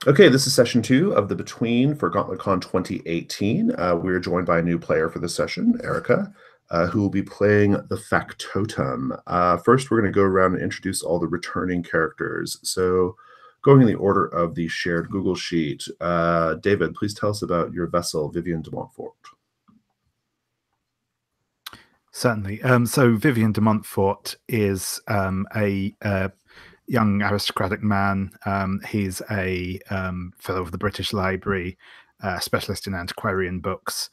Okay, this is session 2 of the Between for GauntletCon 2018. We're joined by a new player for this session, Erica, who will be playing the Factotum. First, we're going to go around and introduce all the returning characters. So, going in the order of the shared Google Sheet, David, please tell us about your vessel, Vivian De Montfort. Certainly. So Vivian De Montfort is a young aristocratic man. He's a fellow of the British Library, specialist in antiquarian books.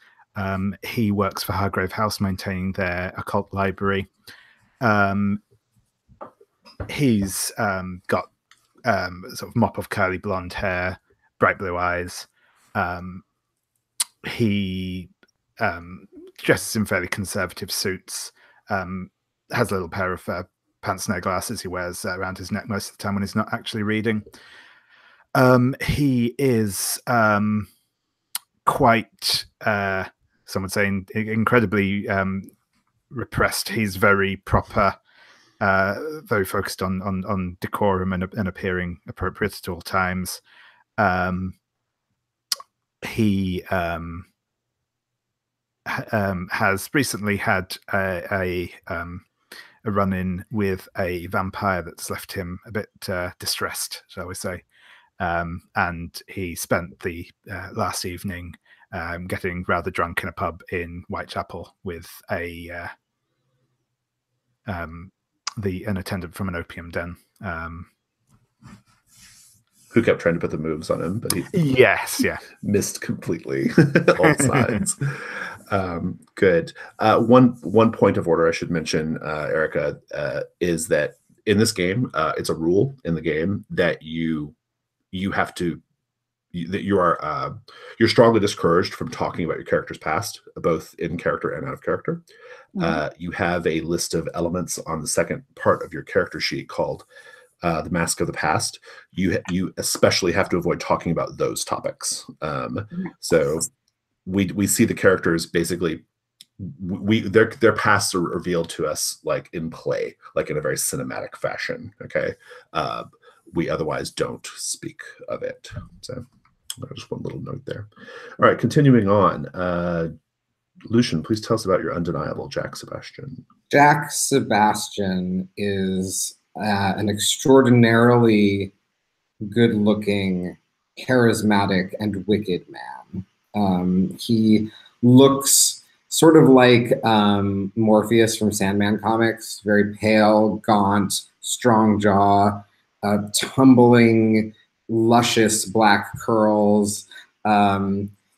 He works for Hargrave House, maintaining their occult library. He's got sort of mop of curly blonde hair, bright blue eyes. He dresses in fairly conservative suits, has a little pair of pince-nez glasses he wears around his neck most of the time when he's not actually reading. He is quite, some would say, incredibly repressed. He's very proper, very focused on decorum and appearing appropriate at all times. He has recently had a run-in with a vampire that's left him a bit distressed, shall we say. And he spent the last evening getting rather drunk in a pub in Whitechapel with an attendant from an opium den. Who kept trying to put the moves on him, but he missed completely all sides. Good. One point of order I should mention, Erica, is that in this game, it's a rule in the game that you're strongly discouraged from talking about your character's past, both in character and out of character. You have a list of elements on the second part of your character sheet called the Mask of the Past. You especially have to avoid talking about those topics. So we see the characters basically, their pasts are revealed to us like in play, like in a very cinematic fashion. Okay, we otherwise don't speak of it. So just one little note there. All right, continuing on. Lucian, please tell us about your undeniable Jack Sebastian. Jack Sebastian is an extraordinarily good-looking, charismatic, and wicked man. He looks sort of like Morpheus from Sandman comics, very pale, gaunt, strong jaw, tumbling, luscious black curls.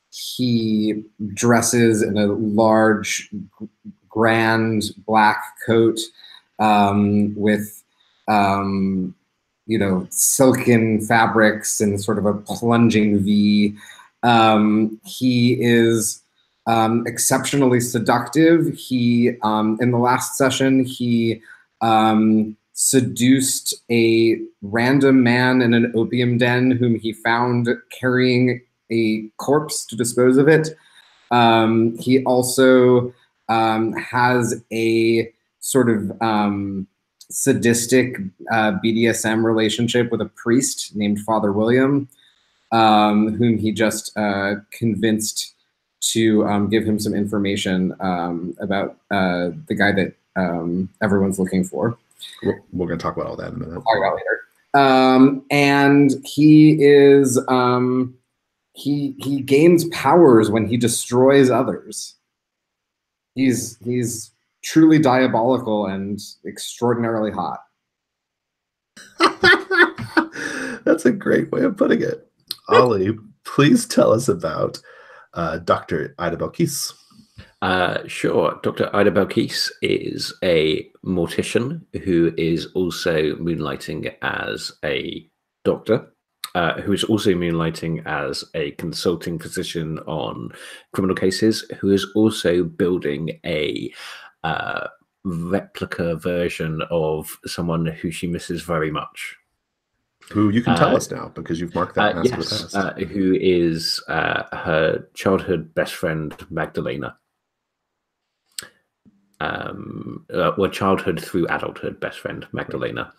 He dresses in a large, grand black coat with silken fabrics and sort of a plunging V. He is exceptionally seductive. He, in the last session, he seduced a random man in an opium den whom he found carrying a corpse to dispose of it. He also has a sort of sadistic BDSM relationship with a priest named Father William, whom he just convinced to give him some information about the guy that everyone's looking for. We're going to talk about all that in a minute. Talk about later. And he is he gains powers when he destroys others. He's truly diabolical and extraordinarily hot. That's a great way of putting it. Ollie, please tell us about Dr. Ida Belkis. Sure. Dr. Ida Belkis is a mortician who is also moonlighting as a doctor, who is also moonlighting as a consulting physician on criminal cases, who is also building a replica version of someone who she misses very much. Who you can tell us now because you've marked that mask yes, of the past. Who is her childhood best friend, Magdalena. Well, childhood through adulthood best friend, Magdalena.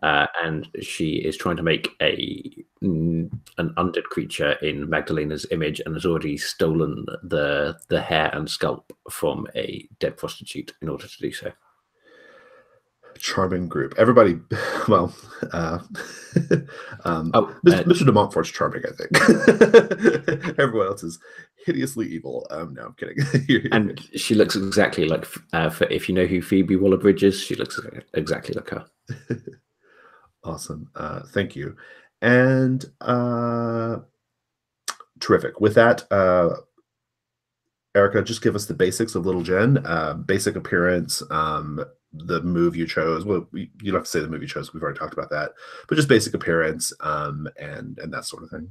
And she is trying to make a an undead creature in Magdalena's image and has already stolen the hair and scalp from a dead prostitute in order to do so. Charming group. Everybody, well, Mr. De Montfort's charming, I think. Everyone else is hideously evil. No, I'm kidding. And she looks exactly like, if you know who Phoebe Waller-Bridge is, she looks exactly like her. Awesome. Thank you. And terrific. With that, Erica, just give us the basics of Little Jen. Basic appearance, the move you chose. Well, you don't have to say the move you chose. We've already talked about that. But just basic appearance and that sort of thing.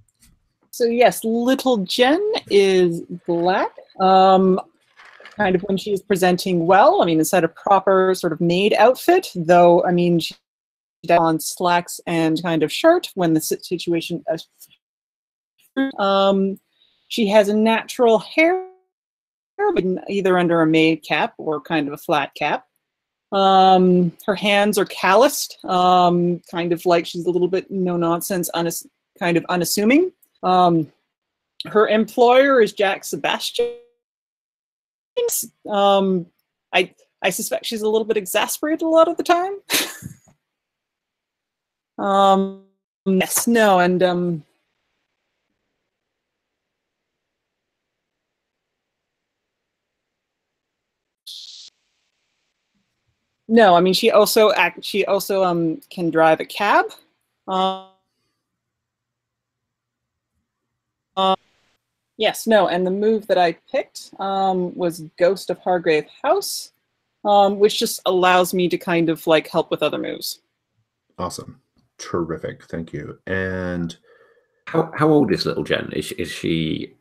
So yes, Little Jen is black. Kind of when she's presenting well. I mean, it's at a proper sort of maid outfit, though. I mean, she's on slacks and kind of shirt when the situation. She has a natural hair, either under a maid cap or kind of a flat cap. Her hands are calloused, kind of like she's a little bit no nonsense, kind of unassuming. Her employer is Jack Sebastian. I suspect she's a little bit exasperated a lot of the time. Yes, no, and no, I mean she also can drive a cab. Yes, no, and the move that I picked was Ghost of Hargrave House, which just allows me to kind of like help with other moves. Awesome, terrific, thank you. And how old is Little Jen? Is she?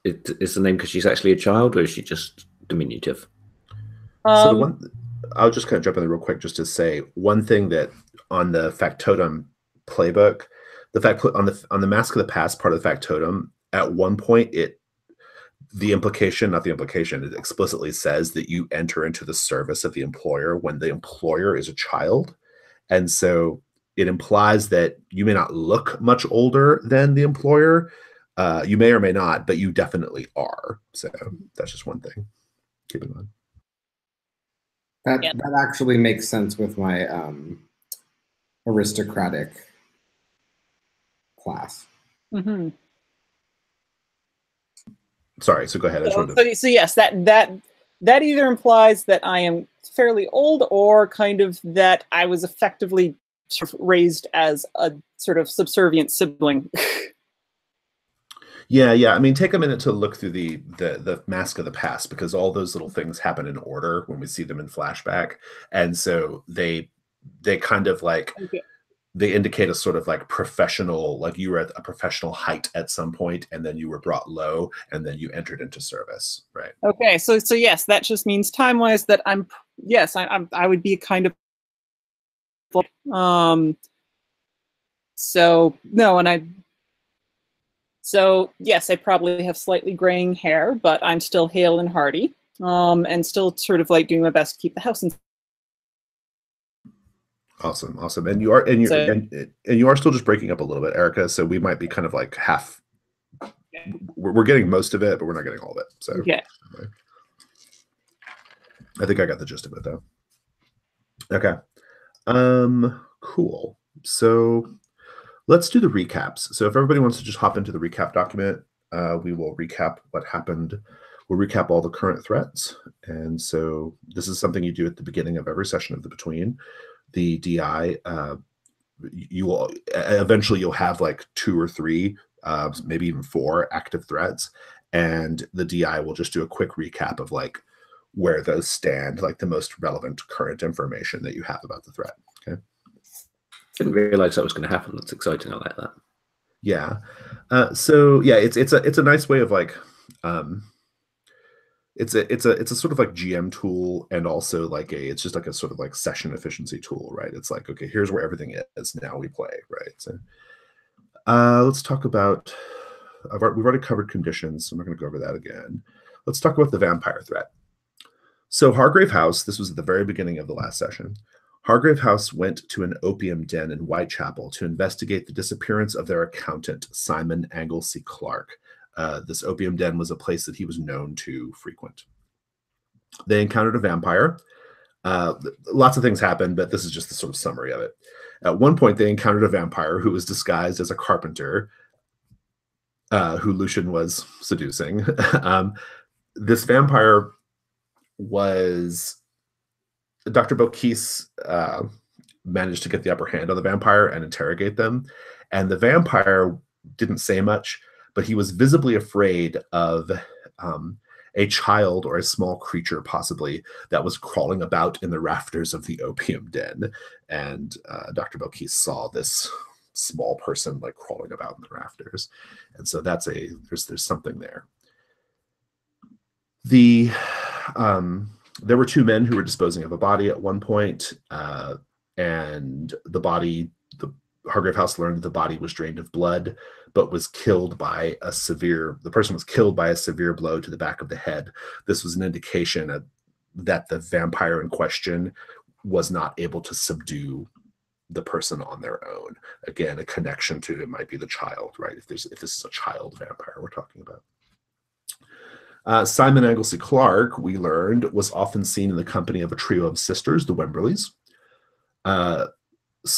Is the name because she's actually a child, or is she just diminutive? So I'll just kind of jump in there real quick just to say one thing that on the Factotum playbook, on the Mask of the Past part of the Factotum, at one point it explicitly says that you enter into the service of the employer when the employer is a child. And so it implies that you may not look much older than the employer. You may or may not, but you definitely are. So that's just one thing. Keep in mind. That actually makes sense with my aristocratic class. Mm-hmm. Sorry, so go ahead. So yes, that either implies that I am fairly old, or kind of that I was effectively sort of raised as a sort of subservient sibling. Yeah. I mean, take a minute to look through the Mask of the Past, because all those little things happen in order when we see them in flashback, and so they kind of like. Okay. They indicate a sort of like professional, like you were at a professional height at some point, and then you were brought low, and then you entered into service, right? Okay, so yes, that just means time-wise that I would be kind of so no, so yes, I probably have slightly graying hair, but I'm still hale and hearty, and still sort of like doing my best to keep the house in. Awesome. And you are still just breaking up a little bit, Erica. So we might be kind of like half. We're getting most of it, but we're not getting all of it. So yeah. I think I got the gist of it though. Okay. Cool. So let's do the recaps. So if everybody wants to just hop into the recap document, we will recap what happened. We'll recap all the current threats. And so this is something you do at the beginning of every session of the Between. The DI, you will eventually you'll have like 2 or 3, maybe even 4 active threats, and the DI will just do a quick recap of like where those stand, like the most relevant current information that you have about the threat. Okay. Didn't realize that was going to happen. That's exciting. I like that. Yeah. So yeah, it's a nice way of like. It's a sort of like GM tool, and also like it's just like a sort of like session efficiency tool, right? It's like, okay, here's where everything is. Now we play, right? So let's talk about. We've already covered conditions, so I'm not going to go over that again. Let's talk about the vampire threat. So Hargrave House. This was at the very beginning of the last session. Hargrave House went to an opium den in Whitechapel to investigate the disappearance of their accountant, Simon Anglesey Clark. This opium den was a place that he was known to frequent. They encountered a vampire. Lots of things happened, but this is just the sort of summary of it. At one point, they encountered a vampire who was disguised as a carpenter, who Lucian was seducing. This vampire was... Dr. Belkis managed to get the upper hand on the vampire and interrogate them. And the vampire didn't say much, but he was visibly afraid of a child or a small creature, possibly, that was crawling about in the rafters of the opium den. And Dr. Belkis saw this small person like crawling about in the rafters. And so there's something there. There were two men who were disposing of a body at one point, and the Hargrave House learned that the body was drained of blood, but was killed by the person was killed by a severe blow to the back of the head. This was an indication that the vampire in question was not able to subdue the person on their own. Again, a connection to it might be the child, right? If this is a child vampire we're talking about. Simon Anglesey Clark, we learned, was often seen in the company of a trio of sisters, the Wemberleys.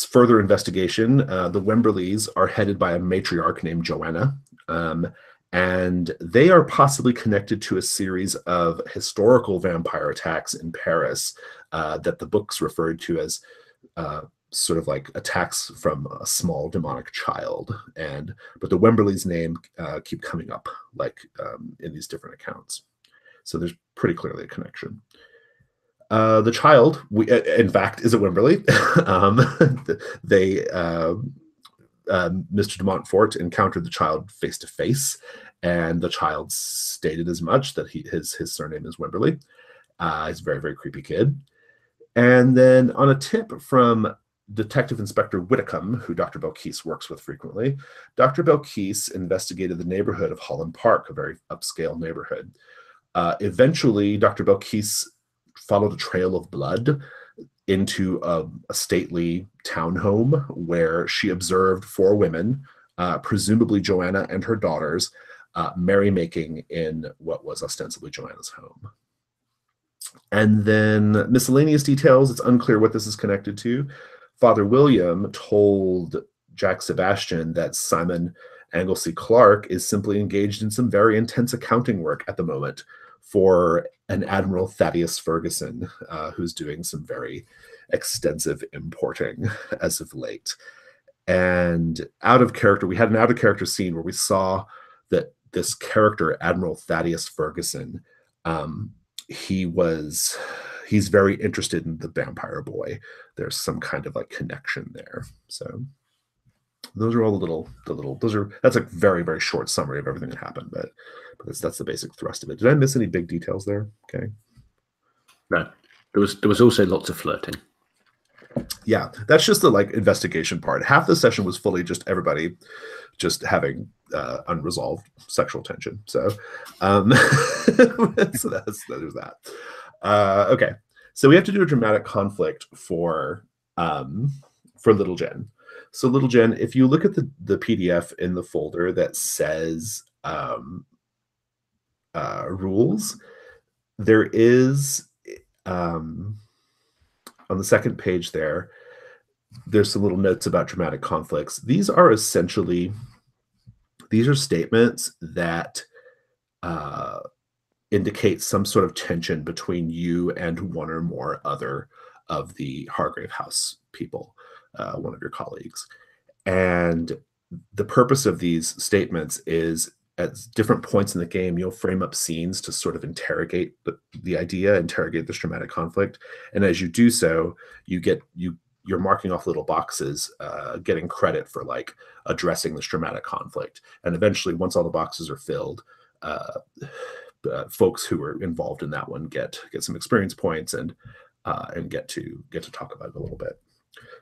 Further investigation, the Wemberleys are headed by a matriarch named Joanna, and they are possibly connected to a series of historical vampire attacks in Paris that the books referred to as sort of like attacks from a small demonic child. But the Wemberleys' name keep coming up in these different accounts. So there's pretty clearly a connection. The child, in fact, is a Wemberley. Mr. De Montfort encountered the child face to face, and the child stated as much, that his surname is Wemberley. He's a very, very creepy kid. And then on a tip from Detective Inspector Whitcomb, who Dr. Belkis works with frequently, Dr. Belkis investigated the neighborhood of Holland Park, a very upscale neighborhood. Eventually, Dr. Belkis followed a trail of blood into a stately townhome where she observed four women, presumably Joanna and her daughters, merrymaking in what was ostensibly Joanna's home. And then miscellaneous details, it's unclear what this is connected to. Father William told Jack Sebastian that Simon Anglesey Clark is simply engaged in some very intense accounting work at the moment for an Admiral Thaddeus Ferguson, who's doing some very extensive importing as of late. And out of character, we had an out of character scene where we saw that this character, Admiral Thaddeus Ferguson, he's very interested in the vampire boy. There's some kind of like connection there. So those are all that's a very, very short summary of everything that happened, but that's the basic thrust of it. Did I miss any big details there? Okay. No, there was also lots of flirting. Yeah, that's just the like investigation part. Half the session was fully just everybody just having unresolved sexual tension. So, so there's that. Okay, so we have to do a dramatic conflict for Little Jen. So Little Jen, if you look at the PDF in the folder that says rules, there is on the second page there's some little notes about dramatic conflicts. These are statements that indicate some sort of tension between you and one or more other of the Hargrave House people, one of your colleagues. And the purpose of these statements is at different points in the game, you'll frame up scenes to sort of interrogate the idea, interrogate this dramatic conflict. And as you do so, you're marking off little boxes, getting credit for like addressing this dramatic conflict. And eventually, once all the boxes are filled, folks who are involved in that one get some experience points and get to talk about it a little bit.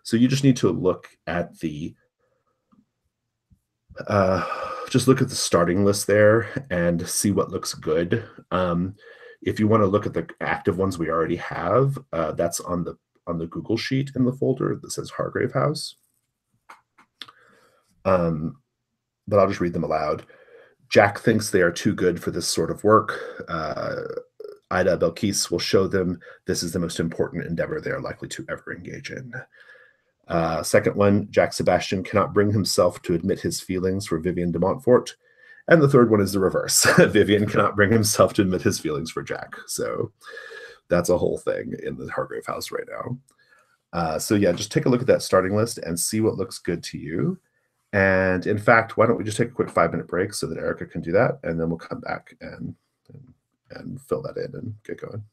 So you just need to look at the starting list there and see what looks good. If you want to look at the active ones we already have, that's on on the Google sheet in the folder that says Hargrave House. But I'll just read them aloud. Jack thinks they are too good for this sort of work. Ida Belkis will show them this is the most important endeavor they are likely to ever engage in. Second one, Jack Sebastian cannot bring himself to admit his feelings for Vivian De Montfort. And the third one is the reverse. Vivian cannot bring himself to admit his feelings for Jack. So that's a whole thing in the Hargrave House right now. So yeah, just take a look at that starting list and see what looks good to you. And in fact, why don't we just take a quick 5-minute break so that Erica can do that, and then we'll come back and fill that in and get going.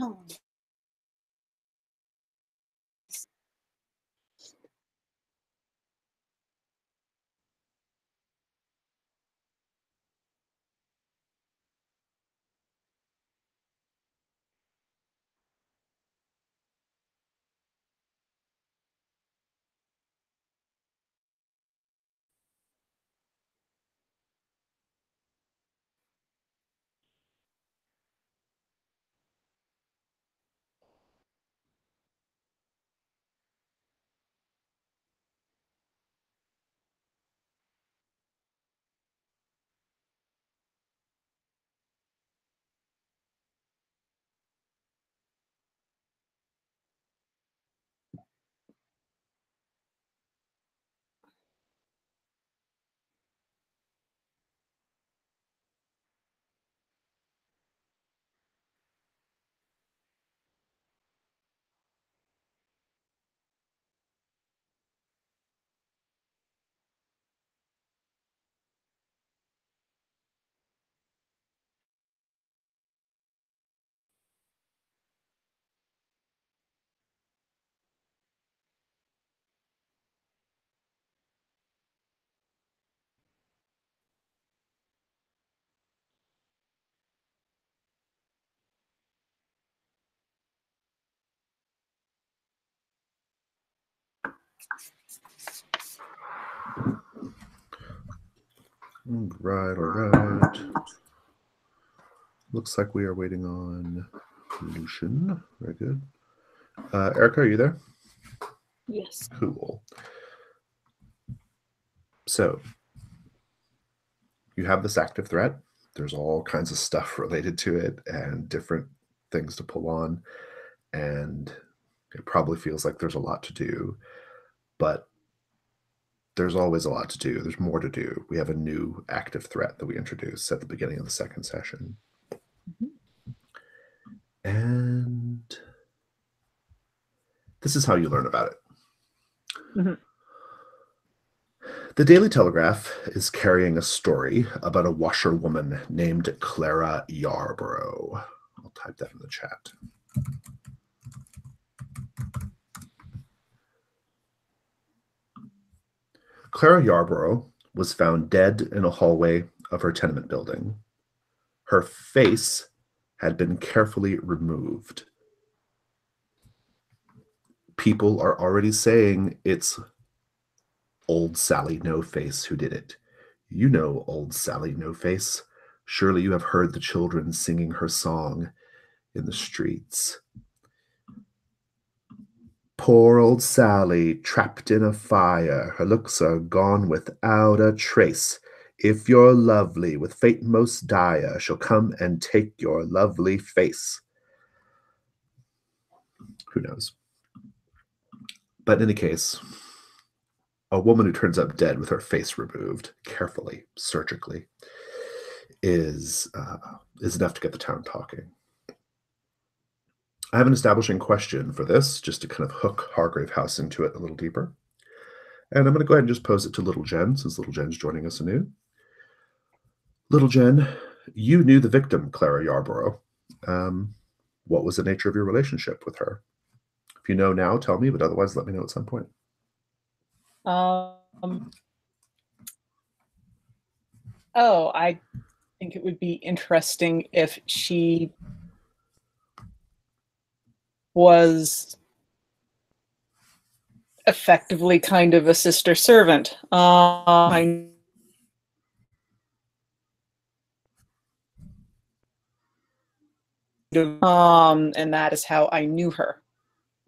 All right. Looks like we are waiting on Lucian. Very good. Erica, are you there? Yes. Cool. So you have this active threat. There's all kinds of stuff related to it and different things to pull on. And it probably feels like there's a lot to do. But there's always a lot to do. There's more to do. We have a new active threat that we introduced at the beginning of the second session. And this is how you learn about it. The Daily Telegraph is carrying a story about a washerwoman named Clara Yarborough. I'll type that in the chat. Clara Yarborough was found dead in a hallway of her tenement building. Her face had been carefully removed. People are already saying it's old Sally No-Face who did it. You know old Sally No-Face. Surely you have heard the children singing her song in the streets. Poor old Sally, trapped in a fire, her looks are gone without a trace. If you're lovely, with fate most dire, she'll come and take your lovely face. Who knows? But in any case, a woman who turns up dead with her face removed, carefully, surgically, is enough to get the town talking. I have an establishing question for this, just to kind of hook Hargrave House into it a little deeper. And I'm going to go ahead and just pose it to Little Jen, since Little Jen's joining us anew. Little Jen, you knew the victim, Clara Yarborough. What was the nature of your relationship with her? If you know now, tell me, but otherwise let me know at some point. I think it would be interesting if she was effectively kind of a sister servant. And that is how I knew her.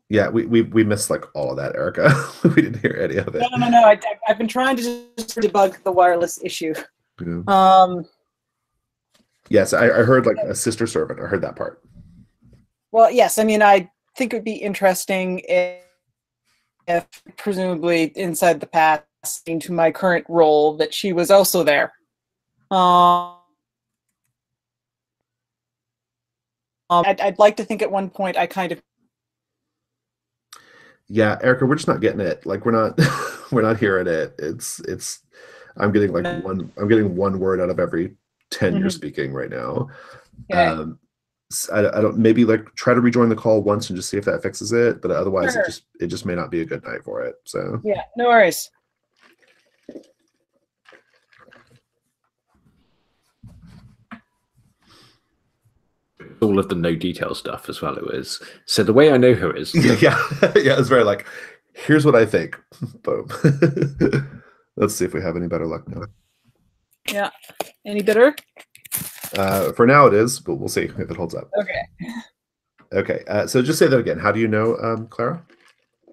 Yeah, we missed like all of that, Erica. We didn't hear any of it. No. I've been trying to just debug the wireless issue. Yeah. Yes, I heard like a sister servant. I heard that part. Well, yes. I mean, I think it would be interesting if presumably inside the past, into my current role, that she was also there. I'd like to think at one point I kind of. Yeah, Erica, we're just not getting it. Like we're not hearing it. It's. I'm getting like one word out of every 10 you're speaking right now. Okay. I don't, maybe like try to rejoin the call once and just see if that fixes it. But otherwise, Sure. it just may not be a good night for it. So Yeah, no worries. All of the no detail stuff as well. It was so the way I know her is yeah, yeah. It's very like, here's what I think. Boom. Let's see if we have any better luck now. Yeah. Any better? For now it is, but we'll see if it holds up. Okay. Okay. So just say that again. How do you know Clara?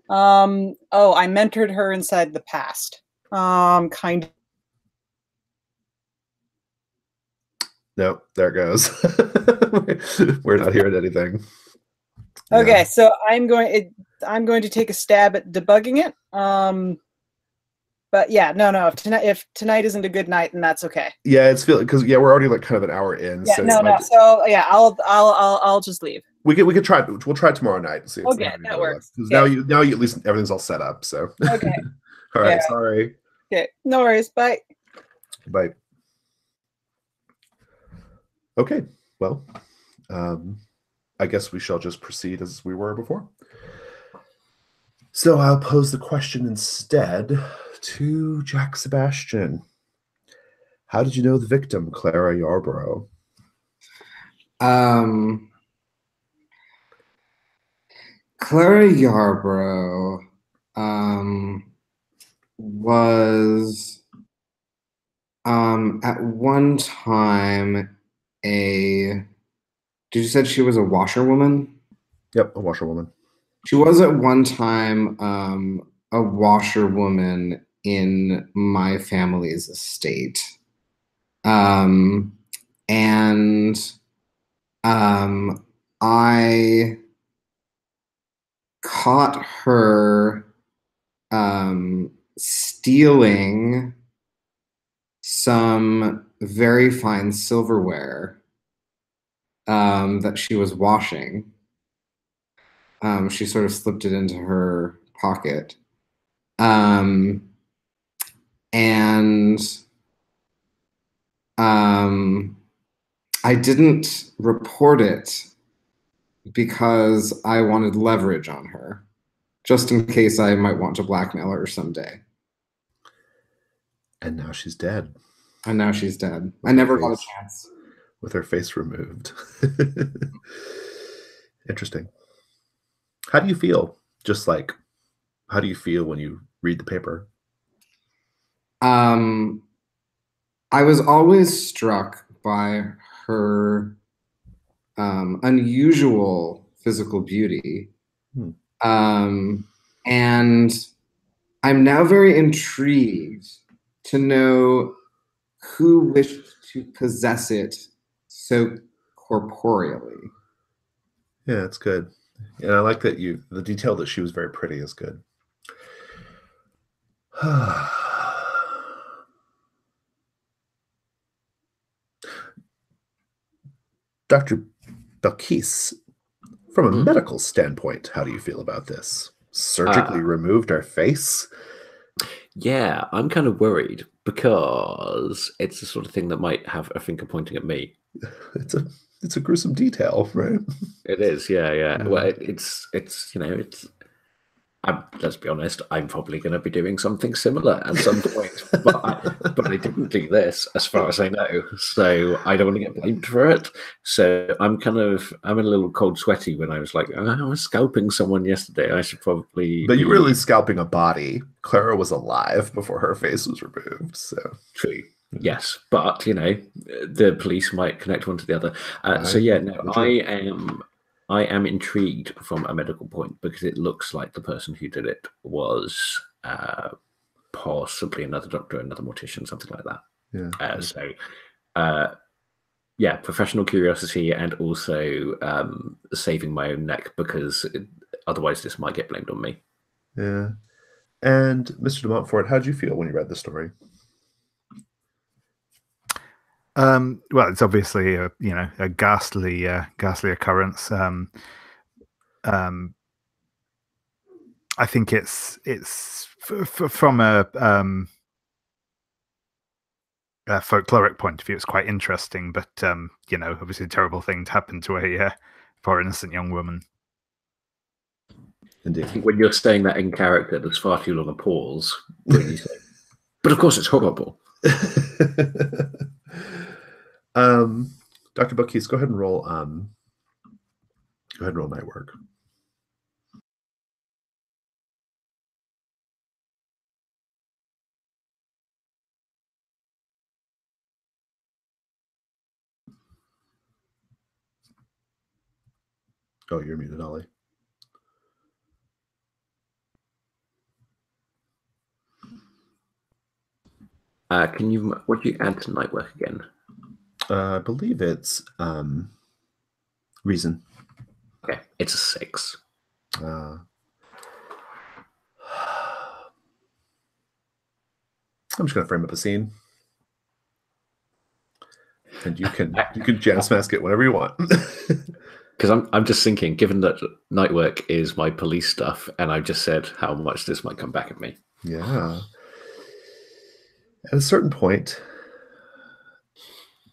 Oh, I mentored her inside the past. Kind of. No, there it goes. We're not hearing anything. Okay, Yeah. so I'm going to take a stab at debugging it. But yeah, no. If tonight isn't a good night, then that's okay. Yeah, it's feeling because we're already like kind of an hour in. Yeah, so no. So yeah, I'll just leave. We could try. We'll try tomorrow night and see. If we Okay, have any that better works. luck. 'Cause Okay. now you at least everything's all set up. So Okay. all right. Yeah. Sorry. Okay. No worries. Bye. Bye. Okay. Well, I guess we shall just proceed as we were before. So I'll pose the question instead to Jack Sebastian. How did you know the victim, Clara Yarborough? Clara Yarborough was at one time did you said she was a washerwoman? Yep, a washerwoman. She was at one time a washerwoman in my family's estate. And I caught her stealing some very fine silverware that she was washing. She sort of slipped it into her pocket. And I didn't report it because I wanted leverage on her, just in case I might want to blackmail her someday. And now she's dead. And now she's dead. I never got a chance. With her face removed. Interesting. How do you feel? Just like, how do you feel when you read the paper? I was always struck by her unusual physical beauty. And I'm now very intrigued to know who wished to possess it so corporeally. Yeah, it's good. And I like that the detail that she was very pretty is good. Dr. Belkis, from a medical standpoint, how do you feel about this? Surgically removed her face? Yeah, I'm kind of worried because it's the sort of thing that might have a finger pointing at me. It's a gruesome detail, right? It is, yeah. Well, let's be honest, I'm probably going to be doing something similar at some point, but I didn't do this, as far as I know, so I don't want to get blamed for it. So I'm a little cold sweaty when I was like, I was scalping someone yesterday. I should probably. But you were really scalping a body. Clara was alive before her face was removed. So true. Yes, but the police might connect one to the other. So yeah, no, I am intrigued from a medical point because it looks like the person who did it was possibly another doctor, another mortician, something like that. Yeah. Professional curiosity and also saving my own neck because otherwise this might get blamed on me. Yeah. And Mr. De Montfort, how did you feel when you read the story? Well, it's obviously a ghastly occurrence. I think it's from a folkloric point of view, it's quite interesting. But you know, obviously, a terrible thing to happen to a poor innocent young woman. Indeed. I think when you're saying that in character, there's far too long a pause. When you say, but of course, it's horrible. Dr. Bokis, go ahead and roll. Go ahead and roll night work. Oh, you're muted, Ollie. What do you add to night work again? I believe it's reason. Okay, it's a 6. I'm just going to frame up a scene, and you can Janus mask it whenever you want. Because I'm just thinking, given that night work is my police stuff, and I've just said how much this might come back at me. Yeah. At a certain point,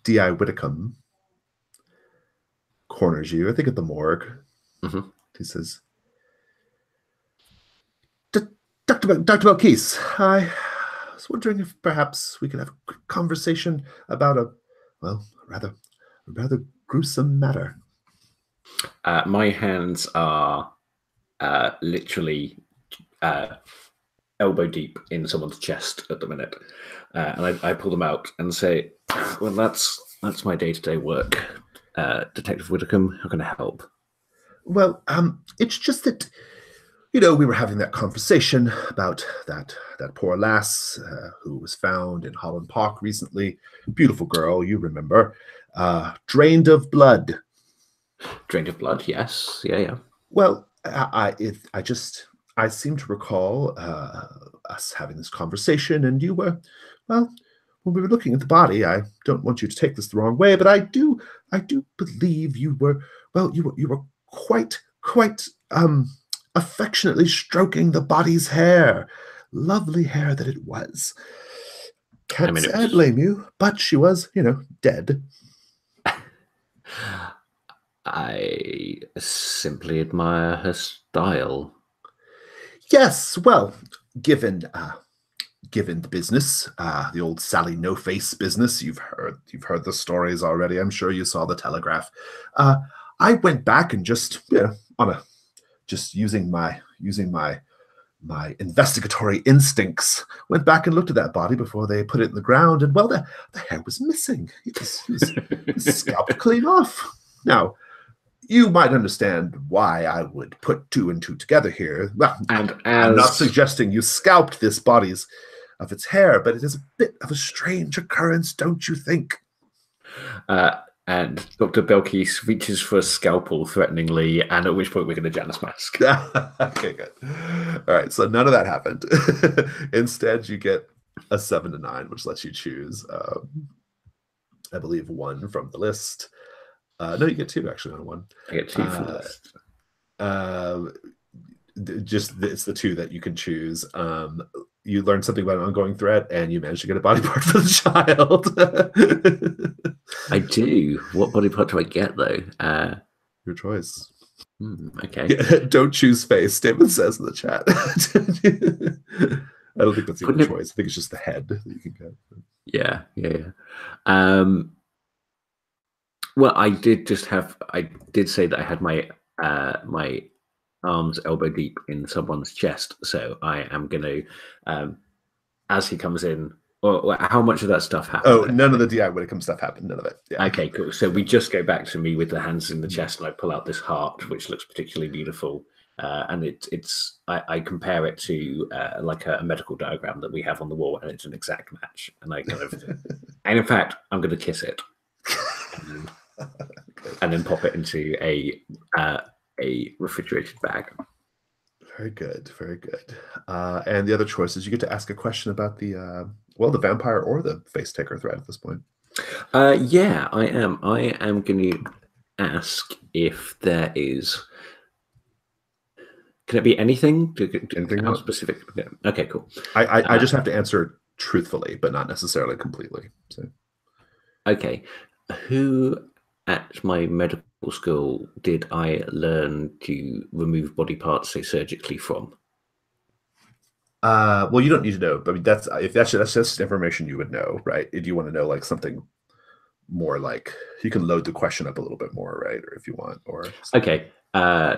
D.I. Whitcomb corners you, I think at the morgue. Mm-hmm. He says, Dr. Belkis, I was wondering if perhaps we could have a quick conversation about a rather gruesome matter. My hands are literally elbow deep in someone's chest at the minute, and I pull them out and say, "Well, that's my day-to-day work, Detective Whitcomb. How can I help?" Well, it's just that, you know, we were having that conversation about that poor lass who was found in Holland Park recently. Beautiful girl, you remember, drained of blood. Drained of blood, yes, yeah. Well, I seem to recall us having this conversation, and you were, well, when we were looking at the body. I don't want you to take this the wrong way, but I do believe you were quite affectionately stroking the body's hair. Lovely hair that it was. Can't say I blame you, but she was, you know, dead. I simply admire her style. Yes, well, given the business, the old Sally No Face business, you've heard the stories already. I'm sure you saw the Telegraph. I went back and just, you know, just using my investigatory instincts, went back and looked at that body before they put it in the ground, and well, the hair was missing. It was scalped clean off. Now, you might understand why I would put 2 and 2 together here. Well, I'm not suggesting you scalped this body's of its hair, but it is a bit of a strange occurrence, don't you think? And Dr. Belkis reaches for a scalpel threateningly, and at which point we're going to Janus mask. Okay, good. All right, so none of that happened. Instead, you get a 7 to 9, which lets you choose, I believe, 1 from the list. No, you get 2 actually on 1. I get 2 from the list. It's the 2 that you can choose. You learn something about an ongoing threat, and you manage to get a body part for the child. I do. What body part do I get, though? Your choice. Okay. Yeah, don't choose face, David says in the chat. I don't think that's even a choice. I think it's just the head that you can get. Yeah. Well, I did say that I had my my arms elbow deep in someone's chest, so I am going to, as he comes in, or how much of that stuff happened? Oh, none of the D.I. Whitcomb stuff happened. None of it. Yeah. Okay, cool. So we just go back to me with the hands in the chest, and I pull out this heart, which looks particularly beautiful, and I compare it to like a medical diagram that we have on the wall, and it's an exact match. And I kind of, and in fact, I'm going to kiss it, and then pop it into a refrigerated bag. Very good, very good. And the other choices, you get to ask a question about the vampire or the face taker threat at this point. Yeah, I am. I am going to ask if there is. Can it be anything? Anything how specific? Okay, cool. I just have to answer truthfully, but not necessarily completely. So, Okay, who at my medical school did I learn to remove body parts so surgically from? well, you don't need to know. I mean, that's just information you would know, right? If you want to know like something more, like you can load the question up a little bit more, right? Or if you want, or okay.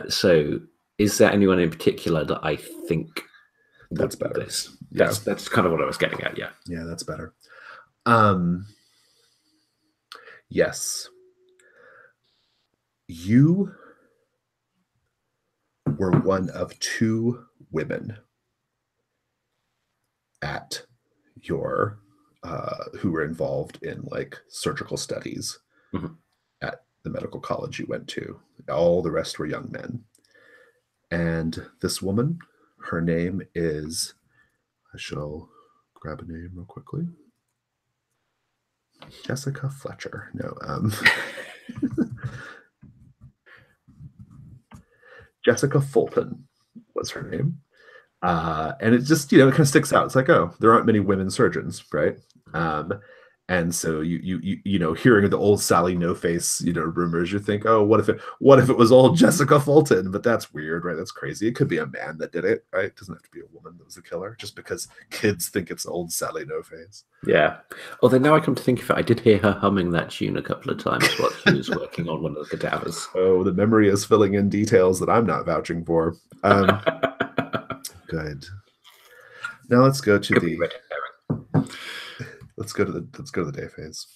So is there anyone in particular that I think that's better? This? That's kind of what I was getting at. Yeah. Yeah, that's better. Yes. You were one of 2 women at your who were involved in like surgical studies at the medical college you went to. All the rest were young men. And this woman, her name is, I shall grab a name real quickly. Jessica Fletcher. No, Jessica Fulton was her name. And it just, it kind of sticks out. It's like, oh, there aren't many women surgeons, right? And so you hearing the old Sally No Face, rumors, you think, oh, what if it was old Jessica Fulton? But that's weird, right? That's crazy. It could be a man that did it, right? It doesn't have to be a woman that was the killer, just because kids think it's old Sally No Face. Yeah. Although now I come to think of it, I did hear her humming that tune a couple of times while she was working on one of the cadavers. Oh, the memory is filling in details that I'm not vouching for. Good. Now let's go to the day phase.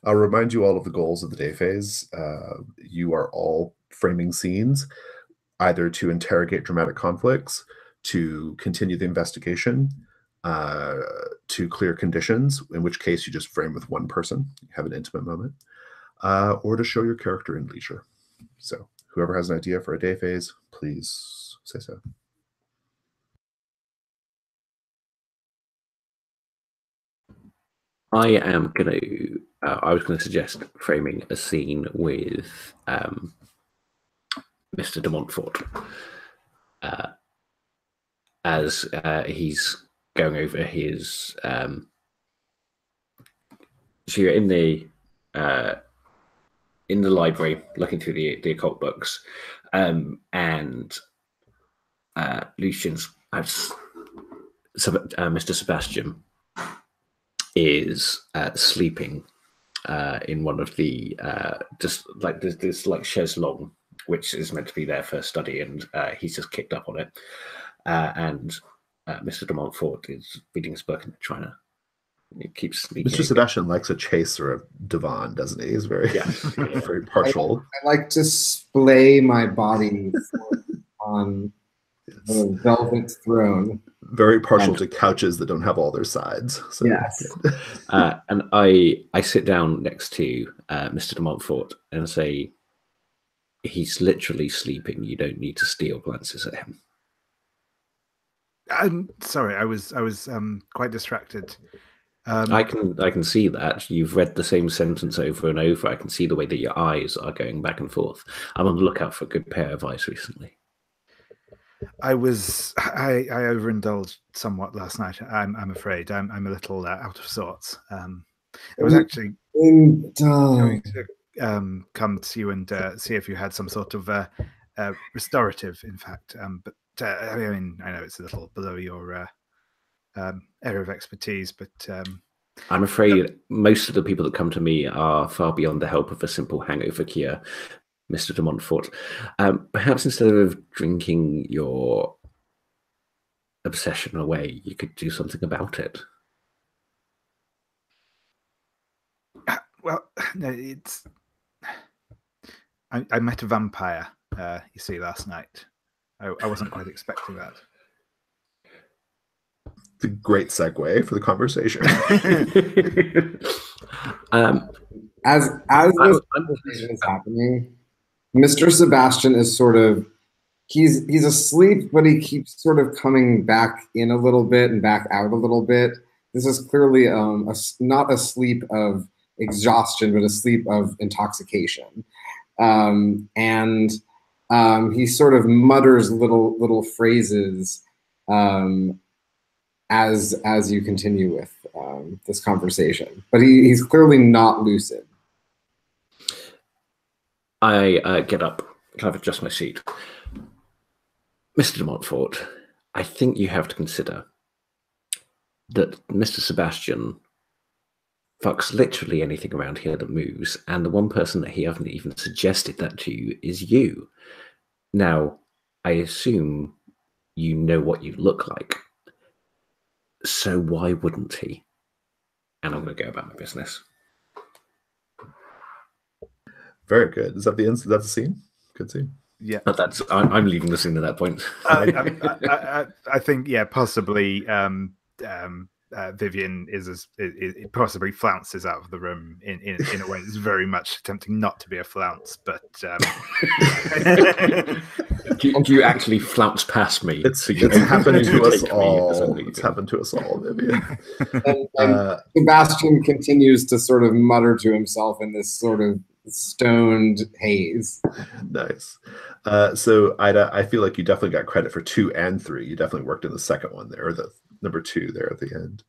I'll remind you all of the goals of the day phase. You are all framing scenes, either to interrogate dramatic conflicts, to continue the investigation, to clear conditions, in which case you just frame with one person, you have an intimate moment, or to show your character in leisure. So whoever has an idea for a day phase, please say so. I was going to suggest framing a scene with Mr. De Montfort as he's going over his. So you're in the library looking through the occult books, and Lucian's Mr. Sebastian is sleeping in one of the just like this like chaise longue, which is meant to be their first study, and he's just kicked up on it, and Mr. De Montfort is reading his book and trying to keep sleeping. Mr. Sebastian likes a chaise or a divan, doesn't he? He's very very partial. I like to splay my body on the velvet throne. Very partial to couches that don't have all their sides. So. Yes. And I sit down next to Mr. De Montfort and say, he's literally sleeping. You don't need to steal glances at him. I'm sorry, I was quite distracted. I can see that. You've read the same sentence over and over. I can see the way that your eyes are going back and forth. I'm on the lookout for a good pair of eyes recently. I overindulged somewhat last night. I'm afraid I'm a little out of sorts. I was actually going to come to you and see if you had some sort of restorative, in fact. But I mean, I know it's a little below your area of expertise, but I'm afraid most of the people that come to me are far beyond the help of a simple hangover cure. Mr. De Montfort, perhaps instead of drinking your obsession away, you could do something about it. Well, no, it's. I met a vampire, you see, last night. I wasn't quite expecting that. It's a great segue for the conversation. As this conversation is happening, Mr. Sebastian is sort of, he's asleep, but he keeps sort of coming back in a little bit and back out a little bit. This is clearly not a sleep of exhaustion, but a sleep of intoxication. And he sort of mutters little phrases as you continue with this conversation. But he's clearly not lucid. I get up, kind of adjust my seat. Mr. De Montfort, I think you have to consider that Mr. Sebastian fucks literally anything around here that moves, and the one person that he hasn't even suggested that to you is you. Now, I assume you know what you look like, so why wouldn't he? And I'm going to go about my business. Very good. Is that the end? That's the scene? Good scene. Yeah, But I'm leaving the scene at that point. I think, yeah, possibly Vivian is possibly flounces out of the room in a way that's very much attempting not to be a flounce, but do you actually flounce past me? It's happened to us all. It's happened to us all, Vivian. And Sebastian continues to sort of mutter to himself in this sort of stoned haze. Nice. So Ida, I feel like you definitely got credit for 2 and 3. You definitely worked in the second one there, or the number 2 there at the end.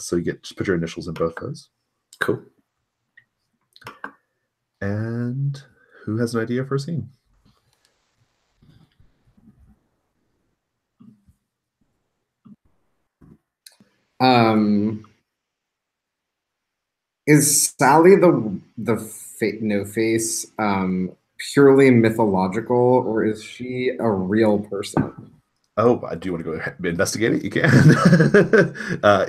So you get just put your initials in both those. Cool. And who has an idea for a scene? Is Sally the no face purely mythological, or is she a real person? Oh, do you want to go investigate it? You can.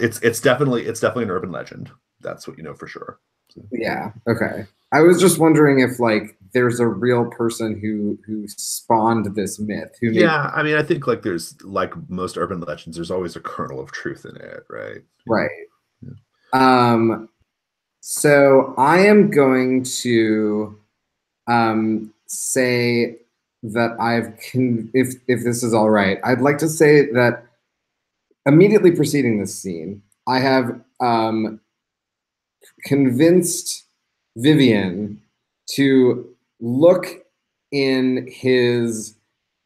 It's definitely an urban legend. That's what you know for sure. So. Yeah. Okay. I was just wondering if like there's a real person who spawned this myth. Yeah, I mean, I think like there's like most urban legends, there's always a kernel of truth in it, right? Right. Yeah. So I am going to say that if this is all right, I'd like to say that immediately preceding this scene, I have convinced Vivian to look in his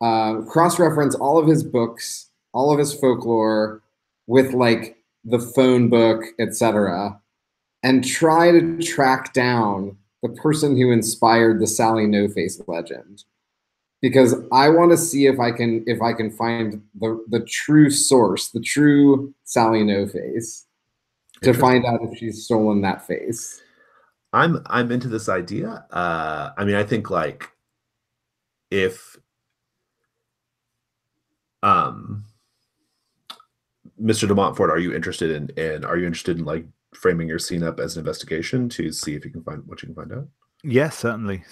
cross-reference all of his books, all of his folklore with like the phone book, etc., and try to track down the person who inspired the Sally No Face legend, because I want to see if I can find the true source, the true Sally No Face, to find out if she's stolen that face. I'm into this idea. I mean, I think like if Mr. De Montfort, are you interested in like framing your scene up as an investigation to see if you can find what you can find out? Yeah, certainly.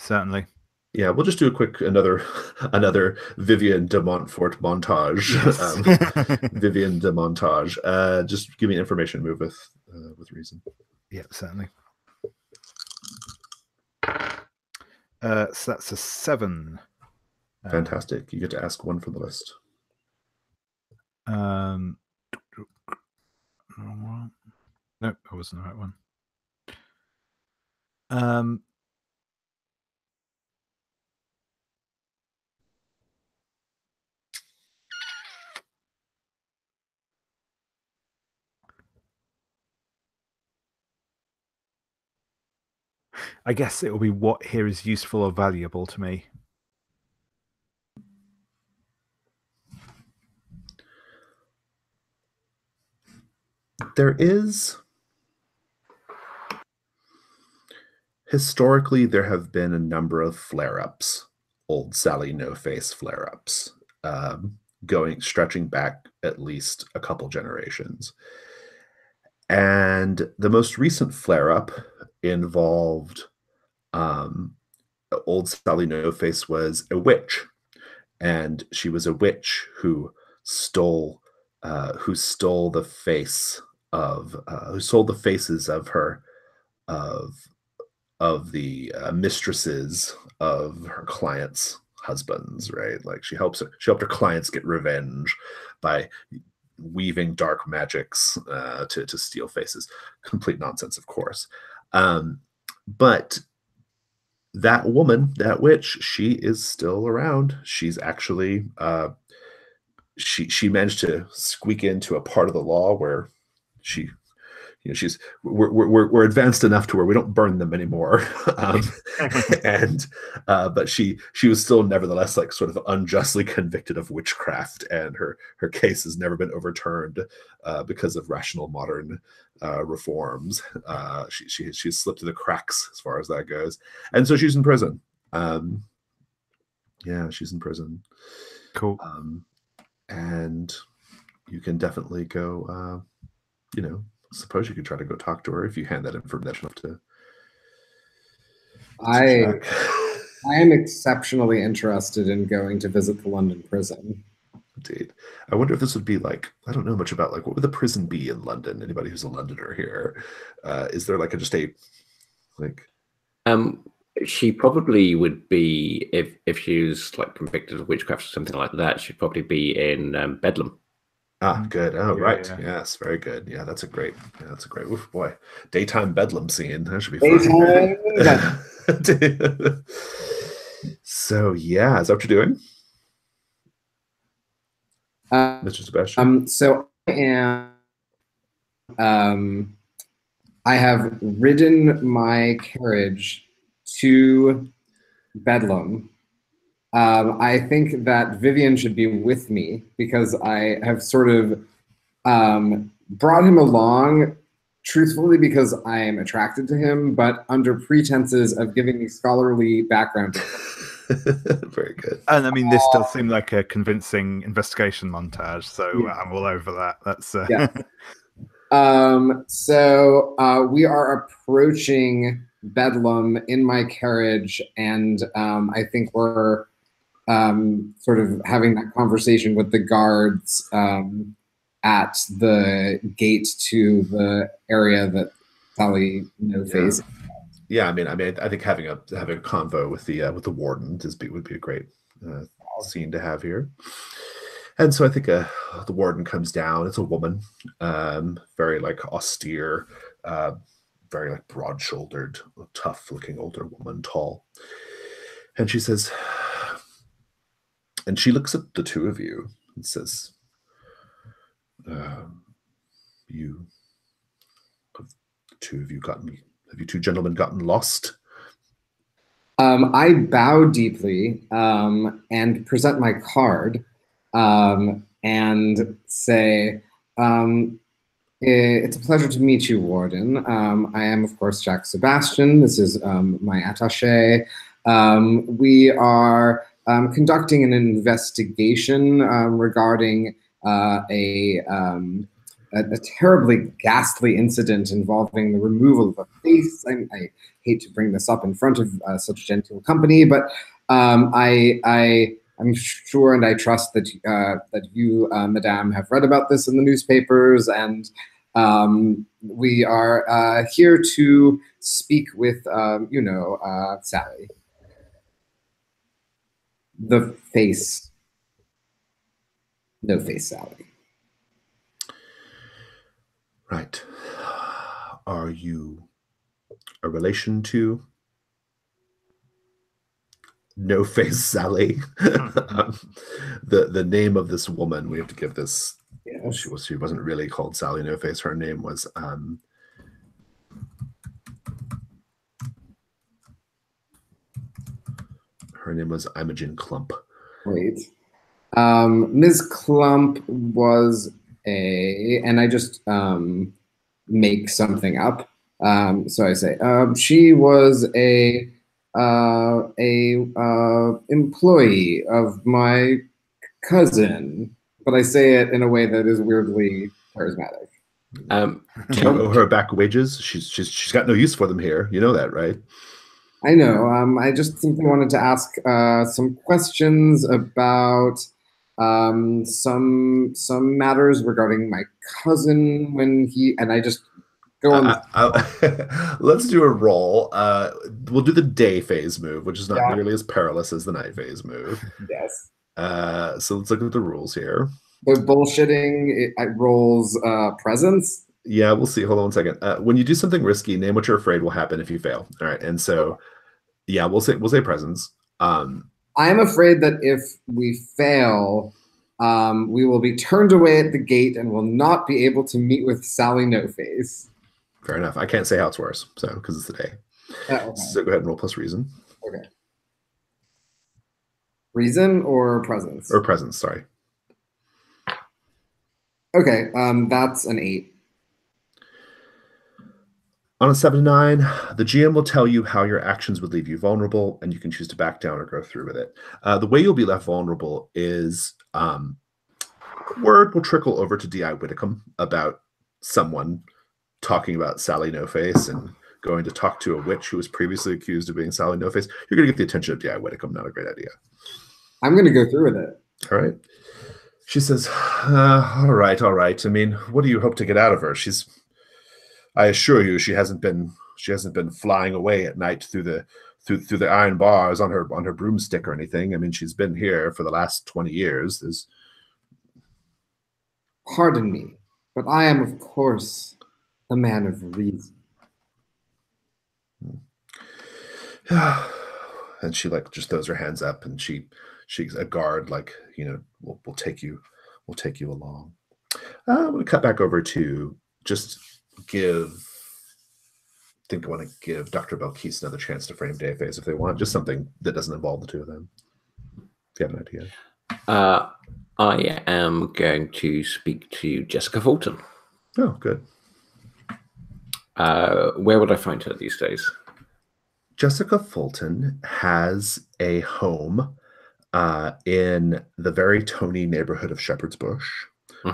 Yeah, we'll just do a quick another Vivian De Montfort montage. Yes. Vivian De montage. Just give me an information move with reason. Yeah, certainly. So that's a 7. Fantastic. You get to ask one from the list. Nope, that wasn't the right one. I guess it will be what here is useful or valuable to me. Historically, there have been a number of flare-ups, old Sally No Face flare-ups, stretching back at least a couple generations. And the most recent flare-up involved old Sally No Face was a witch, and she was a witch who stole the faces of her of the mistresses of her clients' husbands, right? Like she helped her clients get revenge by weaving dark magics to steal faces. Complete nonsense, of course. But that woman, that witch, she is still around. She's actually she managed to squeak into a part of the law where she, we're advanced enough to where we don't burn them anymore. And but she was still nevertheless like sort of unjustly convicted of witchcraft, and her case has never been overturned because of rational modern reforms. She's slipped through the cracks as far as that goes, and so she's in prison. Yeah, she's in prison. Cool. And you can definitely go, suppose you could try to go talk to her if you hand that information up to I am exceptionally interested in going to visit the London prison. Indeed. I wonder if this would be like, I don't know much about like, what would the prison be in London? Anybody who's a Londoner here? Is there like just a, like... She probably would be, if she was like convicted of witchcraft or something like that, she'd probably be in Bedlam. Ah, good. Oh, Yeah, right. yeah. Yes, very good. Yeah, that's a great. Oof, boy, daytime Bedlam scene. That should be fun. So yeah, is that what you're doing, Mr. Sebastian? So I am. I have ridden my carriage to Bedlam. I think that Vivian should be with me because I have sort of brought him along, truthfully, because I am attracted to him, but under pretenses of giving me scholarly background. Very good. And I mean, this does seem like a convincing investigation montage, so Yeah. I'm all over that. That's Yeah. So we are approaching Bedlam in my carriage, and I think we're sort of having that conversation with the guards at the gate to the area that Sally No-Face. Yeah, I mean, I think having a convo with the warden would be a great scene to have here. And so I think the warden comes down. It's a woman, very like austere, very like broad-shouldered, tough-looking older woman, tall. And she says, and she looks at the two of you and says, "You, have the two of you have you two gentlemen gotten lost?" I bow deeply and present my card and say, it's a pleasure to meet you, Warden. I am, of course, Jack Sebastian. This is my attaché. We are conducting an investigation regarding a terribly ghastly incident involving the removal of a face. I hate to bring this up in front of such genteel company, but I'm sure and I trust that that you, Madame, have read about this in the newspapers, and we are here to speak with, Sally. The face. No-Face Sally. Right. Are you a relation to No-Face Sally? The name of this woman, we have to give this. Yes. She wasn't really called Sally No-Face. Her name was Imogen Clump. Great. Ms. Clump was and I just make something up. So I say, she was a employee of my cousin, but I say it in a way that is weirdly charismatic. Do you owe her back wages? She's got no use for them here. You know that, right? I know. I just simply wanted to ask some questions about some matters regarding my cousin and I just go on. Let's do a roll. We'll do the day phase move, which is not nearly as perilous as the night phase move. Yes. So let's look at the rules here. The bullshitting it rolls presence. Yeah, we'll see. Hold on one second. When you do something risky, name what you're afraid will happen if you fail. All right, and so we'll say presence. I'm afraid that if we fail, we will be turned away at the gate and will not be able to meet with Sally No Face. Fair enough. I can't say how it's worse, so because it's the day. Okay. So go ahead and roll plus reason. Okay. Reason or presence? Or presence, sorry. Okay, that's an 8. On a 7 to 9, the GM will tell you how your actions would leave you vulnerable, and you can choose to back down or go through with it. The way you'll be left vulnerable is word will trickle over to D.I. Whitcomb about someone talking about Sally No Face and going to talk to a witch who was previously accused of being Sally No Face. You're going to get the attention of D.I. Whitcomb. Not a great idea. I'm going to go through with it. All right. She says, all right. I mean, what do you hope to get out of her? I assure you, she hasn't been flying away at night through the iron bars on her broomstick or anything. I mean, she's been here for the last 20 years. Pardon me, but I am, of course, a man of reason. And she just throws her hands up, and she's a guard, we'll take you along. I'm going to cut back over to just I want to give Dr. Belkis another chance to frame Dayface if they want, just something that doesn't involve the two of them. If you have an idea. I am going to speak to Jessica Fulton. Oh, good. Where would I find her these days? Jessica Fulton has a home in the very Tony neighborhood of Shepherd's Bush,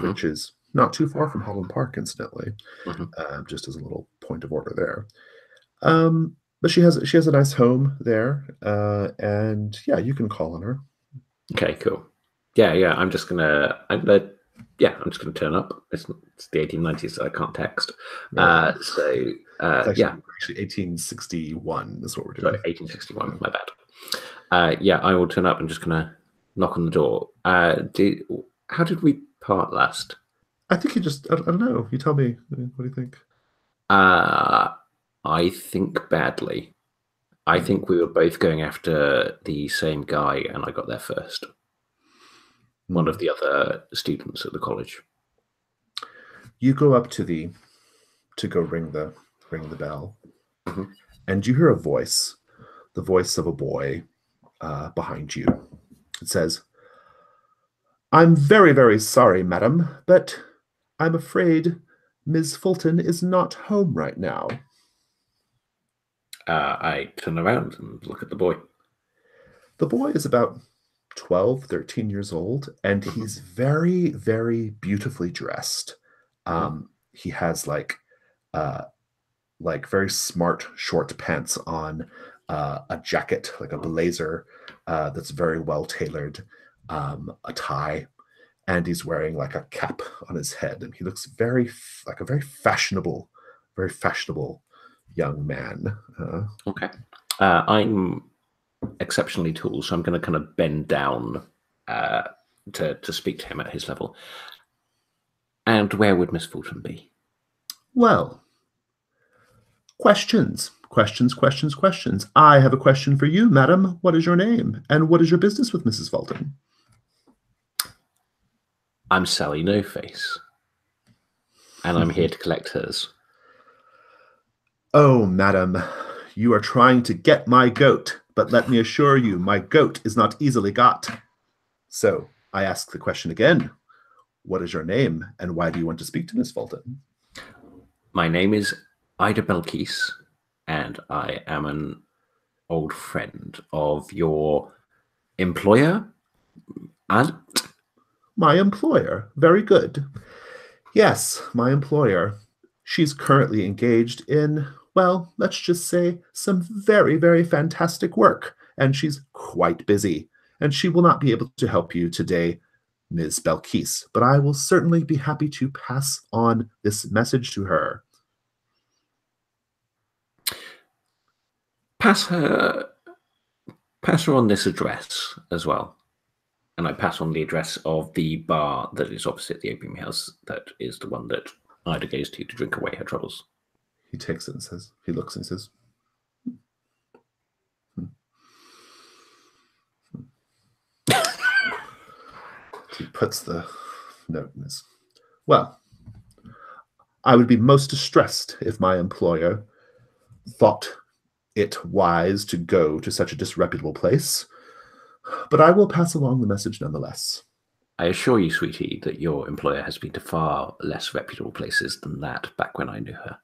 which is not too far from Holland Park, incidentally, just as a little point of order there. But she has a nice home there, and yeah, you can call on her. Okay, cool. Yeah. I'm just gonna turn up. It's the 1890s, so I can't text. Right. Actually 1861 is what we're doing. Sorry, 1861. My bad. I will turn up. I'm just gonna knock on the door. How did we part last? I think I don't know. You tell me. What do you think? I think badly. I think we were both going after the same guy, and I got there first. One of the other students at the college. You go up to go ring the bell, and you hear a voice, the voice of a boy behind you. It says, "I'm very, very sorry, madam, but I'm afraid Ms. Fulton is not home right now." I turn around and look at the boy. The boy is about 12, 13 years old, and he's very, very beautifully dressed. He has very smart short pants on, a jacket, like a blazer that's very well tailored, a tie, and he's wearing like a cap on his head, and he looks like a very fashionable young man. Okay. I'm exceptionally tall, so I'm going to kind of bend down to speak to him at his level. And where would Miss Fulton be? Well, questions. I have a question for you, madam. What is your name, and what is your business with Mrs. Fulton? I'm Sally No Face, and I'm here to collect hers. Oh, madam, you are trying to get my goat, but let me assure you, my goat is not easily got. So I ask the question again. What is your name, and why do you want to speak to Miss Fulton? My name is Ida Belkis, and I am an old friend of your employer, aunt. My employer. Very good. Yes, my employer. She's currently engaged in, well, let's just say, some very, very fantastic work, and she's quite busy, and she will not be able to help you today, Ms. Belkis, but I will certainly be happy to pass on this message to her. Pass her on this address as well. And I pass on the address of the bar that is opposite the opium house. That is the one that Ida goes to drink away her troubles. He takes it and says, he looks and says, He puts the note in his... Well, I would be most distressed if my employer thought it wise to go to such a disreputable place, but I will pass along the message nonetheless. I assure you, sweetie, that your employer has been to far less reputable places than that back when I knew her.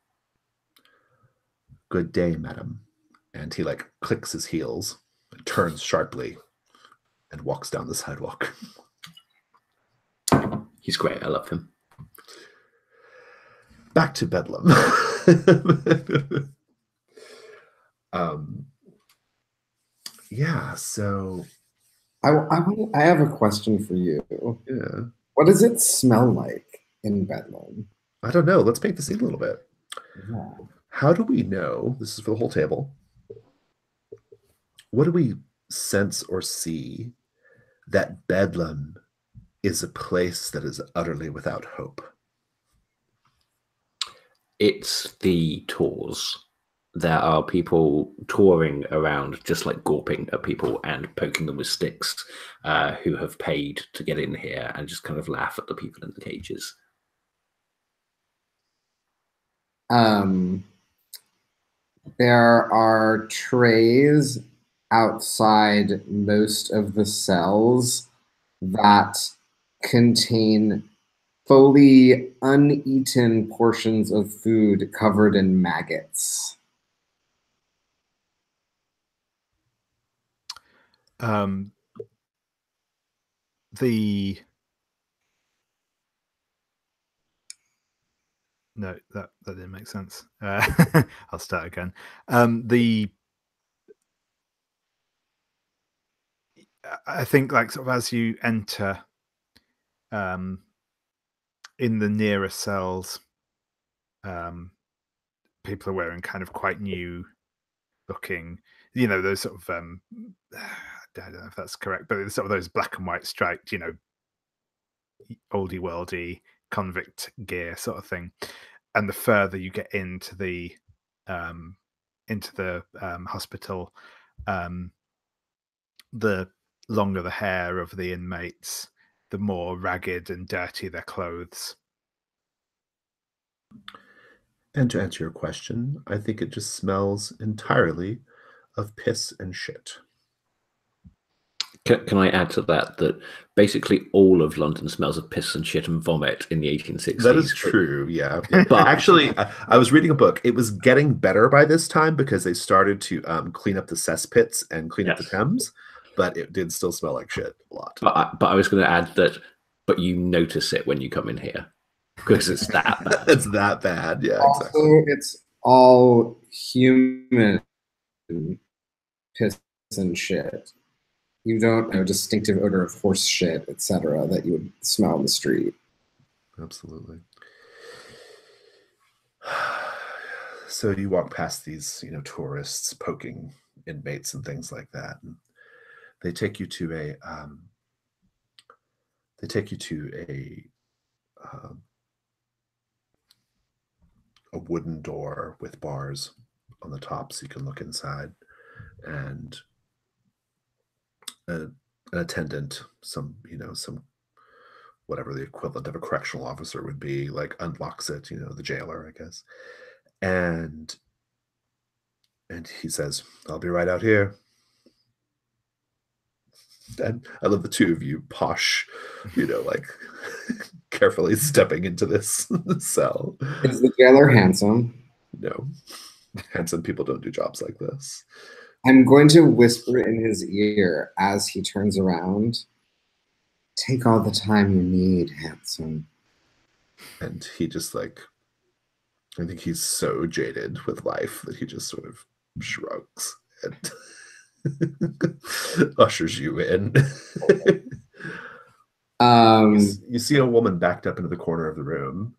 Good day, madam. And he like clicks his heels, turns sharply, and walks down the sidewalk. He's great. I love him. Back to Bedlam. Yeah, so I have a question for you. yeah. What does it smell like in Bedlam? I don't know. Let's paint the scene a little bit. Yeah. How do we know? This is for the whole table. What do we sense or see that Bedlam is a place that is utterly without hope? It's the tours. There are people touring around just like gawping at people and poking them with sticks who have paid to get in here and just kind of laugh at the people in the cages. There are trays outside most of the cells that contain fully uneaten portions of food covered in maggots. No, that didn't make sense. I'll start again. I think like sort of as you enter in the nearer cells, people are wearing kind of quite new looking, those sort of I don't know if that's correct, but it's sort of those black and white striped, oldie worldy convict gear sort of thing. And the further you get into the hospital, the longer the hair of the inmates, the more ragged and dirty their clothes. And to answer your question, I think it just smells entirely of piss and shit. Can I add to that basically all of London smells of piss and shit and vomit in the 1860s? That is true, yeah. But actually, I was reading a book. It was getting better by this time because they started to clean up the cesspits and clean up the Thames, but it did still smell like shit a lot. But I was going to add but you notice it when you come in here because it's that bad. It's that bad, yeah, also, exactly. It's all human piss and shit. You don't know distinctive odor of horse shit, etc., that you would smell in the street. Absolutely. So you walk past these, tourists poking inmates and things like that, and they take you to a wooden door with bars on the top, so you can look inside, and an attendant, some whatever the equivalent of a correctional officer would be, like unlocks it, the jailer, I guess. And he says, "I'll be right out here." And I love the two of you posh, like carefully stepping into this cell. Is the jailer handsome? No. Handsome people don't do jobs like this. I'm going to whisper in his ear as he turns around. Take all the time you need, handsome. And he just I think he's so jaded with life that he just sort of shrugs and ushers you in. You see a woman backed up into the corner of the room,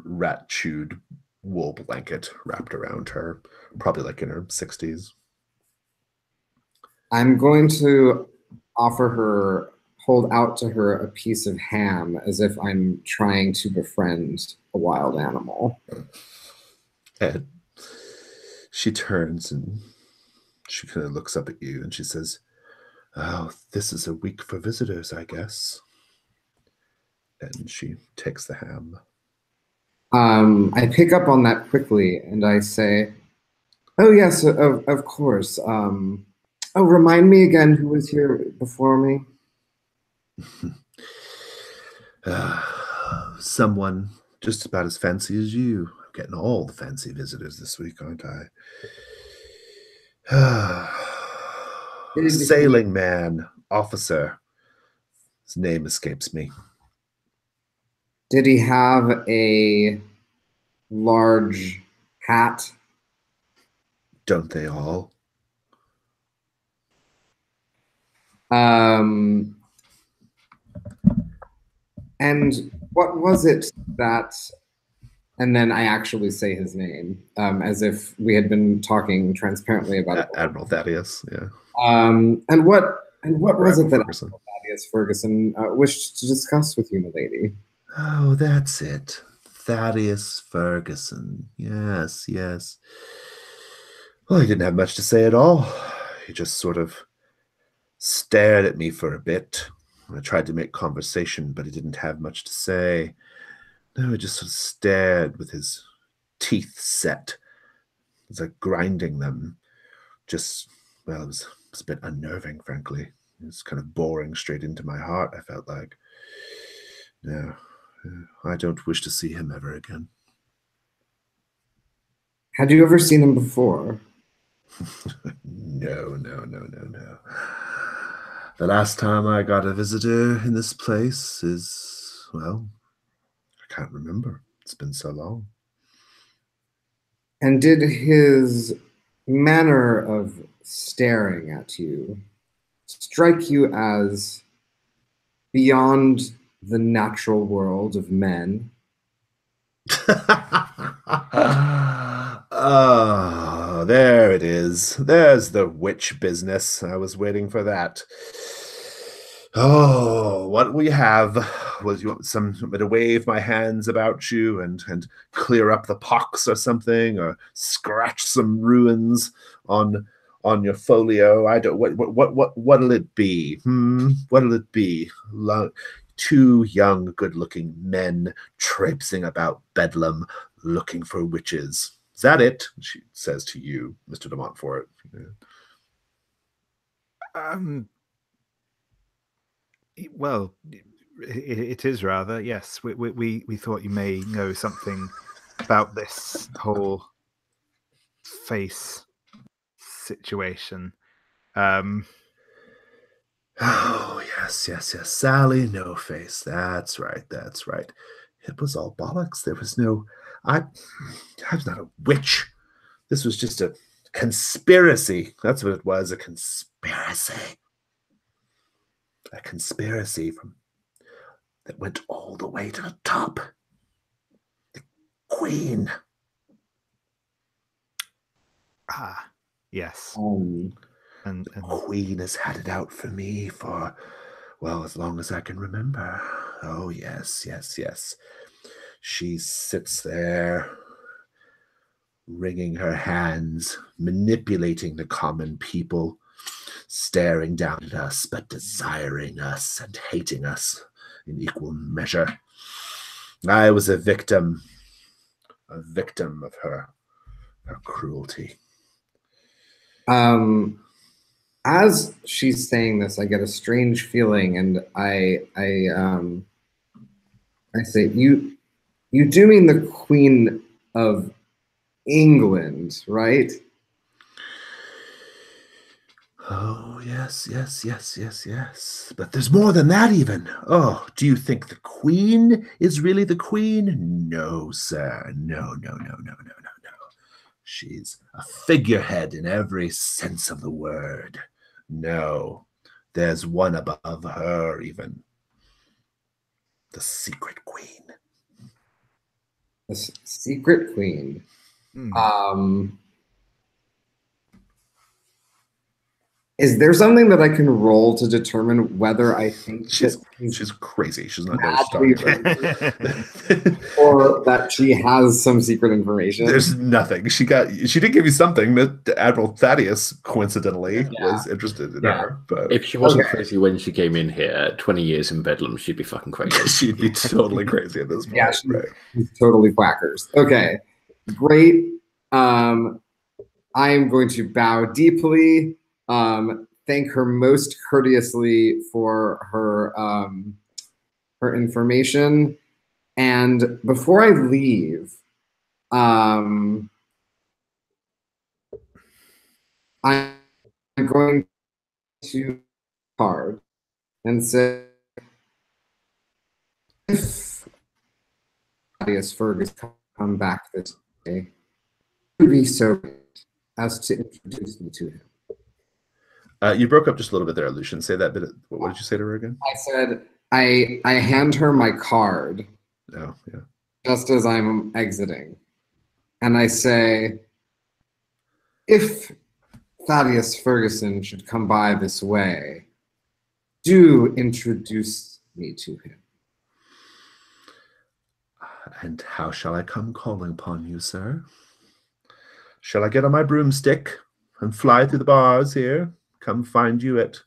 rat-chewed wool blanket wrapped around her, probably like in her 60s. I'm going to hold out to her a piece of ham as if I'm trying to befriend a wild animal. And she turns and she kind of looks up at you and she says, Oh, this is a week for visitors, I guess. And she takes the ham. I pick up on that quickly and I say, oh, yes, of course. Oh, remind me again who was here before me. Someone just about as fancy as you. I'm getting all the fancy visitors this week, aren't I? Sailing man, officer. His name escapes me. Did he have a large hat? Don't they all? And what was it that, and then I actually say his name, as if we had been talking transparently about it. Admiral Thaddeus, yeah. And what was it that Ferguson. Admiral Thaddeus Ferguson wished to discuss with you, milady? Oh, that's it. Thaddeus Ferguson. Yes, yes. Well, he didn't have much to say at all. He just sort of stared at me for a bit. I tried to make conversation, but he didn't have much to say. No, he just sort of stared with his teeth set. It was like grinding them. Just, well, it was a bit unnerving, frankly. It was kind of boring straight into my heart, I felt like. No, I don't wish to see him ever again. Had you ever seen him before? No. The last time I got a visitor in this place is, well, I can't remember. It's been so long. And did his manner of staring at you strike you as beyond the natural world of men? Oh, there it is. There's the witch business. I was waiting for that. Oh, what we have was, you want somebody to wave my hands about you and clear up the pox or something, or scratch some ruins on your folio. I don't. What'll it be? What'll it be? Two young, good-looking men traipsing about Bedlam looking for witches. Is that it? She says to you, Mr. De Montfort. Well, it is rather, yes. We thought you may know something about this whole face situation. Oh, yes. Sally No Face. That's right. It was all bollocks. There was no... I was not a witch. This was just a conspiracy. That's what it was, a conspiracy. A conspiracy that went all the way to the top. The Queen. Ah, yes. And the Queen has had it out for me for, well, as long as I can remember. Oh, yes. She sits there, wringing her hands, manipulating the common people, staring down at us, but desiring us and hating us in equal measure. I was a victim of her cruelty. As she's saying this, I get a strange feeling, and I say, you do mean the Queen of England, right? Oh, yes. But there's more than that even. Oh, do you think the Queen is really the Queen? No, sir. No. She's a figurehead in every sense of the word. No, there's one above her even. The Secret Queen. The Secret Queen. Is there something that I can roll to determine whether I think She's crazy. She's not know what she's talking about. Or that she has some secret information? There's nothing. She did give you something that Admiral Thaddeus coincidentally was interested in her. But if she wasn't crazy when she came in here, 20 years in Bedlam, she'd be fucking crazy. She'd be totally crazy at this point. Yeah, she's totally quackers. Okay, great. I am going to bow deeply. Thank her most courteously for her her information, and before I leave, I'm going to card and say, if Thaddeus Fergus come back this day, would be so great as to introduce me to him. You broke up just a little bit there, Lucian. Say that bit. What did you say to her again? I said, I hand her my card. Oh, yeah. Just as I'm exiting. And I say, if Thaddeus Ferguson should come by this way, do introduce me to him. And how shall I come calling upon you, sir? Shall I get on my broomstick and fly through the bars here? Come find you at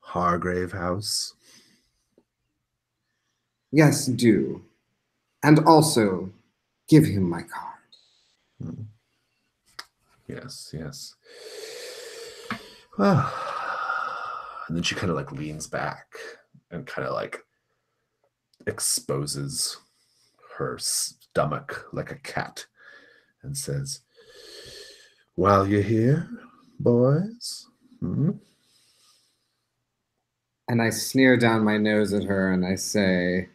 Hargrave House. Yes, do. And also, give him my card. Yes, yes. Well, and then she kind of like leans back and kind of like exposes her stomach like a cat and says, while you're here, boys. And I sneer down my nose at her and I say,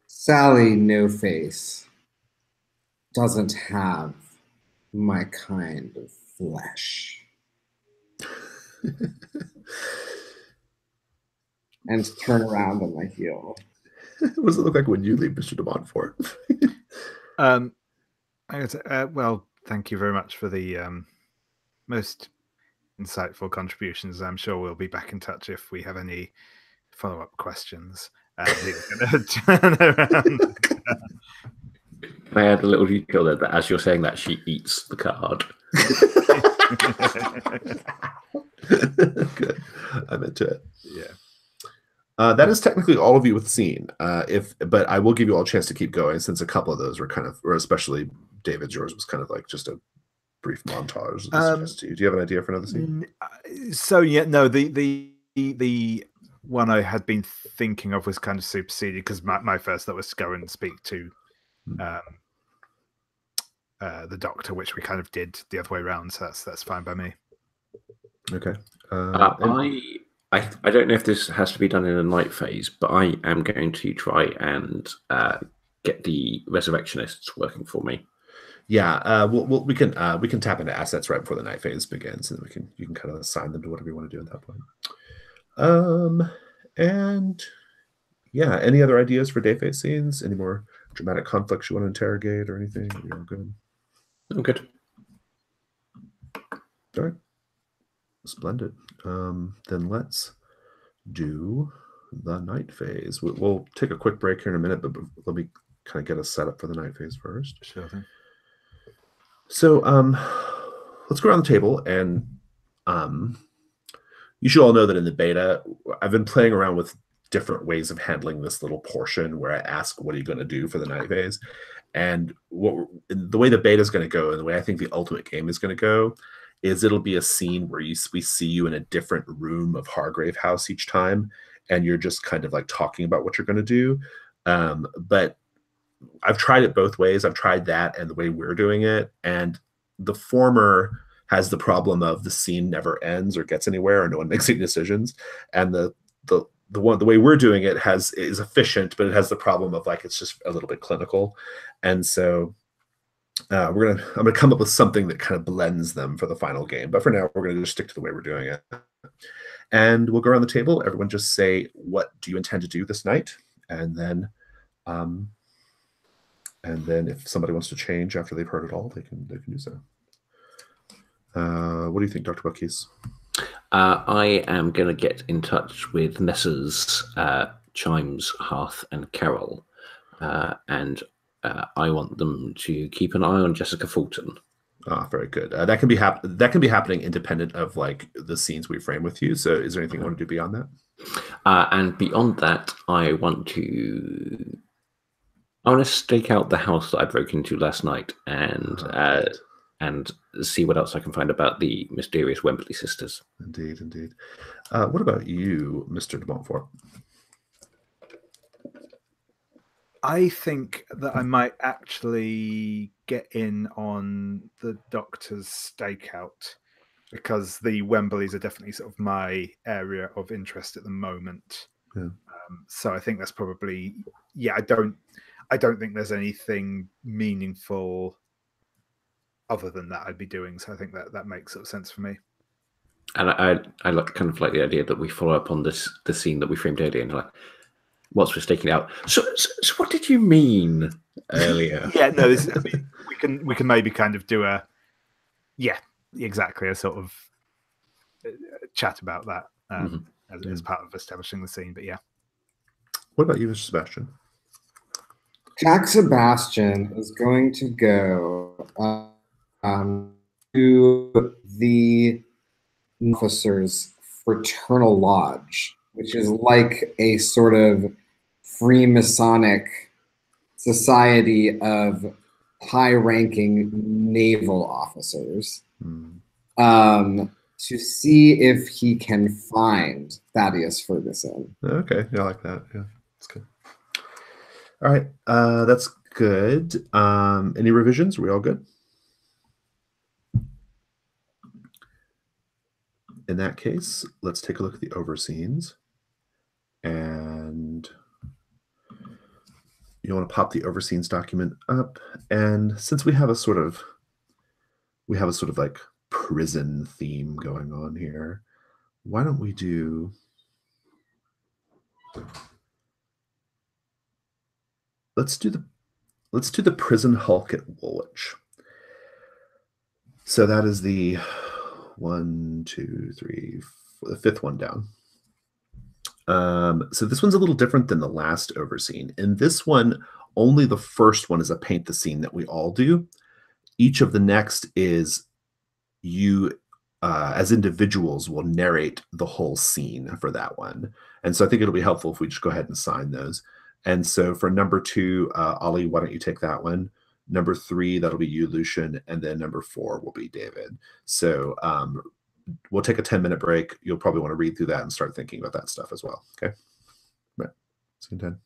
Sally No Face doesn't have my kind of flesh. And turn around on my heel. What does it look like when you leave, Mr. De Montfort? Well, thank you very much for the most insightful contributions. I'm sure we'll be back in touch if we have any follow-up questions. Turn around. I add a little detail there that as you're saying that, she eats the card. Good. I'm into it. Yeah. That is technically all of you with the scene. But I will give you all a chance to keep going since a couple of those were kind of, or especially David's, yours was kind of like just a brief montage. Do you have an idea for another scene? So yeah, no, the one I had been thinking of was kind of superseded because my first thought was to go and speak to the doctor, which we kind of did the other way around. So that's fine by me. Okay. I don't know if this has to be done in a night phase, but I am going to try and get the resurrectionists working for me. Yeah, we can tap into assets right before the night phase begins, and you can kind of assign them to whatever you want to do at that point. And yeah, any other ideas for day phase scenes? Any more dramatic conflicts you want to interrogate or anything? You're all good. I'm good. All right. Splendid. Then let's do the night phase. We'll take a quick break here in a minute, but let me kind of get us set up for the night phase first. Sure thing. So let's go around the table, and you should all know that in the beta, I've been playing around with different ways of handling this little portion where I ask, what are you going to do for the night phase? And the way the beta is going to go, and the way I think the ultimate game is going to go, is it'll be a scene where we see you in a different room of Hargrave House each time, and you're just kind of like talking about what you're going to do. But I've tried it both ways. I've tried that and the way we're doing it, and the former has the problem of the scene never ends or gets anywhere, or no one makes any decisions, and the way we're doing it is efficient, but it has the problem of like it's just a little bit clinical, and so I'm gonna come up with something that kind of blends them for the final game. But for now, we're gonna just stick to the way we're doing it, and we'll go around the table. Everyone just say, what do you intend to do this night, and then And then if somebody wants to change after they've heard it all, they can do so. What do you think, Dr. Buckies? I am going to get in touch with Messrs. Chimes, Hearth, and Carol, and I want them to keep an eye on Jessica Fulton. Very good. That can be happening independent of like the scenes we frame with you. So, is there anything you want to do beyond that? And beyond that, I want to stake out the house that I broke into last night, and see what else I can find about the mysterious Wembley sisters. Indeed. What about you, Mr. De Montfort? I think that I might actually get in on the Doctor's stakeout, because the Wembleys are definitely sort of my area of interest at the moment. Yeah. So I think that's probably, I don't think there's anything meaningful other than that I'd be doing. So I think that makes sort of sense for me. And I kind of like the idea that we follow up on the scene that we framed earlier, and like, once we're staking it out. So what did you mean earlier? We can maybe kind of do a sort of chat about that as part of establishing the scene. But yeah. What about you, Mr. Sebastian? Jack Sebastian is going to go to the officers' fraternal lodge, which is like a sort of Freemasonic society of high-ranking naval officers, to see if he can find Thaddeus Ferguson. Okay, I like that. Yeah, that's good. All right, that's good. Any revisions? Are we all good? In that case, let's take a look at the Overseens. And you want to pop the Overseens document up. And since we have a sort of like prison theme going on here, why don't we do... Let's do the prison hulk at Woolwich. So that is the 1, 2, 3, 4, the fifth one down. So this one's a little different than the last Overseen. In this one, only the first one is a paint the scene that we all do. Each of the next is you, as individuals, will narrate the whole scene for that one. And so I think it'll be helpful if we just go ahead and sign those. And so for number 2, Ollie, why don't you take that one? Number 3, that'll be you, Lucian. And then number 4 will be David. So we'll take a 10-minute break. You'll probably want to read through that and start thinking about that stuff as well. Okay. Right. See you in 10.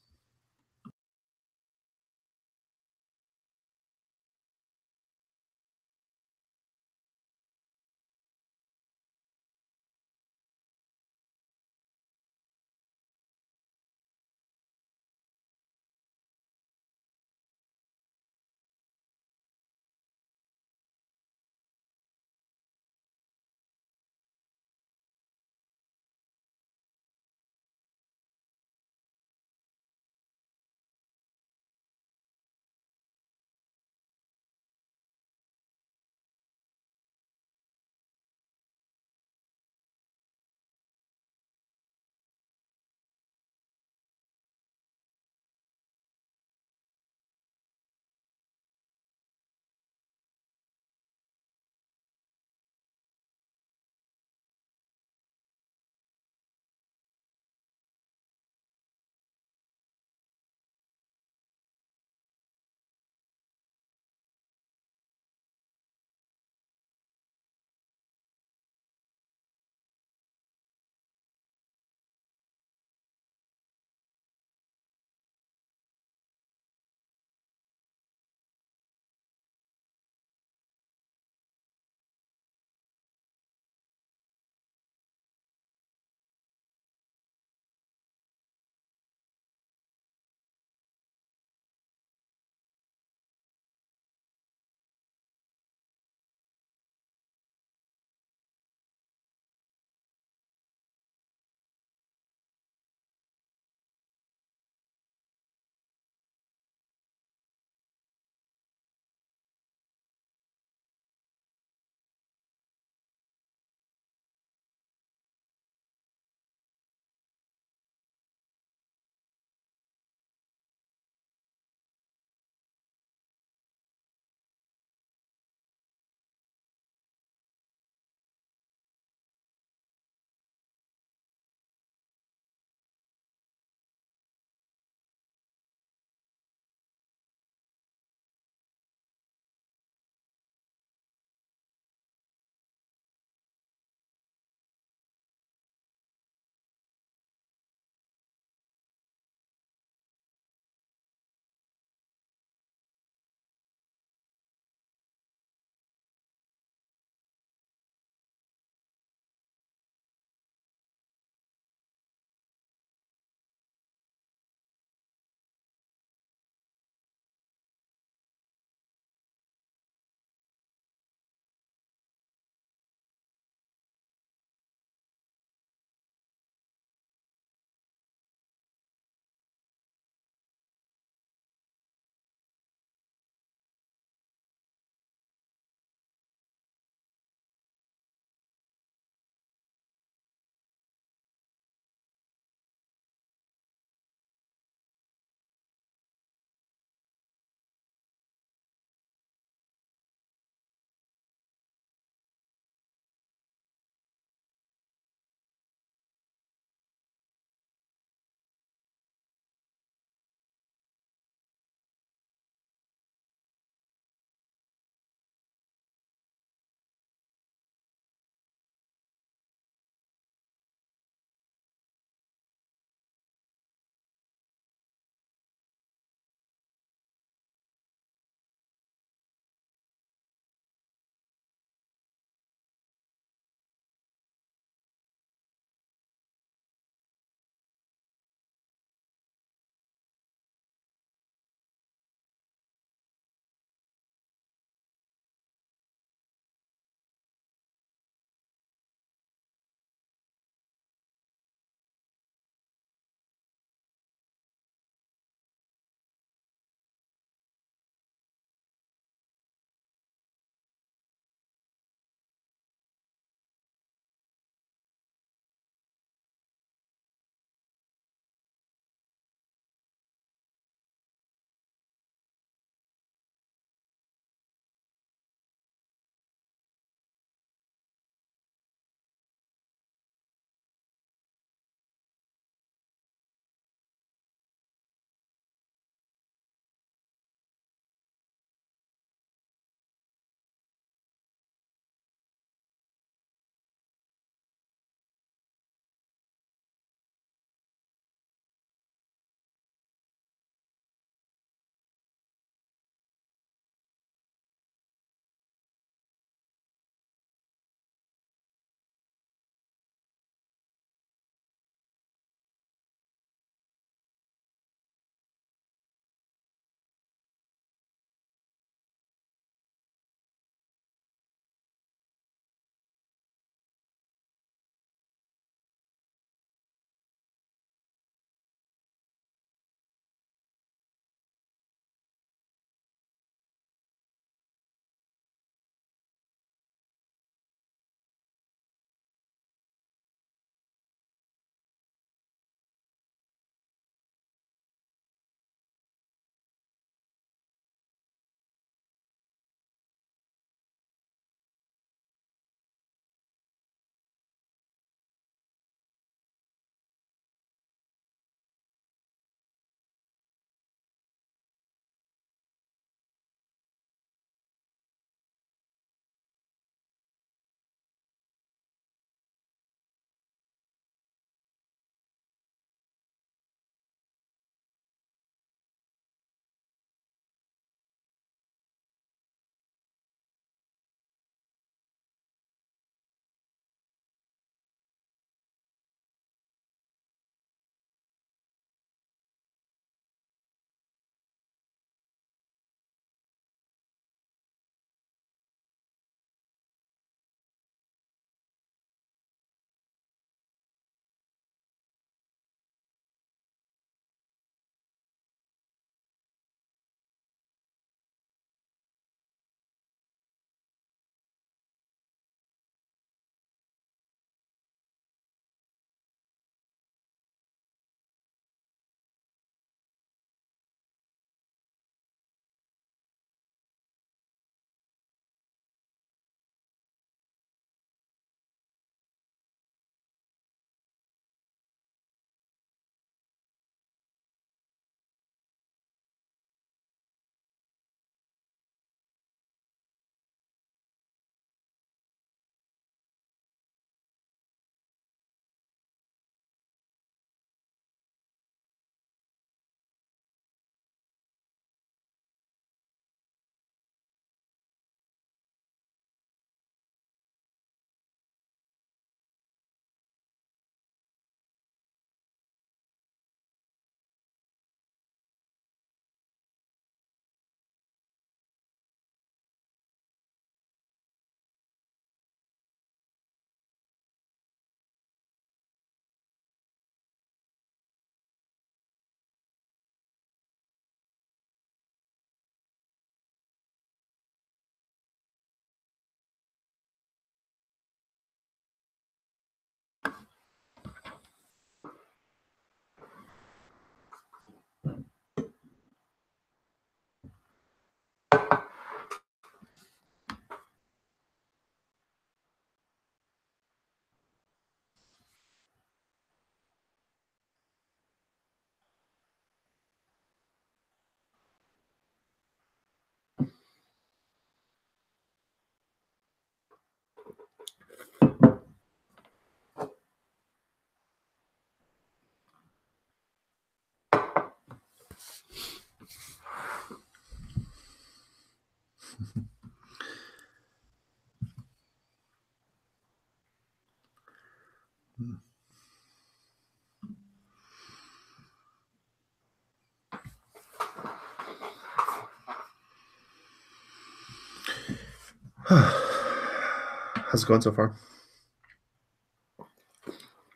How's it going so far?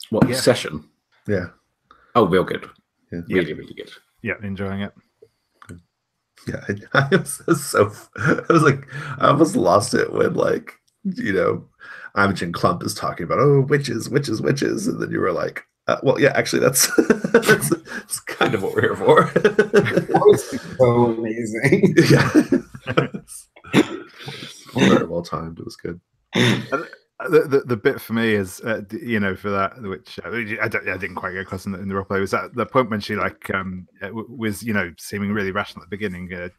What session? Yeah. Oh, real good. Yeah. Really, really good. Yeah, enjoying it. Yeah, I was like, I almost lost it when, like, Imogen Klump is talking about, oh, witches, witches, witches, and then you were like, well, yeah, actually, that's that's kind of what we're here for. That was so amazing. Yeah, very well timed. It was good. The bit for me is, for that, which I didn't quite get across in the roleplay, was that the point when she was seeming really rational at the beginning. It's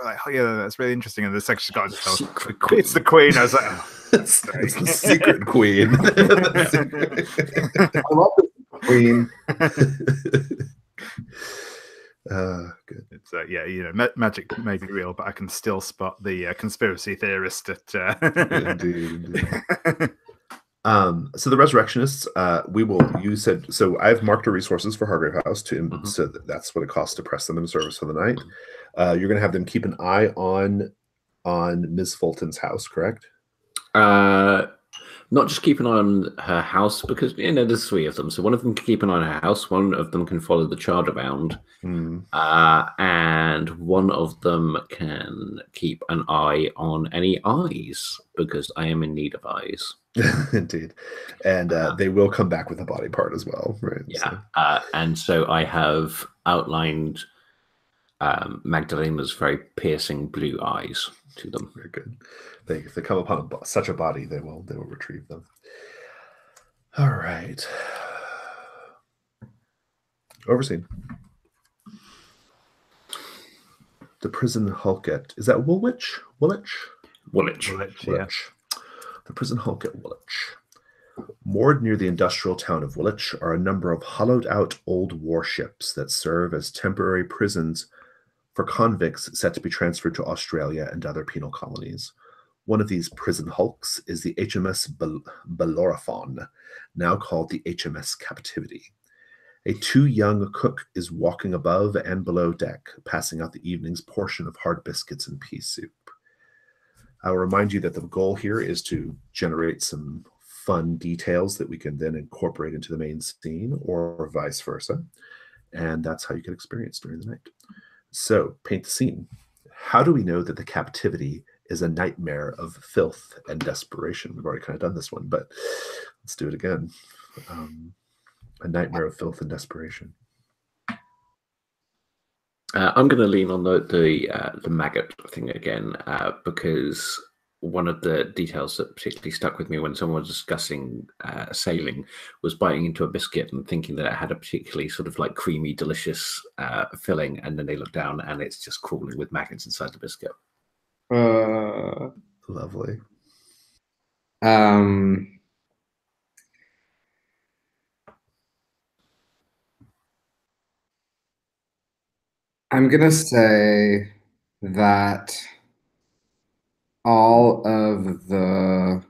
like, oh yeah, that's really interesting, and the second she got into it's the queen. I was like, oh, it's the secret queen. I love the queen. Good. It's magic may be real, but I can still spot the conspiracy theorist at. Indeed. So the resurrectionists, you said, so I've marked our resources for Hargrave House so that's what it costs to press them in service for the night. You're going to have them keep an eye on Ms. Fulton's house, correct? Not just keep an eye on her house, because there's 3 of them. So one of them can keep an eye on her house, one of them can follow the child around, and one of them can keep an eye on any eyes, because I am in need of eyes. Indeed. And they will come back with a body part as well, right? Yeah. And so I have outlined Magdalena's very piercing blue eyes to them. Very good. If they come upon such a body, they will retrieve them. All right. Overseen. The prison hulket. Is that Woolwich? Woolwich, yeah. The prison hulk at Woolwich. Moored near the industrial town of Woolwich are a number of hollowed-out old warships that serve as temporary prisons for convicts set to be transferred to Australia and other penal colonies. One of these prison hulks is the HMS Bellerophon, now called the HMS Captivity. A too young cook is walking above and below deck, passing out the evening's portion of hard biscuits and pea soup. I will remind you that the goal here is to generate some fun details that we can then incorporate into the main scene, or vice versa. And that's how you can experience during the night. So, paint the scene. How do we know that the captivity is a nightmare of filth and desperation? We've already kind of done this one, but let's do it again. A nightmare of filth and desperation. I'm going to lean on the maggot thing again, because one of the details that particularly stuck with me when someone was discussing sailing was biting into a biscuit and thinking that it had a particularly sort of like creamy, delicious filling, and then they look down and it's just crawling with maggots inside the biscuit. Lovely. I'm gonna say that all of the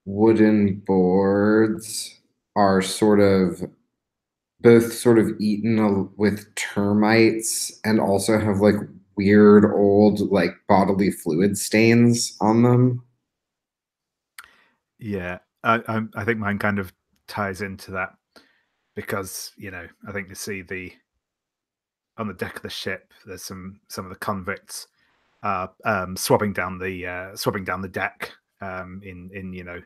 wooden boards are both sort of eaten with termites and also have like weird old like bodily fluid stains on them. Yeah, I think mine kind of ties into that, because I think you see on the deck of the ship, there's some of the convicts swabbing down the deck in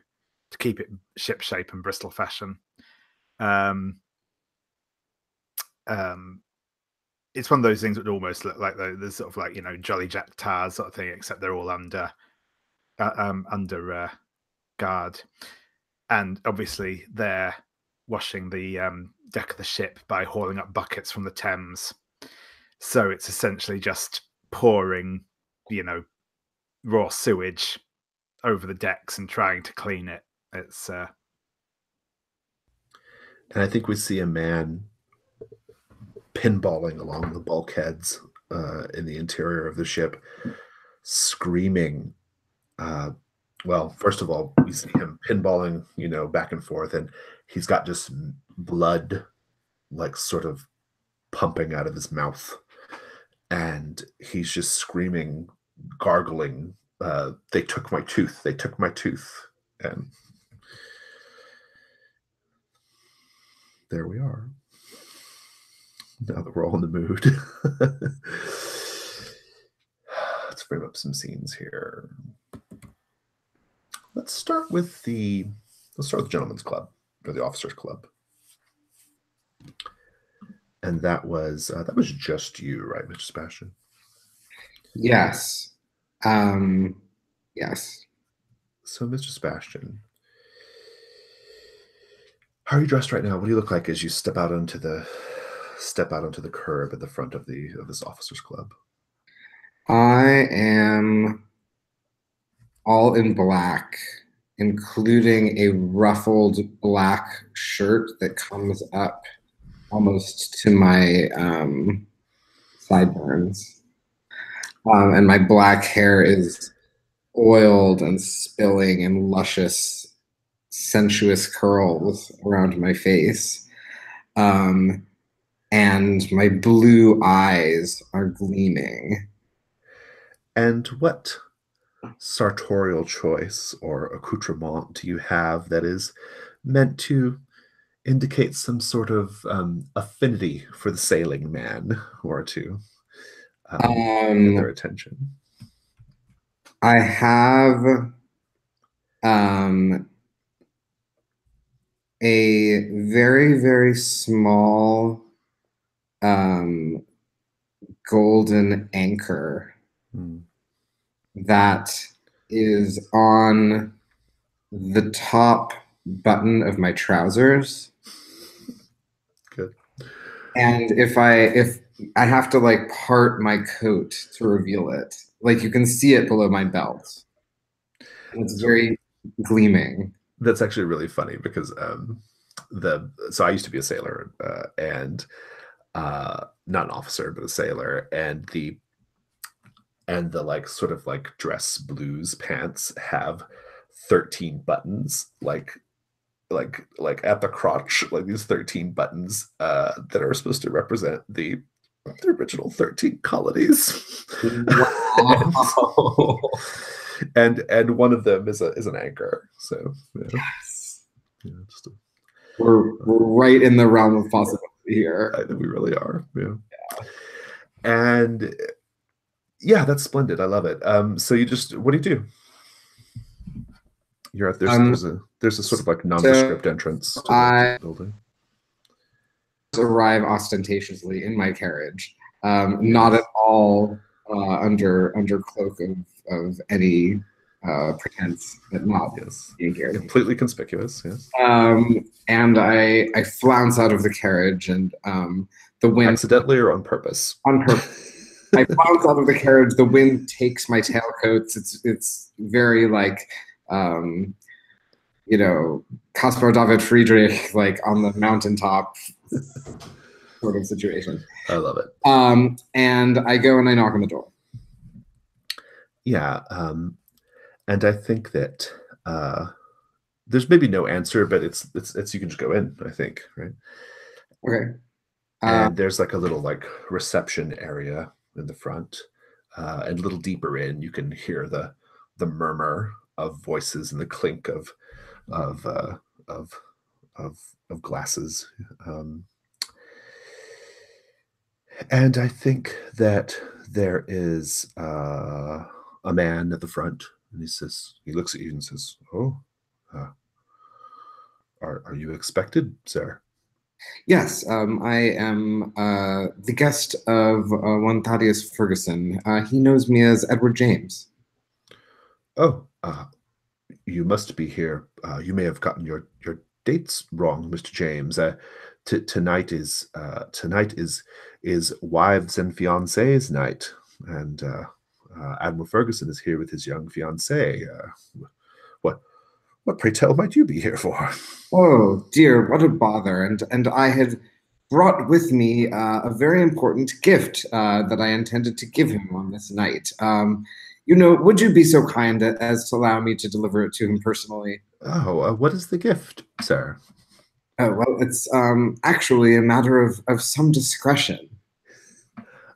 to keep it ship shape and Bristol fashion. It's one of those things that almost look like there's sort of like Jolly Jack tars sort of thing, except they're all under guard, and obviously they're washing the deck of the ship by hauling up buckets from the Thames. So it's essentially just pouring, raw sewage over the decks and trying to clean it. It's and I think we see a man pinballing along the bulkheads in the interior of the ship, screaming. Well, first of all, we see him pinballing, back and forth, and he's got just blood, like sort of pumping out of his mouth. And he's just screaming, gargling they took my tooth. They took my tooth. And there we are. Now that we're all in the mood. Let's frame up some scenes here. Let's start with the gentleman's club, or the officers' club. And that was just you, right, Mr. Sebastian? Yes. Yes. So, Mr. Sebastian, how are you dressed right now? What do you look like as you step out onto the curb at the front of this officers' club? I am all in black, including a ruffled black shirt that comes up almost to my sideburns. And my black hair is oiled and spilling in luscious, sensuous curls around my face. And my blue eyes are gleaming. And what sartorial choice or accoutrement do you have that is meant to indicate some sort of affinity for the sailing man, or to get their attention? I have a very, very small golden anchor that is on the top button of my trousers. Good. And if I have to like part my coat to reveal it, like you can see it below my belt. And it's very gleaming. That's actually really funny because so I used to be a sailor and not an officer, but a sailor, and the like sort of like dress blues pants have 13 buttons, like at the crotch, like these 13 buttons that are supposed to represent the original 13 colonies. Wow. and one of them is an anchor. So yeah. Yes. Yeah, we're right in the realm of possibility here. I think we really are. Yeah. And yeah, that's splendid. I love it. So what do you do? You're at there's a sort of like nondescript entrance to the building. Arrive ostentatiously in my carriage, not at all under cloak of any pretense that not being here. Completely conspicuous. Yes. And I flounce out of the carriage, and the wind, accidentally or on purpose? On purpose. I flounce out of the carriage. The wind takes my tailcoats. It's very like Caspar David Friedrich, like on the mountaintop sort of situation. I love it. And I go and I knock on the door. Yeah. And I think that there's maybe no answer, but it's you can just go in, I think, right? Okay. And there's like a little like reception area in the front, and a little deeper in, you can hear the murmur of voices and the clink of glasses. And I think that there is a man at the front, and he looks at you and says, "Oh, are you expected, sir?" Yes, I am the guest of one Thaddeus Ferguson. He knows me as Edward James. Oh, you must be here. You may have gotten your dates wrong, Mr. James. Tonight is wives and fiancés night, and Admiral Ferguson is here with his young fiancée. What pray tell might you be here for? Oh dear, what a bother! And I had brought with me a very important gift that I intended to give him on this night. Would you be so kind as to allow me to deliver it to him personally? Oh, what is the gift, sir? Oh, well, it's actually a matter of some discretion.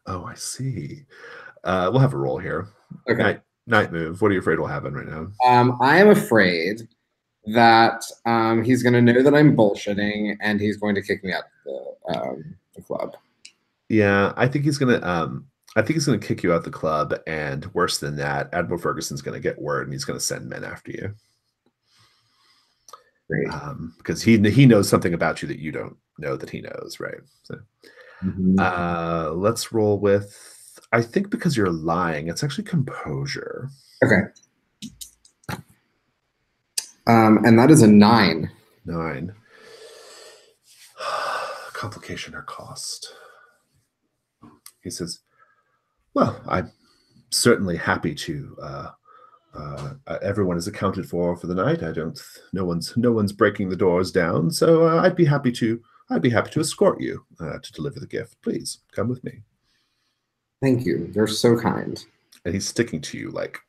Oh, I see. We'll have a roll here. Okay. Night move. What are you afraid will happen right now? I am afraid that he's going to know that I'm bullshitting, and he's going to kick me out of the club. Yeah, I think he's gonna. I think he's gonna kick you out the club, and worse than that, Admiral Ferguson's gonna get word, and he's gonna send men after you. Great. Because he knows something about you that you don't know that he knows, right? So, let's roll with. I think because you're lying, it's actually composure. Okay. And that is a 9. 9. Complication or cost. He says, well, I'm certainly happy to. Everyone is accounted for the night. No one's breaking the doors down. So I'd be happy to escort you to deliver the gift. Please come with me. Thank you. You're so kind. And he's sticking to you like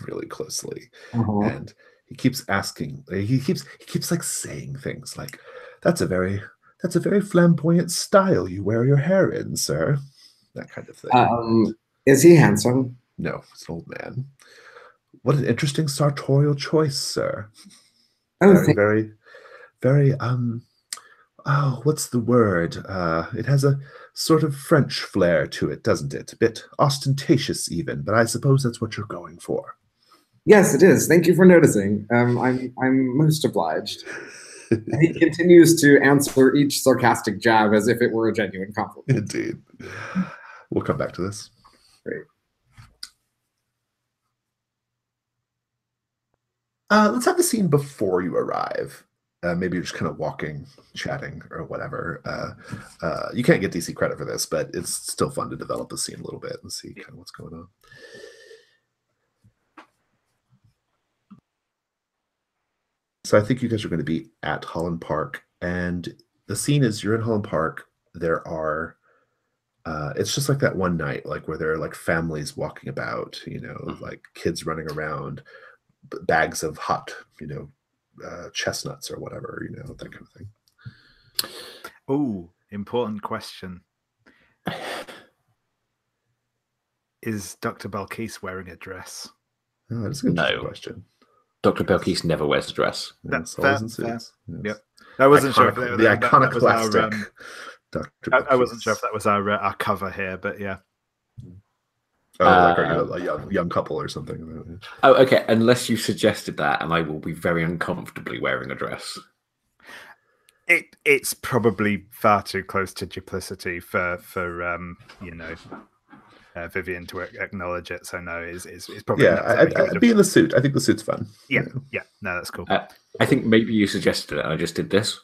really closely, and he keeps asking. He keeps like saying things like, "That's a very flamboyant style you wear your hair in, sir." That kind of thing. Is he handsome? No, he's an old man. What an interesting sartorial choice, sir. Oh, very, oh, what's the word? It has a sort of French flair to it, doesn't it? A bit ostentatious even, but I suppose that's what you're going for. Yes, it is. Thank you for noticing. I'm most obliged. And he continues to answer each sarcastic jab as if it were a genuine compliment. Indeed. We'll come back to this. Great. Let's have the scene before you arrive. Maybe you're just kind of walking, chatting, or whatever. You can't get DC credit for this, but it's still fun to develop the scene a little bit and see kind of what's going on. So I think you guys are going to be at Holland Park, and the scene is you're in Holland Park. There are, it's just like that one night, like where there are like families walking about, like kids running around, bags of hot, chestnuts or whatever, that kind of thing. Oh, important question. Is Dr. Balkis wearing a dress? Oh, that's a good question. Dr. Balkis never wears a dress. That's fair. Yes. Yep. I wasn't sure if the iconoclastic Dr. Balkis. I wasn't sure if that was our cover here, but yeah. Oh, like are you a young couple or something? Oh, okay. Unless you suggested that, and I will be very uncomfortably wearing a dress. It's probably far too close to duplicity for Vivian to acknowledge it. So no, it's probably I'd be in the suit. I think the suit's fun. Yeah. No, that's cool. I think maybe you suggested it. I just did this.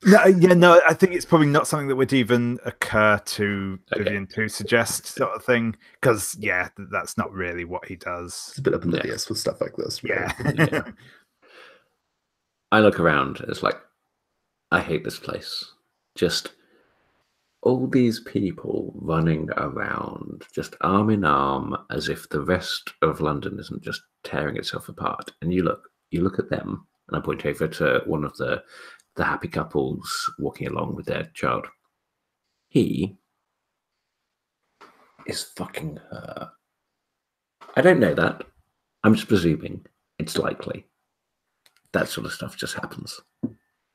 No, I think it's probably not something that would even occur to Vivian to suggest, sort of thing, because that's not really what he does. It's a bit oblivious with stuff like this. Right? Yeah. I look around. It's like, I hate this place. Just all these people running around, just arm in arm, as if the rest of London isn't just tearing itself apart. And you look at them, and I point over to one of the happy couples walking along with their child. He is fucking her. I don't know that. I'm just presuming it's likely. That sort of stuff just happens.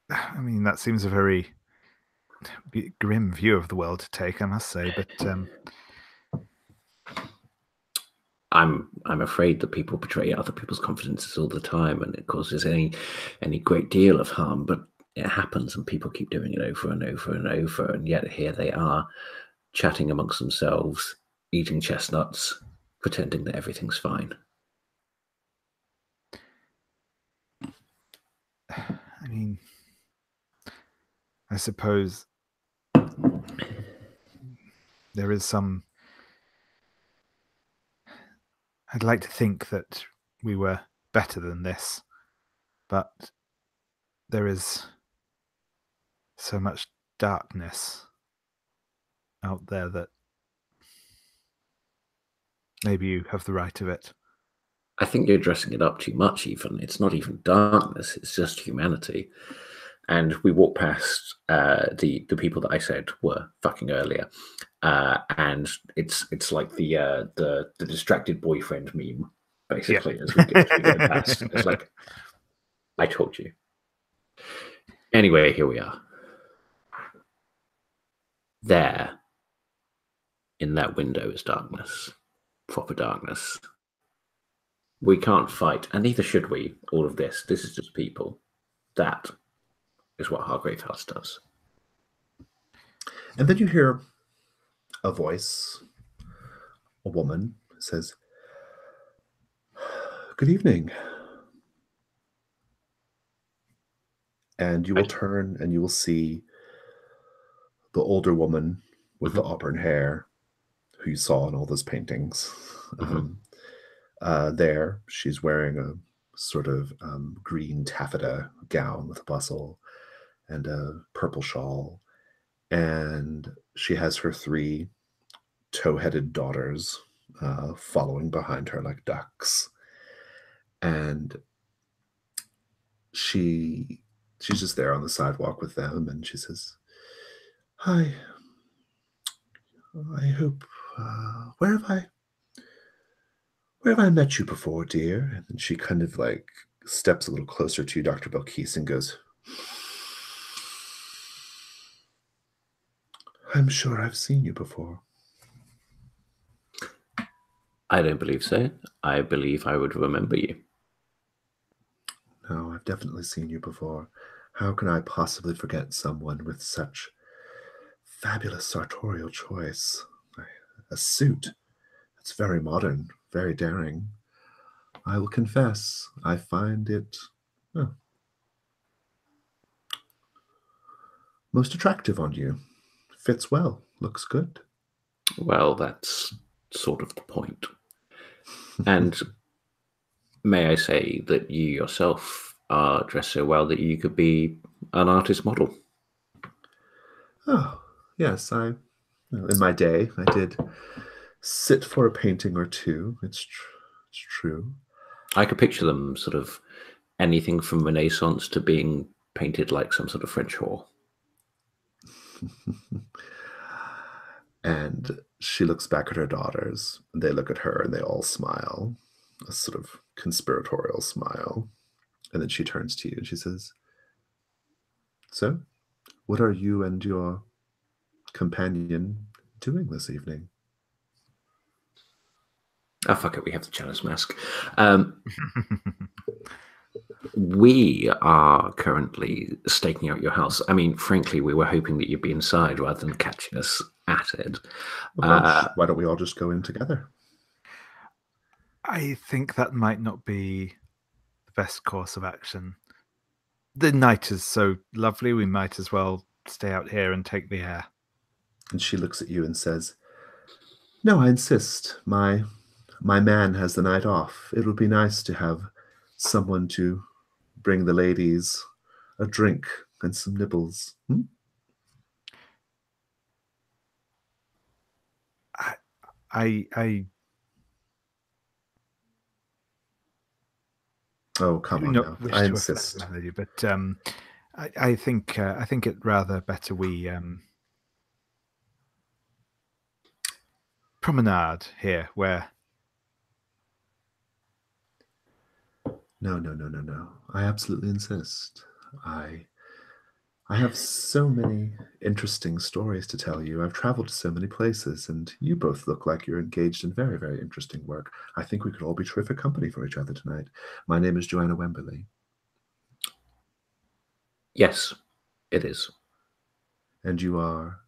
I mean, that seems a very grim view of the world to take, I must say. But I'm afraid that people betray other people's confidences all the time, and it causes any great deal of harm. But it happens, and people keep doing it over and over and over, and yet here they are, chatting amongst themselves, eating chestnuts, pretending that everything's fine. I mean, I suppose there is some. I'd like to think that we were better than this, but there is so much darkness out there that maybe you have the right of it. I think you're dressing it up too much, even. It's not even darkness, it's just humanity. And we walk past the people that I said were fucking earlier. and it's like the distracted boyfriend meme, basically, as we go past. It's like, I told you. Anyway, here we are. There, in that window, is darkness, proper darkness. We can't fight, and neither should we. All of this is just people. That is what Hargrave House does. And then you hear a voice, a woman says, "Good evening." And you will turn and you will see the older woman with the auburn hair who you saw in all those paintings. There, she's wearing a sort of green taffeta gown with a bustle and a purple shawl. And she has her 3 tow-headed daughters following behind her like ducks. And she's just there on the sidewalk with them, and she says, "Hi, I hope, where have I met you before, dear?" And then she kind of like steps a little closer to you, Dr. Belkis, and goes, "I'm sure I've seen you before." I don't believe so. I believe I would remember you. No, I've definitely seen you before. How can I possibly forget someone with such fabulous sartorial choice? A suit. It's very modern, very daring. I will confess, I find it most attractive on you. Fits well, looks good. Well, that's sort of the point. And may I say that you yourself are dressed so well that you could be an artist model? Oh, yes, in my day, I did sit for a painting or two. It's true. I could picture them sort of anything from Renaissance to being painted like some sort of French whore. And she looks back at her daughters, and they look at her, and they all smile, a sort of conspiratorial smile. And then she turns to you, and she says, "So, what are you and your companion doing this evening?" Oh, fuck it, we have the Chalice Mask. We are currently staking out your house. I mean, frankly, we were hoping that you'd be inside rather than catching us at it. Why don't we all just go in together? I think that might not be the best course of action. The night is so lovely, we might as well stay out here and take the air. And she looks at you and says, "No, I insist. My man has the night off. It would be nice to have someone to bring the ladies a drink and some nibbles." Oh, come on now. I insist. You, but I think it rather better we promenade here where. No. I absolutely insist. I have so many interesting stories to tell you. I've traveled to so many places, and you both look like you're engaged in very, very interesting work. I think we could all be terrific company for each other tonight. My name is Joanna Wemberley. Yes, it is. And you are?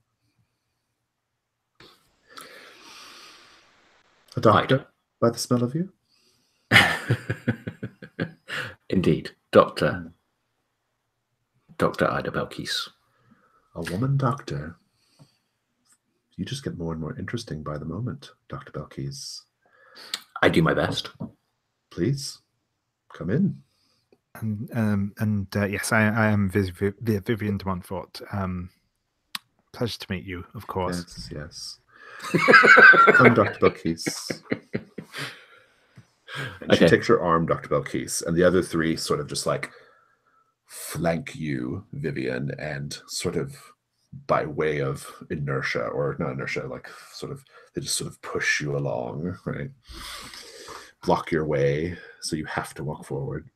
A doctor, by the smell of you? Indeed, Dr. Ida Belkis. A woman doctor. You just get more and more interesting by the moment, Dr. Belkis. I do my best. Please, come in. And yes, I am Vivian De Montfort. Pleasure to meet you, of course. Yes. Come, Dr. Belkis. And she takes her arm, Dr. Belkis, and the other 3 sort of just like flank you, Vivian, and sort of by way of inertia, or not inertia, like they just sort of push you along, right? Block your way, so you have to walk forward.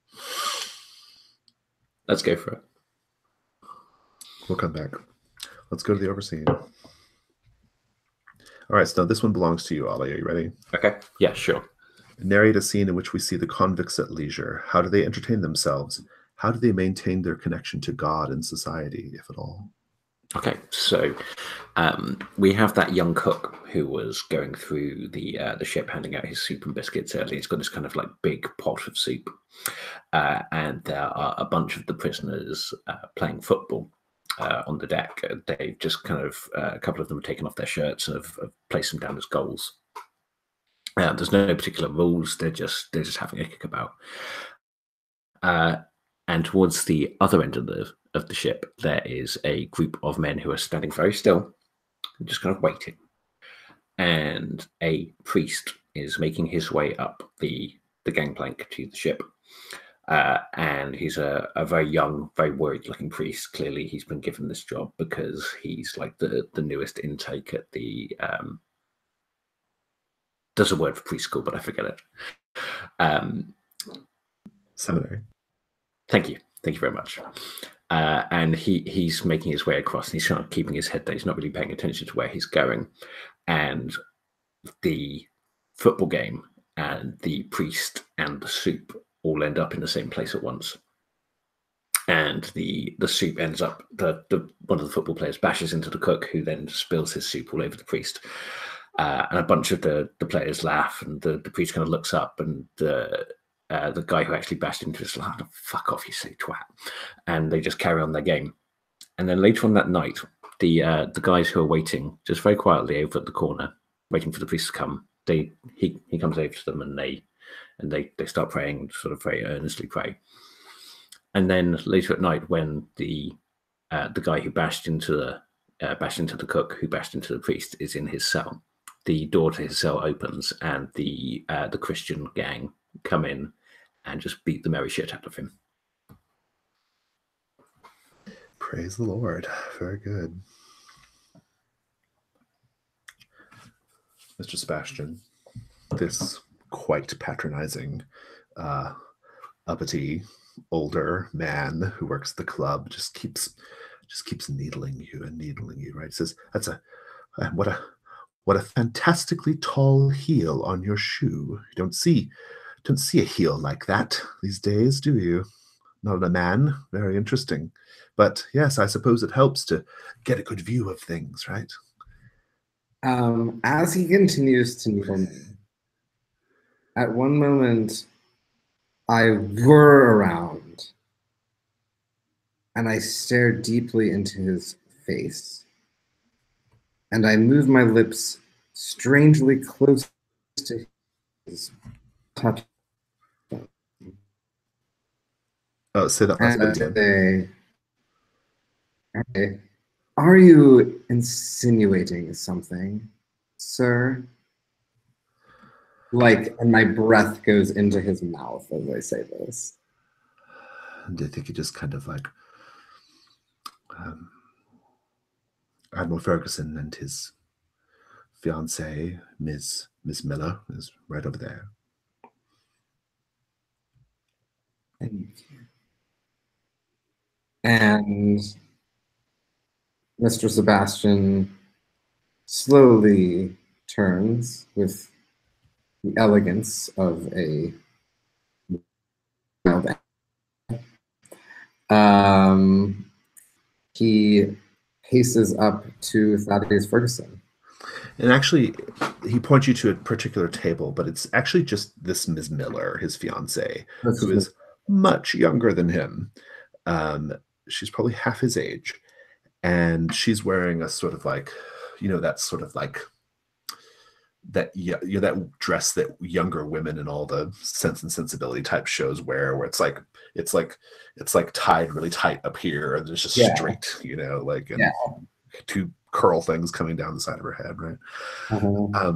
Let's go for it. We'll come back. Let's go to the Overseen. All right, so now this one belongs to you, Ollie. Are you ready? Okay. Yeah, sure. Narrate a scene in which we see the convicts at leisure. How do they entertain themselves? How do they maintain their connection to God and society, if at all? Okay, so we have that young cook who was going through the ship, handing out his soup and biscuits early. He's got this kind of like big pot of soup, and there are a bunch of the prisoners playing football on the deck. They've just kind of a couple of them have taken off their shirts and have placed them down as goals. There's no particular rules. They're just having a kick about. And towards the other end of the ship, there is a group of men who are standing very still, just kind of waiting. And a priest is making his way up the gangplank to the ship. And he's a very young, very worried-looking priest. Clearly, he's been given this job because he's like the newest intake at the... there's a word for preschool, but I forget it. Seminary. Thank you very much. And he's making his way across, and he's kind of keeping his head down. He's not really paying attention to where he's going. And the football game and the priest and the soup all end up in the same place at once. And the soup ends up, one of the football players bashes into the cook, who then spills his soup all over the priest. And a bunch of the players laugh, and the priest kind of looks up, and the guy who actually bashed into his like, fuck off, you silly twat. And they just carry on their game. And then later on that night, the guys who are waiting just very quietly over at the corner, waiting for the priest to come, he comes over to them, and they start praying, sort of very earnestly pray. And then later at night, when the guy who bashed into the cook, who bashed into the priest, is in his cell, the door to his cell opens, and the Christian gang come in and just beat the merry shit out of him. Praise the Lord. Very good. Mr. Sebastian, this quite patronizing, uppity, older man who works at the club just keeps needling you, right? He says, what a fantastically tall heel on your shoe. You don't see a heel like that these days, do you? Not a man. Very interesting. But yes, I suppose it helps to get a good view of things, right? As he continues to needle me, at one moment, I whir around and I stare deeply into his face. And I move my lips strangely close to his touch. Oh, say that last bit again. Okay. Are you insinuating something, sir? Like, and my breath goes into his mouth as I say this. And I think he just kind of like Admiral Ferguson and his fiancée, Miss Miller, is right over there. Thank you. And Mr. Sebastian slowly turns with the elegance of a wild animal. He paces up to Thaddeus Ferguson. And actually, he points you to a particular table, but it's actually just this Ms. Miller, his fiancée, who is much younger than him. She's probably half his age. And she's wearing a sort of like, that sort of like, that dress that younger women in all the Sense and Sensibility type shows wear, where it's like tied really tight up here, and it's just straight, and two curl things coming down the side of her head, right? Uh-huh.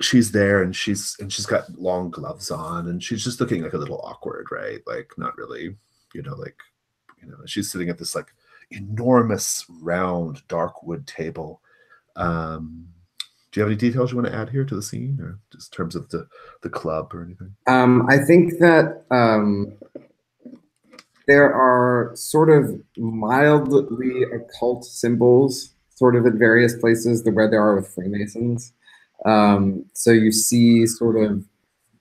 She's there, and she's got long gloves on, and she's just looking like a little awkward, right? Like not really, she's sitting at this like enormous, round, dark wood table. Do you have any details you want to add here to the scene, or just in terms of the club or anything? I think that there are sort of mildly occult symbols, sort of at various places where there are with Freemasons. So you see sort of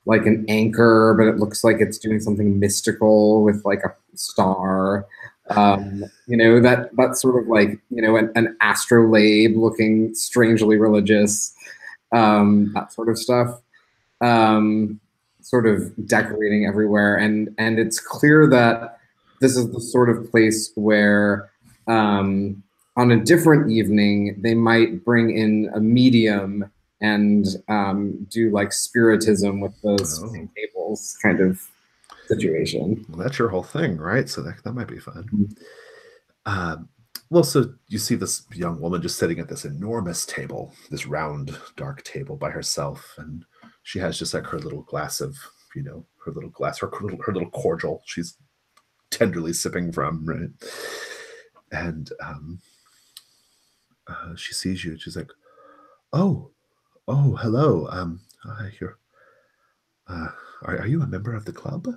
like an anchor, but it looks like it's doing something mystical with like a star. That's sort of like, an astrolabe looking strangely religious, that sort of stuff. Sort of decorating everywhere, and it's clear that this is the sort of place where on a different evening they might bring in a medium and do like spiritism with those spinning tables kind of situation. Well, that's your whole thing, right? So that might be fun. Well, so you see this young woman just sitting at this enormous table, this round, dark table by herself, and she has just like her little glass of, her little cordial she's tenderly sipping from, right? And she sees you, and she's like, "Oh, hello. You're, are you a member of the club?"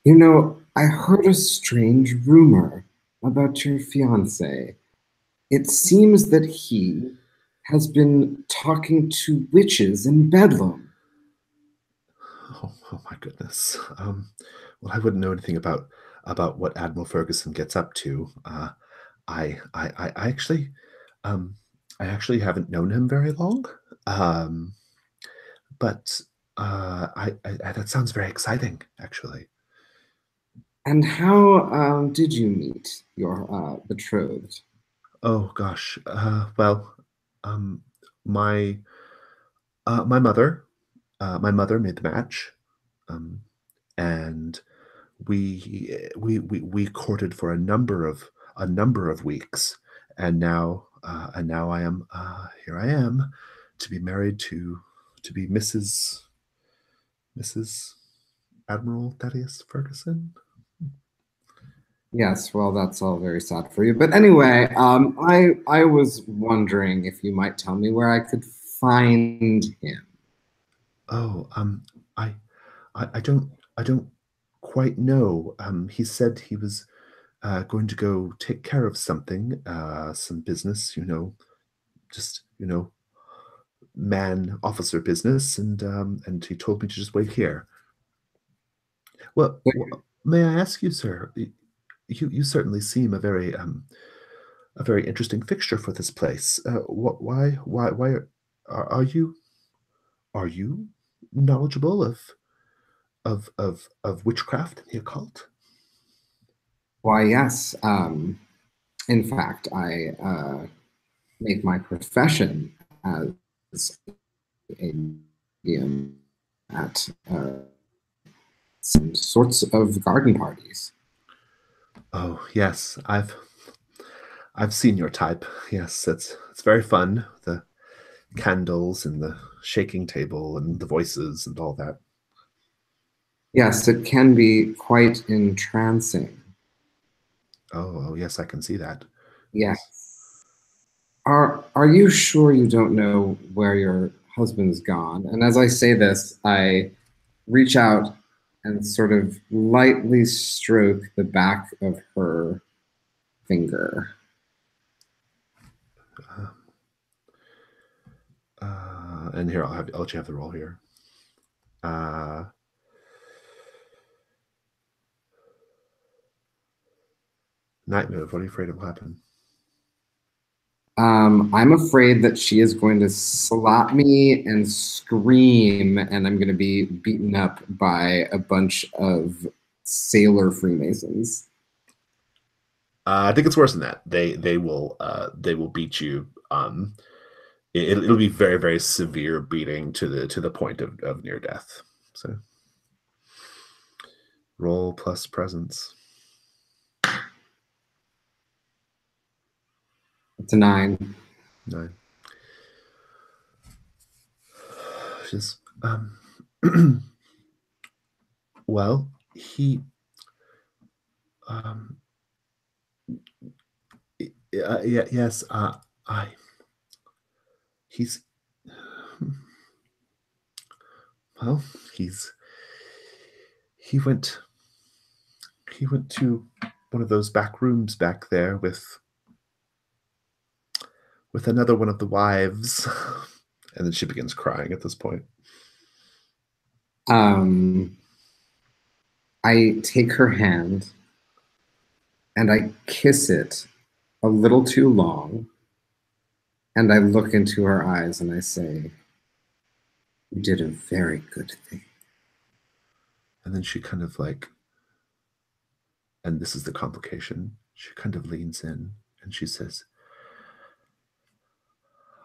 I heard a strange rumor about your fiance. It seems that he has been talking to witches in Bedlam. Oh my goodness. Well, I wouldn't know anything about what Admiral Ferguson gets up to. I actually, I actually haven't known him very long. But that sounds very exciting, actually. And how did you meet your betrothed? Oh gosh. Well, my my mother made the match, and we courted for a number of weeks, and now I am here. I am to be married to be Mrs. Admiral Thaddeus Ferguson. Yes, well, that's all very sad for you. But anyway, I was wondering if you might tell me where I could find him. Oh, I don't quite know. He said he was going to go take care of something, some business, just man officer business, and he told me to just wait here. Well, may I ask you, sir? You certainly seem a very interesting fixture for this place. Why are you knowledgeable of witchcraft and the occult? Why, yes. In fact, I make my profession as a medium at some sorts of garden parties. Oh yes, I've seen your type. Yes, it's very fun. The candles and the shaking table and the voices and all that. Yes, it can be quite entrancing. Oh yes, I can see that. Yes. Are you sure you don't know where your husband's gone? And as I say this, I reach out and sort of lightly stroke the back of her finger. And here I'll let you have the roll here. Night move. What are you afraid will happen? I'm afraid that she is going to slap me and scream, and I'm going to be beaten up by a bunch of sailor Freemasons. I think it's worse than that. They will beat you. It'll be very, very severe beating to the point of near death. So roll plus presence. It's a 9. 9. Just well, he Yes. He's well. He went to one of those back rooms back there with another one of the wives, and then she begins crying at this point. I take her hand and I kiss it a little too long, and I look into her eyes and I say, "You did a very good thing." And then she kind of like, and this is the complication, she kind of leans in and she says,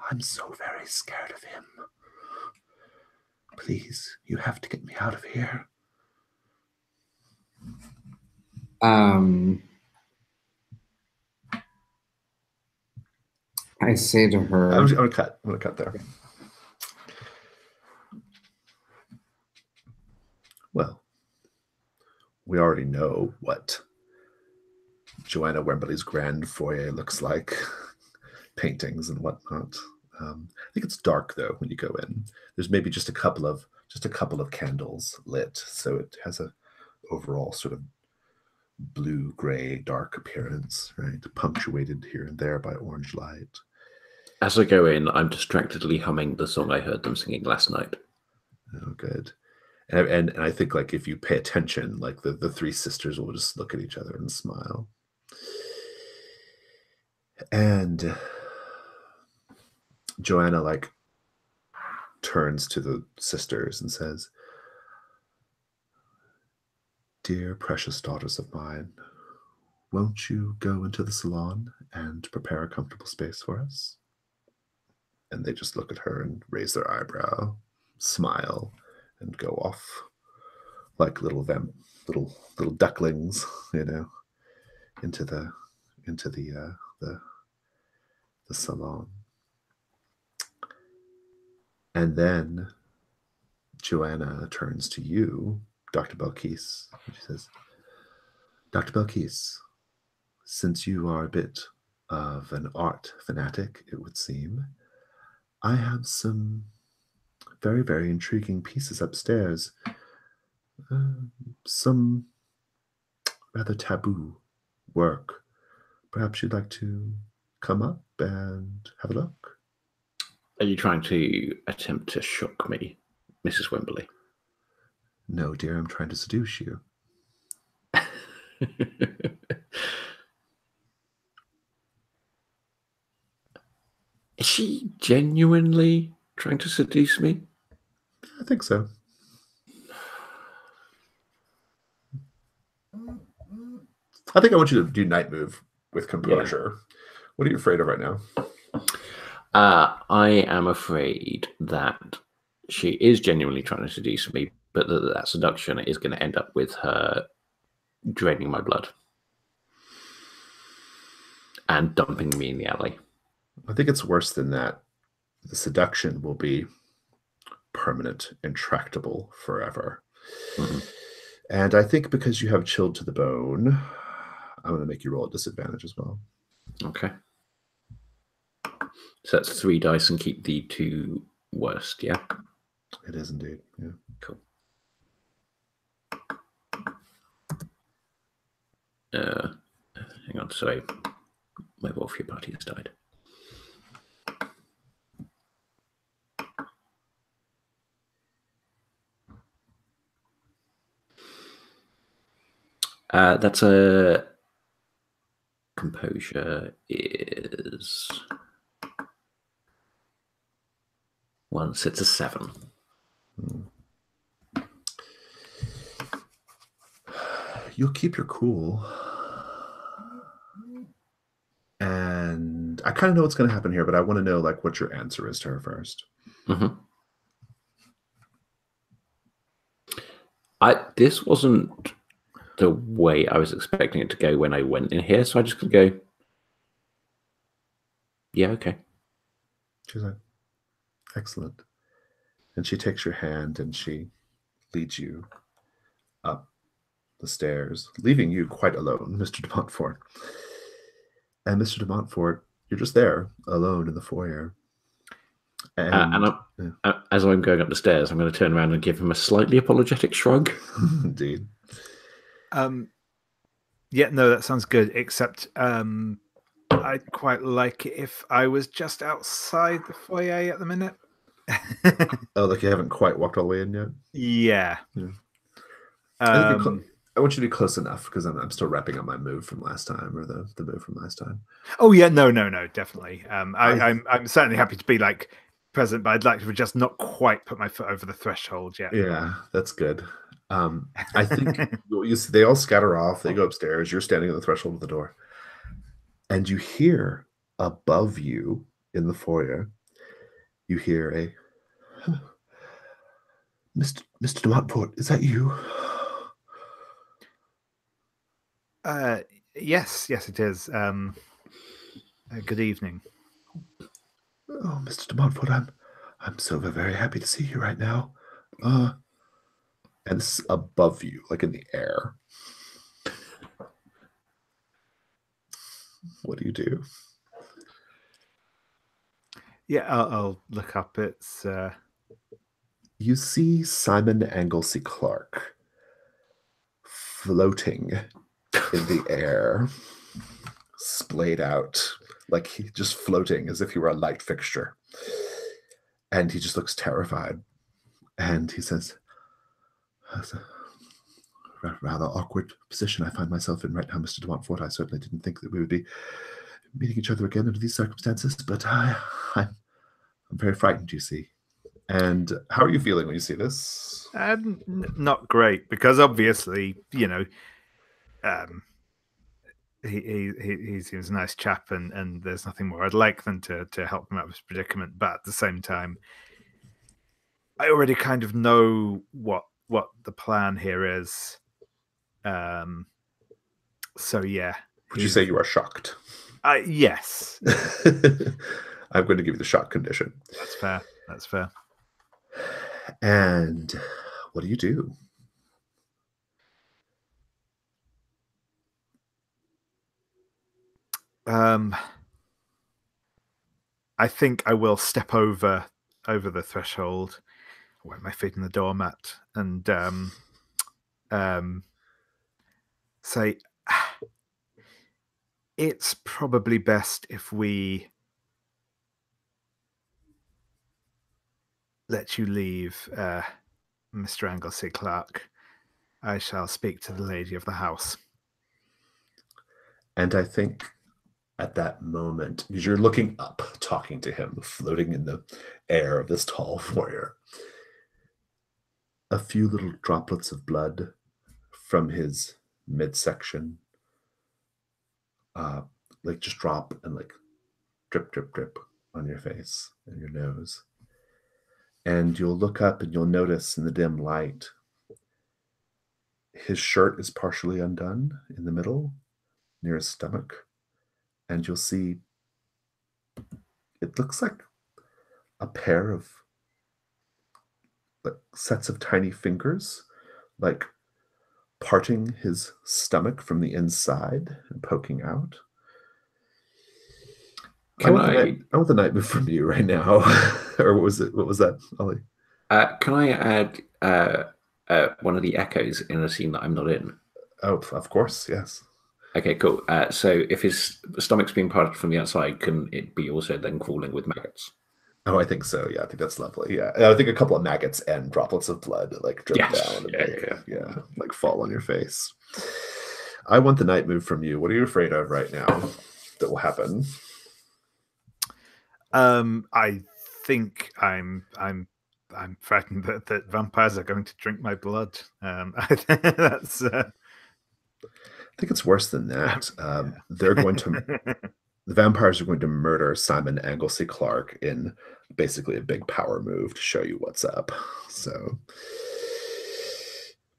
"I'm so very scared of him. Please, you have to get me out of here." I say to her, I'm gonna cut there. Well, we already know what Joanna Wembley's grand foyer looks like. Paintings and whatnot. I think it's dark though when you go in. There's maybe just a couple of candles lit, so it has a overall sort of blue, gray, dark appearance, right? Punctuated here and there by orange light. As I go in, I'm distractedly humming the song I heard them singing last night. Oh, good. And I think like if you pay attention, like the three sisters will just look at each other and smile. And Joanna like turns to the sisters and says, "Dear precious daughters of mine, won't you go into the salon and prepare a comfortable space for us?" And they just look at her and raise their eyebrow, smile, and go off like little ducklings, you know, into the salon. And then Joanna turns to you, Dr. Belkis, and she says, "Dr. Belkis, since you are a bit of an art fanatic, it would seem, I have some very, very intriguing pieces upstairs. Some rather taboo work. Perhaps you'd like to come up and have a look?" Are you trying to attempt to shock me, Mrs. Wembley? "No, dear, I'm trying to seduce you." Is she genuinely trying to seduce me? I think so. I think I want you to do night move with composure. Yeah. What are you afraid of right now? I am afraid that she is genuinely trying to seduce me, but that seduction is going to end up with her draining my blood and dumping me in the alley. I think it's worse than that. The seduction will be permanent, intractable, forever. Mm-hmm. And I think because you have chilled to the bone, I'm going to make you roll a disadvantage as well. Okay. So that's 3 dice and keep the 2 worst, yeah? It is indeed, yeah. Cool. Hang on, sorry. My warfare party has died. That's a composure is 1, so it's a 7. You'll keep your cool. And I kind of know what's going to happen here, but I want to know like what your answer is to her first. Mm-hmm. This wasn't the way I was expecting it to go when I went in here, so I just could go, yeah, okay. She's like, excellent. And she takes your hand and she leads you up the stairs, leaving you quite alone, Mr. De Montfort. And Mr. De Montfort, you're just there, alone in the foyer. And as I'm going up the stairs, I'm going to turn around and give him a slightly apologetic shrug. Indeed. Yeah, no, that sounds good. Except I'd quite like it if I was just outside the foyer at the minute. Oh, like you haven't quite walked all the way in yet? Yeah. I want you to be close enough because I'm still wrapping up my move from last time, or the move from last time. Oh yeah, no, definitely. I'm certainly happy to be like present, but I'd like to just not quite put my foot over the threshold yet. Yeah, that's good. I think they all scatter off. They go upstairs. You're standing on the threshold of the door, and you hear above you in the foyer. You hear a Mr. De Montfort. Is that you? Yes, it is. Good evening. Oh, Mr. De Montfort, I'm so very happy to see you right now. And it's above you, like in the air. What do you do? Yeah, I'll look up. It's you see Simon Anglesey Clark floating in the air, splayed out, like he just floating as if he were a light fixture. And he just looks terrified. And he says, "That's a rather awkward position I find myself in right now, Mr. De Montfort. I certainly didn't think that we would be meeting each other again under these circumstances, but I'm very frightened, you see." And how are you feeling when you see this? Not great, because obviously, he seems a nice chap, and there's nothing more I'd like than to help him out with his predicament. But at the same time, I already kind of know what the plan here is. So yeah. Would you say you are shocked? Yes. I'm going to give you the shock condition. That's fair. And what do you do? I think I will step over the threshold, wet my feet in the doormat, and say, it's probably best if we let you leave, Mr. Anglesey Clark. I shall speak to the lady of the house. And I think at that moment, because you're looking up, talking to him, floating in the air of this tall warrior, a few little droplets of blood from his midsection, like just drop and like drip, drip, drip on your face and your nose. And you'll look up and you'll notice in the dim light, his shirt is partially undone in the middle, near his stomach. And you'll see, it looks like a pair of sets of tiny fingers, like parting his stomach from the inside and poking out. I want the night move from you right now. Or what was it? What was that, Ollie? Can I add one of the echoes in a scene that I'm not in? Oh, of course, yes. Okay, cool. So if his stomach's being parted from the outside, can it be also then crawling with maggots? Oh, I think so. Yeah, I think that's lovely. Yeah, I think a couple of maggots and droplets of blood like drip down and like fall on your face. I want the night move from you. What are you afraid of right now that will happen? I think I'm frightened that vampires are going to drink my blood. I think that's. I think it's worse than that. They're going to. The vampires are going to murder Simon Anglesey Clark in basically a big power move to show you what's up. So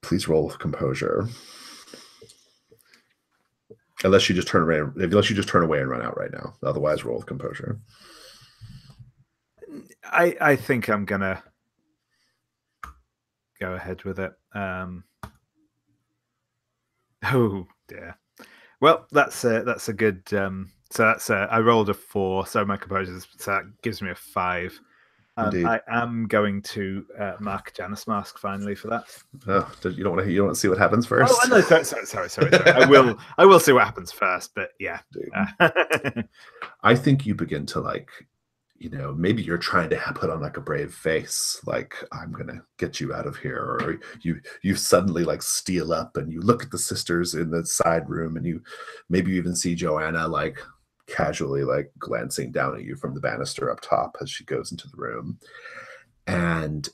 please roll with composure. Unless you just turn away and run out right now. Otherwise, roll with composure. I think I'm gonna go ahead with it. Oh dear. Well, that's a good. So that's I rolled a 4, so my composure, so that gives me a 5. Indeed. I am going to mark Janus Mask finally for that. Oh, you don't want to see what happens first? Oh no, sorry. I will see what happens first, but yeah. I think you begin to like, maybe you're trying to put on like a brave face, like I'm gonna get you out of here, or you suddenly like steal up and you look at the sisters in the side room, and you even see Joanna like casually like glancing down at you from the banister up top as she goes into the room. And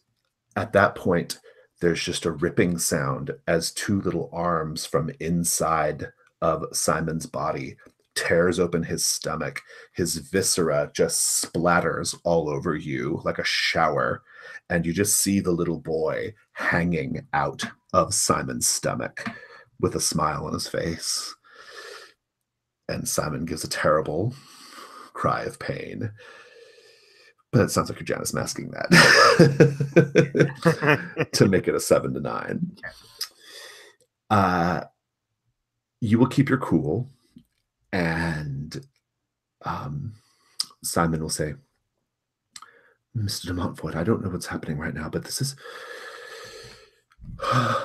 at that point, there's just a ripping sound as 2 little arms from inside of Simon's body tears open his stomach. His viscera just splatters all over you like a shower, and you just see the little boy hanging out of Simon's stomach with a smile on his face. And Simon gives a terrible cry of pain. But it sounds like you're Janus masking that to make it a 7 to 9. You will keep your cool, and Simon will say, Mr. De Montfort, I don't know what's happening right now, but this is...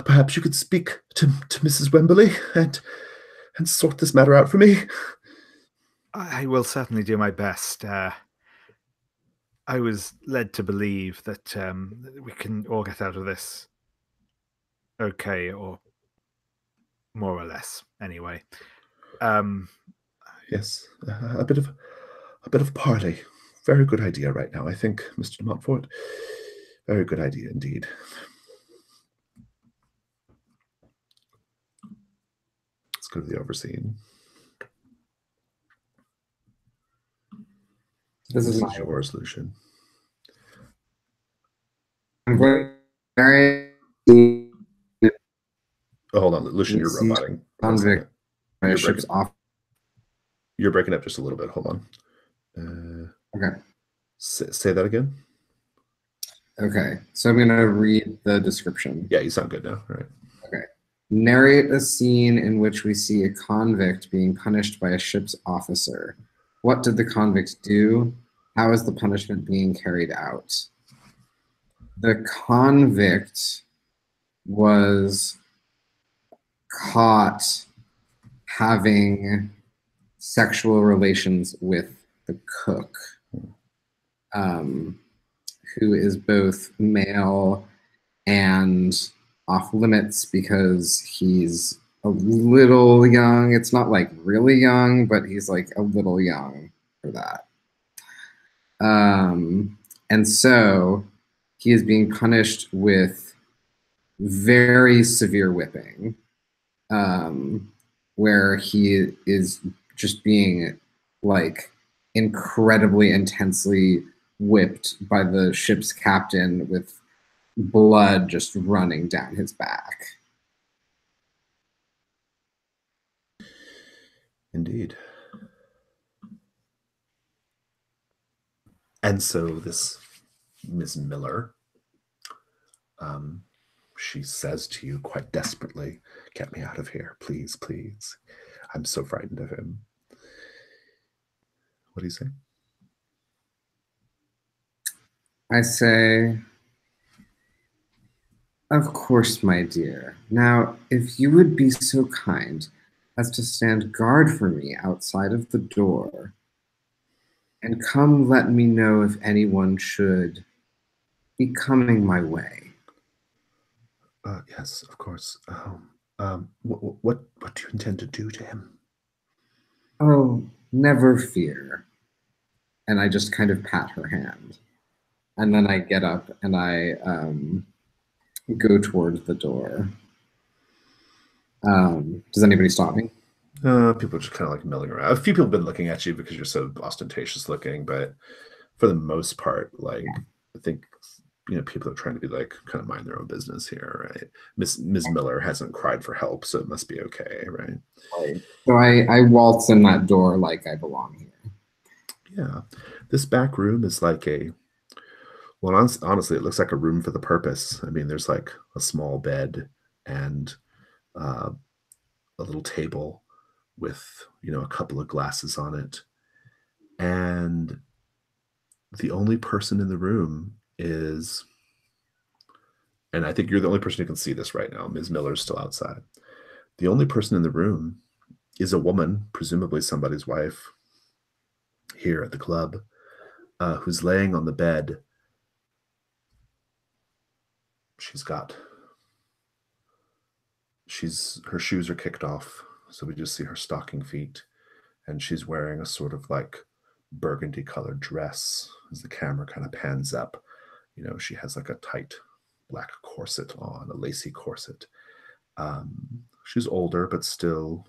Perhaps you could speak to Mrs. Wemberley and sort this matter out for me. I will certainly do my best. I was led to believe that we can all get out of this okay, or more or less, anyway. Yes, a bit of parley. Very good idea right now, I think, Mr. De Montfort. Very good idea indeed. Let's go to the Overseen. This is your resolution. I'm going Oh, hold on, Lucian, you're roboting. Convict. You're breaking up just a little bit. Hold on. Okay. Say that again. Okay, so I'm going to read the description. Yeah, you sound good now. All right. Okay. Narrate a scene in which we see a convict being punished by a ship's officer. What did the convict do? How is the punishment being carried out? The convict was caught having sexual relations with the cook, who is both male and off limits because he's a little young. It's not like really young, but he's like a little young for that. And so he is being punished with very severe whipping, where he is just being like incredibly intensely whipped by the ship's captain with blood just running down his back. Indeed. And so this Miss Miller, she says to you quite desperately, get me out of here, please, please. I'm so frightened of him. What do you say? I say, of course, my dear. Now, if you would be so kind as to stand guard for me outside of the door, and come let me know if anyone should be coming my way. Yes, of course. What do you intend to do to him? Oh, never fear. And I just kind of pat her hand. And then I get up and I go towards the door. Does anybody stop me? People are just kind of like milling around. A few people have been looking at you because you're so ostentatious looking, but for the most part, like, I think, people are trying to be like kind of mind their own business here, right? Ms. Miller hasn't cried for help, so it must be okay, right? So I waltz in that door like I belong here. Yeah. This back room is like honestly, it looks like a room for the purpose. I mean, there's like a small bed and a little table with, a couple of glasses on it. And the only person in the room is, and I think you're the only person who can see this right now, Ms. Miller's still outside. The only person in the room is a woman, presumably somebody's wife, here at the club, who's laying on the bed. Her shoes are kicked off, so we just see her stocking feet, and she's wearing a sort of like burgundy colored dress. As the camera kind of pans up, she has like a tight black corset on, a lacy corset. She's older, but still,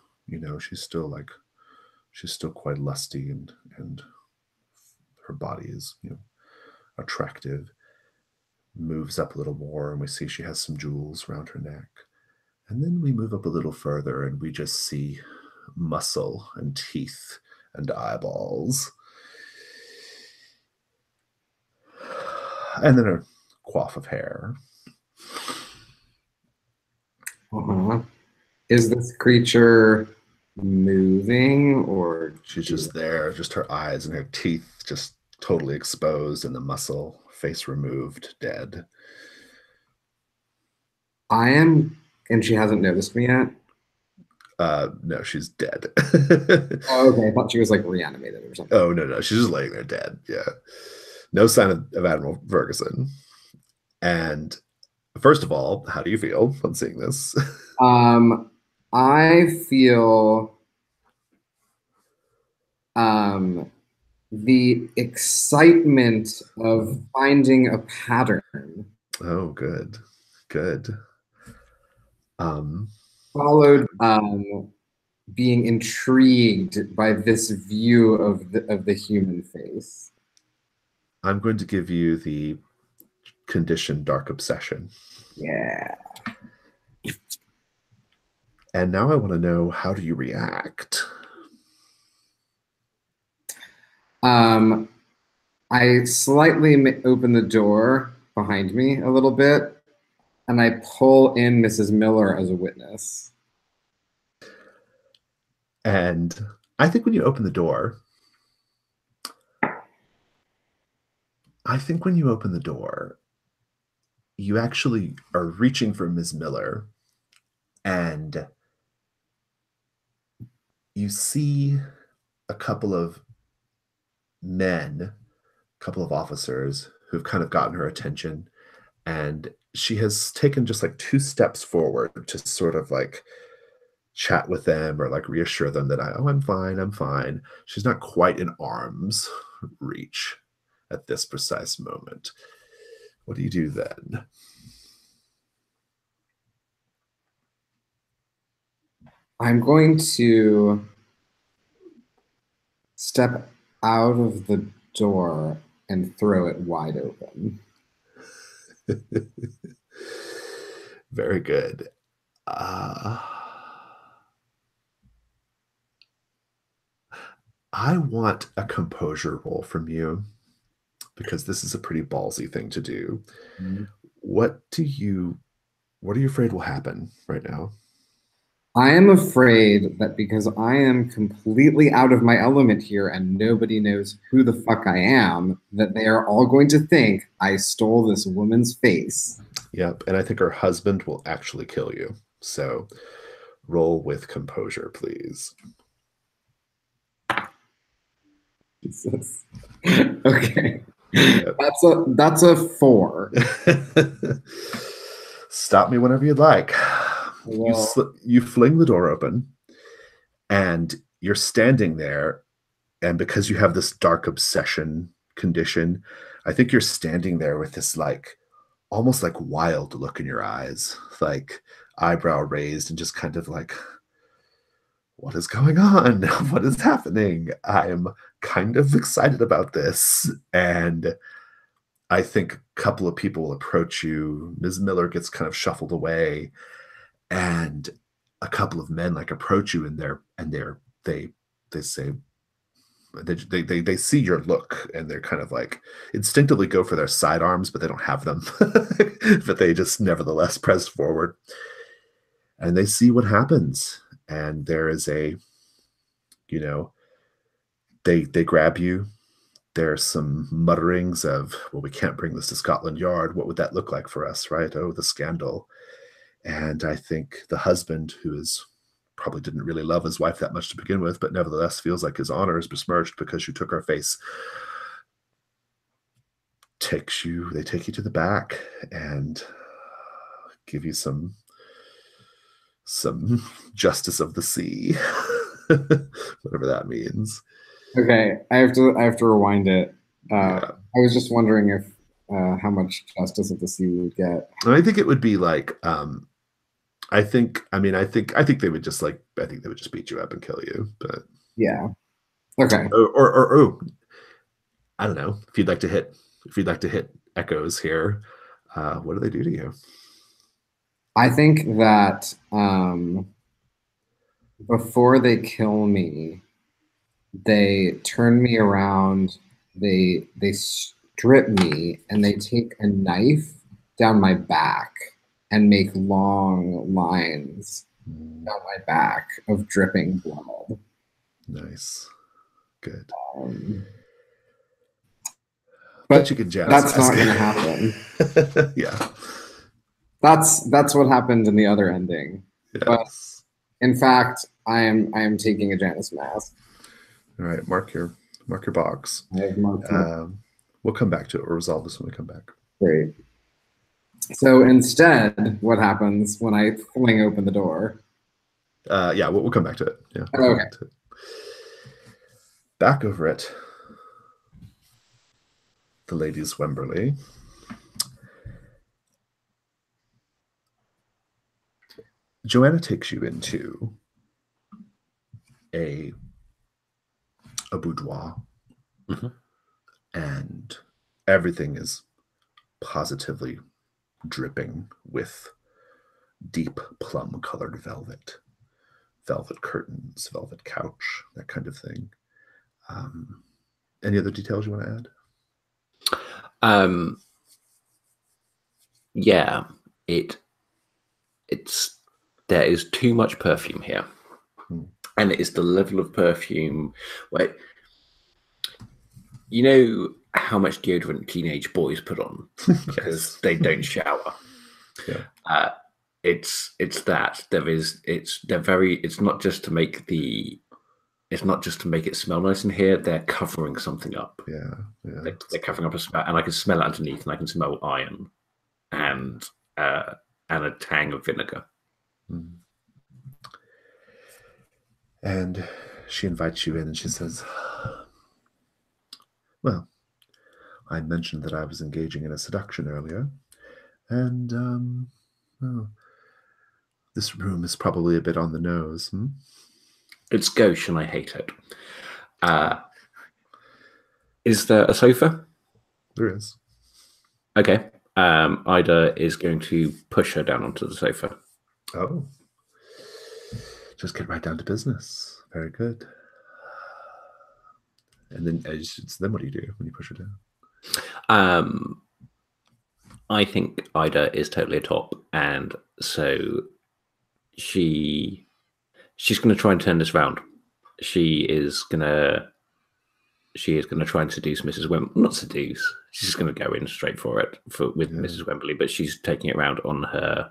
she's still quite lusty, and her body is, attractive. Moves up a little more, and we see she has some jewels around her neck. And then we move up a little further, and we just see muscle and teeth and eyeballs. And then a coif of hair. Is this creature moving, or she's just there, just her eyes and her teeth just totally exposed, and the muscle, face removed, dead? And she hasn't noticed me yet? No, she's dead. Oh, okay. I thought she was like reanimated or something. Oh, no. She's just laying there dead. Yeah. No sign of Admiral Ferguson. And first of all, how do you feel on seeing this? I feel the excitement of finding a pattern. Oh, good. Followed being intrigued by this view of the human face. I'm going to give you the condition Dark Obsession. Yeah. And now I want to know, how do you react? I slightly open the door behind me a little bit, and I pull in Mrs. Miller as a witness. And I think when you open the door, you actually are reaching for Ms. Miller, and you see a couple of men, a couple of officers who've kind of gotten her attention, and she has taken just like 2 steps forward to sort of like chat with them or like reassure them that I'm fine. She's not quite in arm's reach at this precise moment. What do you do then? I'm going to step out of the door and throw it wide open. Very good. I want a composure roll from you, because this is a pretty ballsy thing to do. Mm-hmm. What are you afraid will happen right now? I am afraid that because I am completely out of my element here and nobody knows who the fuck I am, that they are all going to think I stole this woman's face. Yep, and I think her husband will actually kill you. So roll with composure, please. Jesus. Okay. Yep. That's a 4. Stop me whenever you'd like. Well, you fling the door open, and you're standing there, and because you have this dark obsession condition, I think you're standing there with this like almost like wild look in your eyes, like eyebrow raised and just kind of like, what is going on? What is happening? I'm kind of excited about this. And I think a couple of people will approach you. Ms. Miller gets kind of shuffled away, and a couple of men like approach you, and they say, they see your look, and they're kind of like instinctively go for their sidearms, but they don't have them. But they just nevertheless press forward, and they see what happens. And there is a you know, they grab you. There's some mutterings of, well, we can't bring this to Scotland Yard. What would that look like for us, right? Oh, the scandal. And I think the husband, who is probably didn't really love his wife that much to begin with, but nevertheless feels like his honor is besmirched because she took our face, they take you to the back and give you some justice of the sea, whatever that means. Okay, I have to rewind it. I was just wondering if how much justice of the sea we would get. I think it would be like I think they would just beat you up and kill you, but yeah. Okay. Or I don't know, if you'd like to hit echoes here, what do they do to you? I think that before they kill me, they turn me around, they strip me, and they take a knife down my back and make long lines down my back of dripping blood. Nice. Good. But you can jazz that's not going to happen. Yeah. That's what happened in the other ending. Yes. But in fact, I am taking a Janus mask. All right, mark your box. I have marked it. We'll come back to it. We'll resolve this when we come back. Great. So instead, what happens when I fling open the door? Yeah, we'll come back to it. Yeah. Okay. Back over at the Ladies Wemberley. Joanna takes you into a boudoir, and everything is positively dripping with deep plum-colored velvet curtains, velvet couch, that kind of thing. Any other details you want to add? Yeah, it's there is too much perfume here, and it is the level of perfume where, you know how much deodorant teenage boys put on because they don't shower. Yeah. It's that it's not just to make it smell nice in here. They're covering something up. Yeah. They're covering up a smell, and I can smell it underneath, and I can smell iron and a tang of vinegar. And she invites you in, and she says, well, I mentioned that I was engaging in a seduction earlier, and this room is probably a bit on the nose. It's gauche, and I hate it. Is there a sofa? There is. Okay. Ida is going to push her down onto the sofa. Oh. Just get right down to business. Very good. And then what do you do when you push her down? I think Ida is totally a top, and so she's going to try and turn this round. She is going to try and seduce Mrs. Wembley. Not seduce. She's just going to go in straight for it with Mrs. Wembley, but she's taking it around on her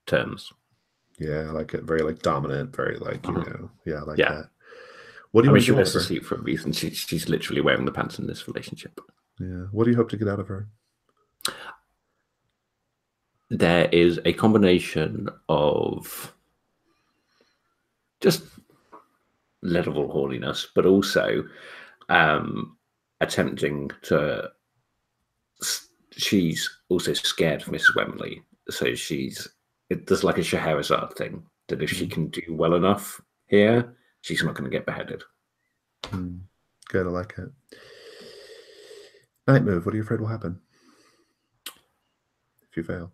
terms. Yeah, I like it. Very dominant. Very Yeah, I like that. What do you? She wears the suit for a reason. She's literally wearing the pants in this relationship. Yeah. What do you hope to get out of her? There is a combination of just level horniness, but also attempting to. She's also scared of Mrs. Wembley, so there's like a Scheherazade thing that if she can do well enough here, she's not going to get beheaded. Good, I like it. Night move. What are you afraid will happen if you fail?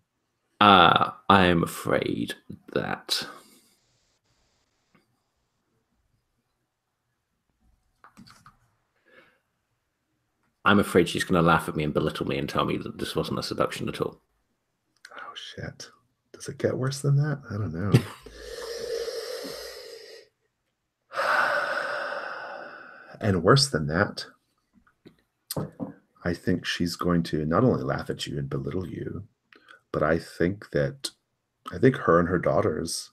I'm afraid that she's going to laugh at me and belittle me and tell me that this wasn't a seduction at all. Oh, shit. Does it get worse than that? I don't know. And worse than that, I think she's going to not only laugh at you and belittle you, but I think her and her daughters,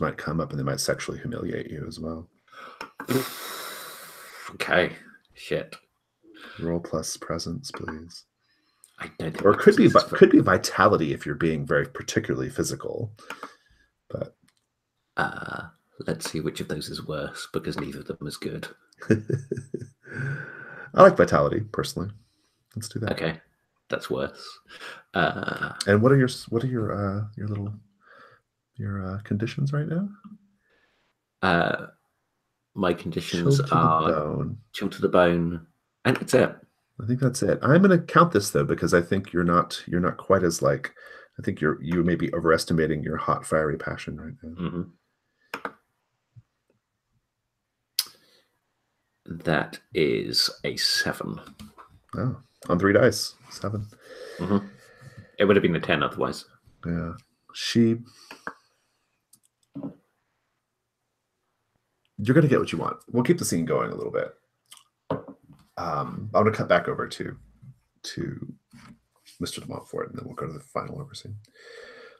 might come up and they might sexually humiliate you as well. Okay. Shit. Roll plus presence, please. I don't think Or my could be presence is could be vitality if you're being very particularly physical. But let's see which of those is worse, because neither of them is good. I like vitality personally. Let's do that. Okay, that's worse. And what are your conditions right now? My conditions are chill to the bone, and that's it. I think that's it. I'm going to count this though, because I think you're not quite as like. I think you may be overestimating your hot, fiery passion right now. Mm-hmm. That is a 7. Oh, on 3 dice, 7. Mm-hmm. It would have been a 10 otherwise. Yeah, you're going to get what you want. We'll keep the scene going a little bit. I'm going to cut back over to Mr. De Montfort, and then we'll go to the final Overseen.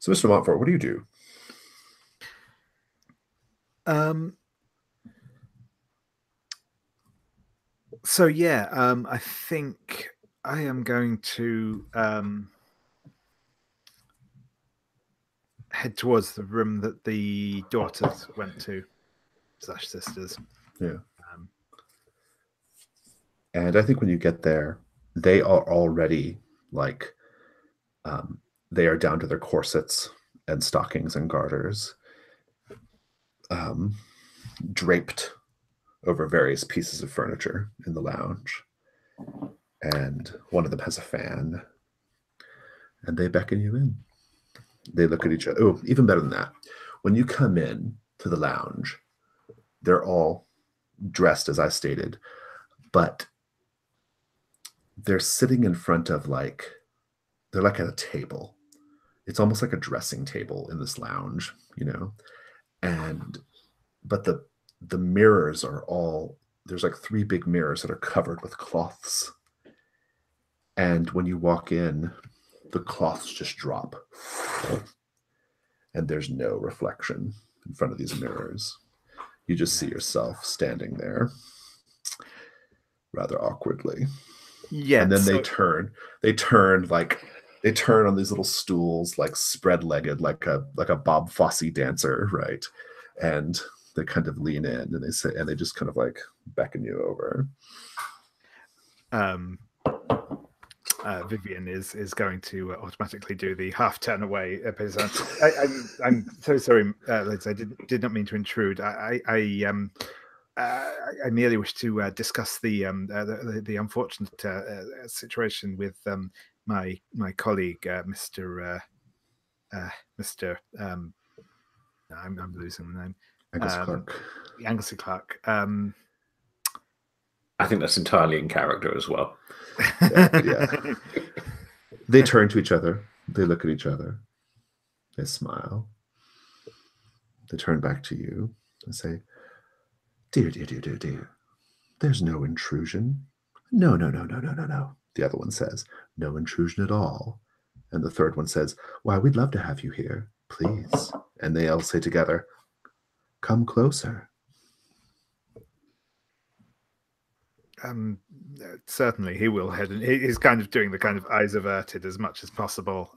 So, Mr. De Montfort, what do you do? So yeah, I think I am going to head towards the room that the daughters went to / sisters. Yeah. And I think when you get there, they are already like, they are down to their corsets and stockings and garters, draped over various pieces of furniture in the lounge. And one of them has a fan. And they beckon you in. They look at each other. Oh, even better than that. When you come in to the lounge, they're all dressed as I stated, but they're sitting in front of they're like at a table. It's almost like a dressing table in this lounge, but the mirrors are there's like 3 big mirrors that are covered with cloths. And when you walk in, the cloths just drop. And there's no reflection in front of these mirrors. You just see yourself standing there rather awkwardly. Yeah. And then they turn on these little stools, like spread-legged, like a Bob Fosse dancer, right? And they kind of lean in and they just kind of like beckon you over. Vivian is going to automatically do the half turn away. I'm so sorry, Liz. I did not mean to intrude. I merely wish to discuss the unfortunate situation with my colleague, Mr. I'm losing the name. Anglesey Clark. I think that's entirely in character as well. Yeah. They turn to each other. They look at each other. They smile. They turn back to you and say, "Dear. There's no intrusion. No. The other one says, "No intrusion at all." And the third one says, "Why, we'd love to have you here. Please." And they all say together, "Come closer." Certainly he will head, and he's kind of doing the kind of eyes averted as much as possible,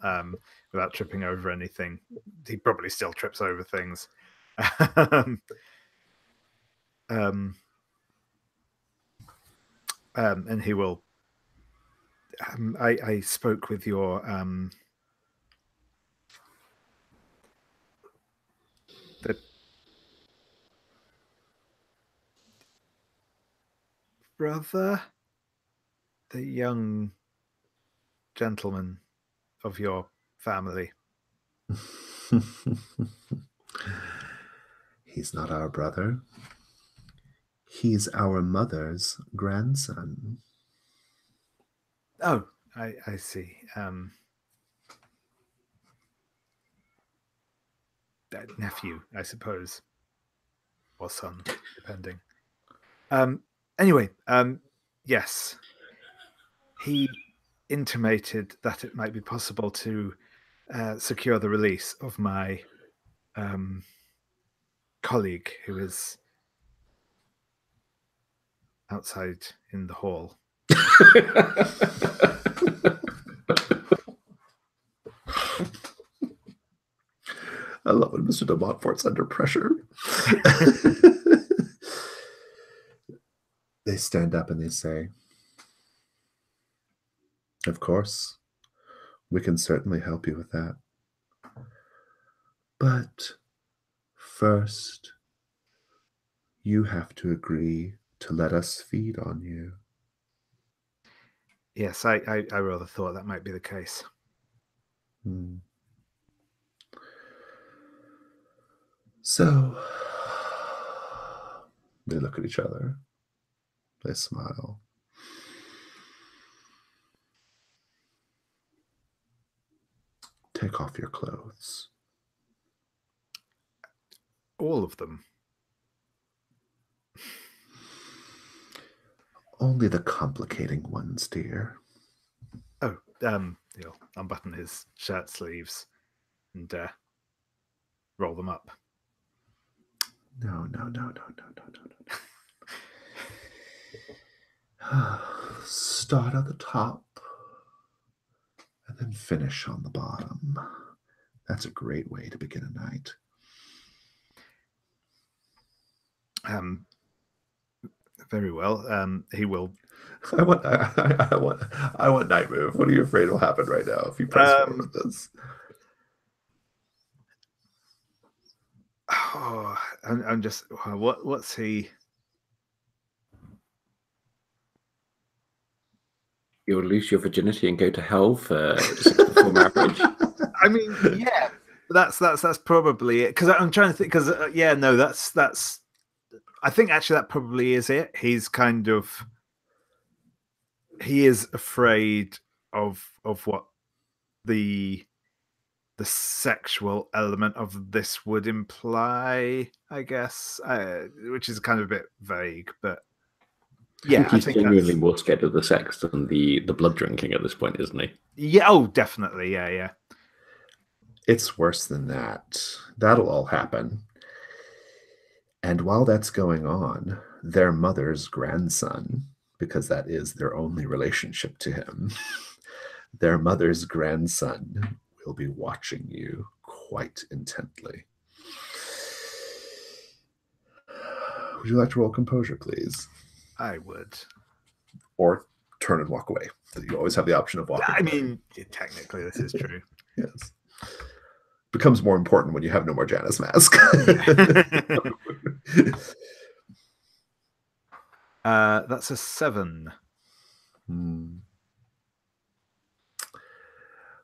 without tripping over anything. He probably still trips over things. And he will. I spoke with your the brother, the young gentleman of your family. He's not our brother. He's our mother's grandson. Oh, I see. Nephew, I suppose. or son, depending. Anyway, yes, he intimated that it might be possible to secure the release of my colleague who is outside in the hall. I love when Mr. De Montfort's under pressure. They stand up and they say, "Of course, we can certainly help you with that. But first, you have to agree to let us feed on you." Yes, I rather thought that might be the case. So they look at each other. They smile. Take off your clothes. All of them? Only the complicating ones, dear. Oh, he'll unbutton his shirt sleeves and roll them up. No. Start at the top and then finish on the bottom. That's a great way to begin a night. Very well. He will. I want night move. What are you afraid will happen right now if you press forward with this? Oh, I'm just. What's he? You'll lose your virginity and go to hell for sex before marriage. I mean, yeah, that's probably it. Because I'm trying to think. Because that's. I think actually that probably is it. He is afraid of what the sexual element of this would imply, I guess, which is kind of a bit vague, but yeah, I think he's genuinely more scared of the sex than the blood drinking at this point, isn't he? Yeah, oh, definitely, yeah. It's worse than that. That'll all happen. And while that's going on, their mother's grandson, because that is their only relationship to him, their mother's grandson will be watching you quite intently. Would you like to roll composure, please? I would. Or turn and walk away. You always have the option of walking away. I mean, technically, this is true. Yes. Becomes more important when you have no more Janus mask. That's a 7.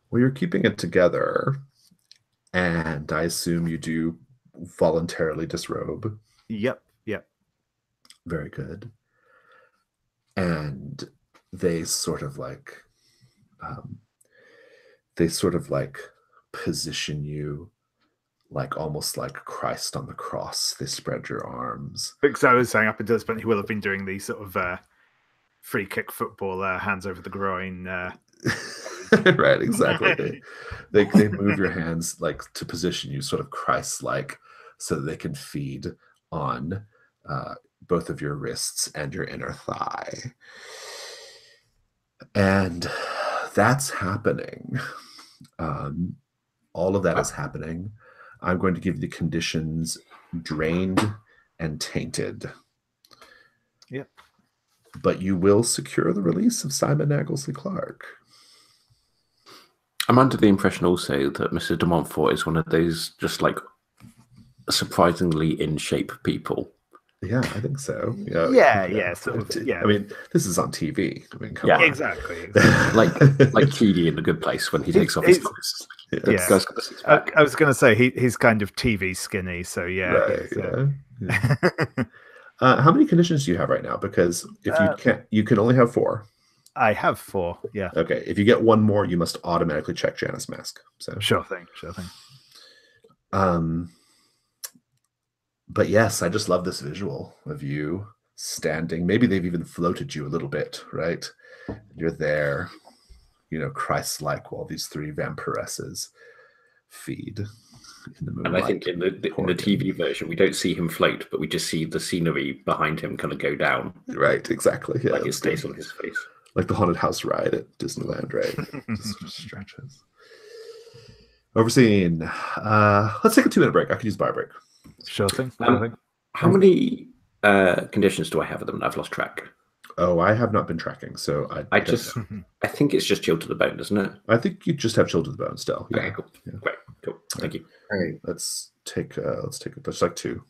Well, you're keeping it together, and I assume you do voluntarily disrobe. Yep. Very good. And they sort of like position you like almost like Christ on the cross. They spread your arms. Because I was saying up until this point, he will have been doing these sort of free kick football, hands over the groin. Right, exactly. They move your hands like to position you sort of Christ-like so that they can feed on both of your wrists and your inner thigh. And that's happening. All of that is happening. I'm going to give you the conditions drained and tainted. Yep. But you will secure the release of Simon Naglesly Clark. I'm under the impression also that Mr. De Montfort is one of those just like surprisingly in shape people. Yeah, I think so. Yeah. Sort of, yeah. I mean, this is on TV. I mean, come on. Exactly. like TD in The Good Place when he takes off his clothes. Yeah. I was going to say he's kind of TV skinny, so yeah. Right, yeah. How many conditions do you have right now? Because if you can only have 4. I have 4. Yeah. Okay. If you get one more, you must automatically check Janus mask. So sure thing. But yes, I just love this visual of you standing. Maybe they've even floated you a little bit, right? You're there, Christ-like, while these three vampiresses feed in the moonlight. And I think in the TV version, we don't see him float, but we just see the scenery behind him kind of go down. Right, exactly. Yeah, like it stays on his face. Like the haunted house ride at Disneyland, right? just stretches. Overseen. Let's take a 2-minute break. I could use a bar break. Sure thing. How many conditions do I have at them? I've lost track. Oh, I have not been tracking, so I think it's just chilled to the bone, isn't it? I think you just have chilled to the bone still. Yeah. Okay, cool. Yeah. Great, cool. Thank you. All right. Let's take like 2.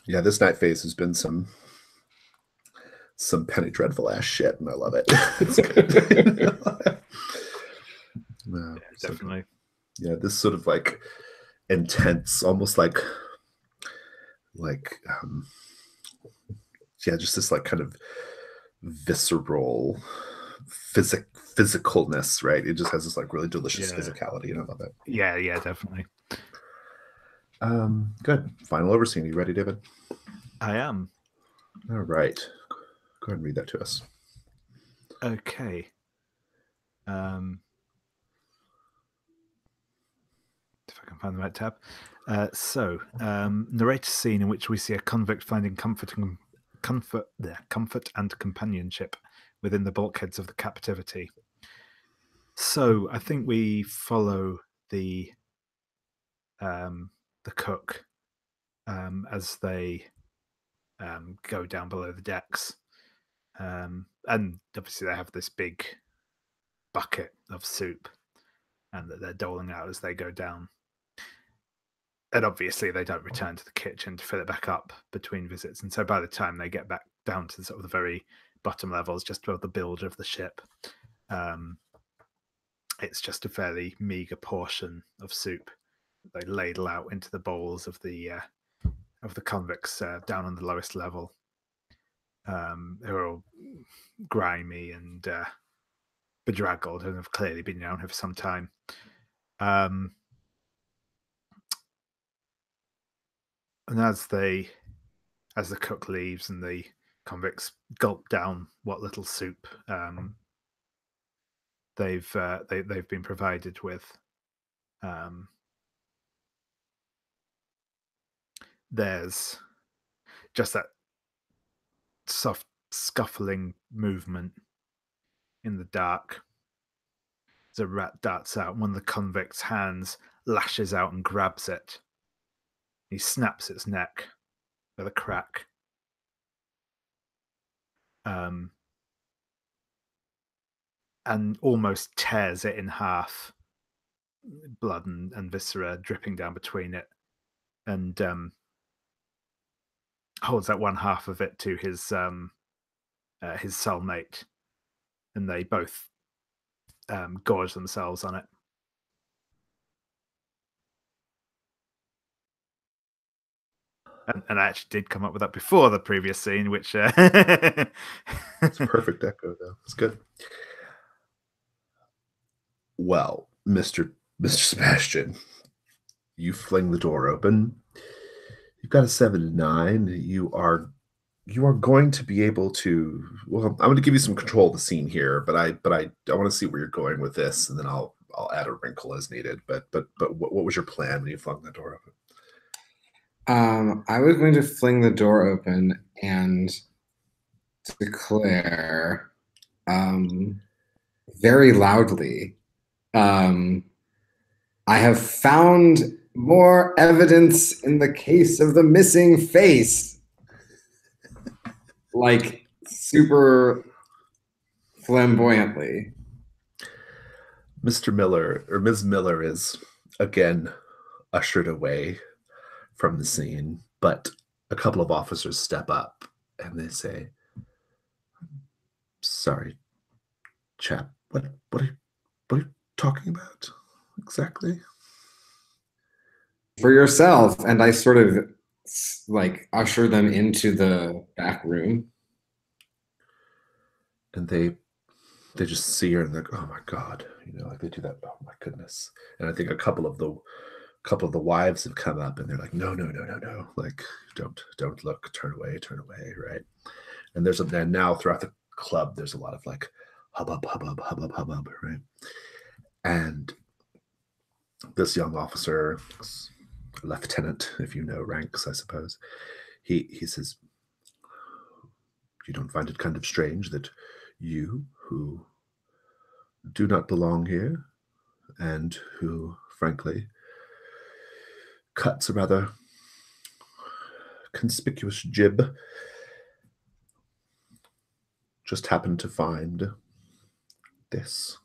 Yeah, this night phase has been some Penny Dreadful ass shit, and I love it. It's good. No, Yeah, definitely. Yeah, this sort of like intense, almost like yeah, just this like kind of visceral physicalness, right? It just has this like really delicious physicality, and I love it. Yeah, definitely. Good. Final Overseen. You ready, David? I am. All right. Go ahead and read that to us. Okay. If I can find the right tab. Narrate a scene in which we see a convict finding comfort and companionship within the bulkheads of the captivity. So I think we follow the cook as they go down below the decks, and obviously they have this big bucket of soup, and that they're doling out as they go down. And obviously they don't return to the kitchen to fill it back up between visits. And so by the time they get back down to sort of the very bottom levels, just above the bilge of the ship, it's just a fairly meager portion of soup that they ladle out into the bowls of the convicts down on the lowest level. They're all grimy and bedraggled and have clearly been down here for some time. And as the cook leaves and the convicts gulp down what little soup they've been provided with, there's just that soft scuffling movement in the dark as a rat darts out. One of the convicts' hands lashes out and grabs it. He snaps its neck with a crack. And almost tears it in half, blood and viscera dripping down between it, and holds that one half of it to his cellmate, and they both gorge themselves on it. And I actually did come up with that before the previous scene, which it's a perfect echo, though. It's good. Well, Mr. Sebastian, you fling the door open. You've got a 7-9. You are going to be able to. Well, I'm going to give you some control of the scene here, but I want to see where you're going with this, and then I'll add a wrinkle as needed. But what was your plan when you flung the door open? I was going to fling the door open and declare very loudly, I have found more evidence in the case of the missing face. Like super flamboyantly. Mr. Miller or Ms. Miller is again ushered away from the scene, but a couple of officers step up and they say, "Sorry, chap, what are you talking about exactly?" For yourself. And I sort of like usher them into the back room. And they just see her and they're like, "Oh my God," like they do that. Oh my goodness. And I think a couple of the wives have come up and they're like, no, like don't look, turn away, right? And and now throughout the club there's a lot of like hubbub, right? And this young officer, lieutenant, if you know ranks, I suppose, he says, "You don't find it kind of strange that you, who do not belong here and who frankly cuts a rather conspicuous jib, just happened to find this?"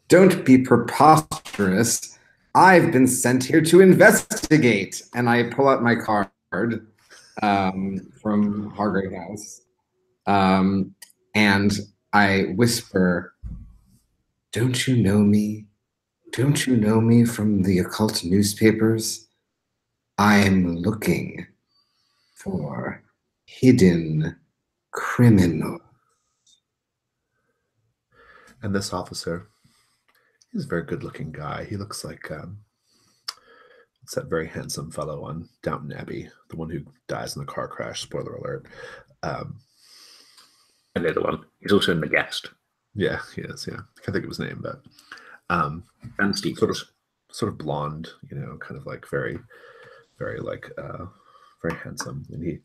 Don't be preposterous. I've been sent here to investigate. And I pull out my card. from Hargrave House. And I whisper, "Don't you know me? Don't you know me from the occult newspapers? I'm looking for hidden criminal." And this officer, he's a very good-looking guy. He looks like it's that very handsome fellow on Downton Abbey, the one who dies in the car crash. Spoiler alert. Another one. He's also in The Guest. Yeah, he is. Yeah, I can't think of his name, but And Stevens. sort of blonde, kind of like very, very like very handsome. And he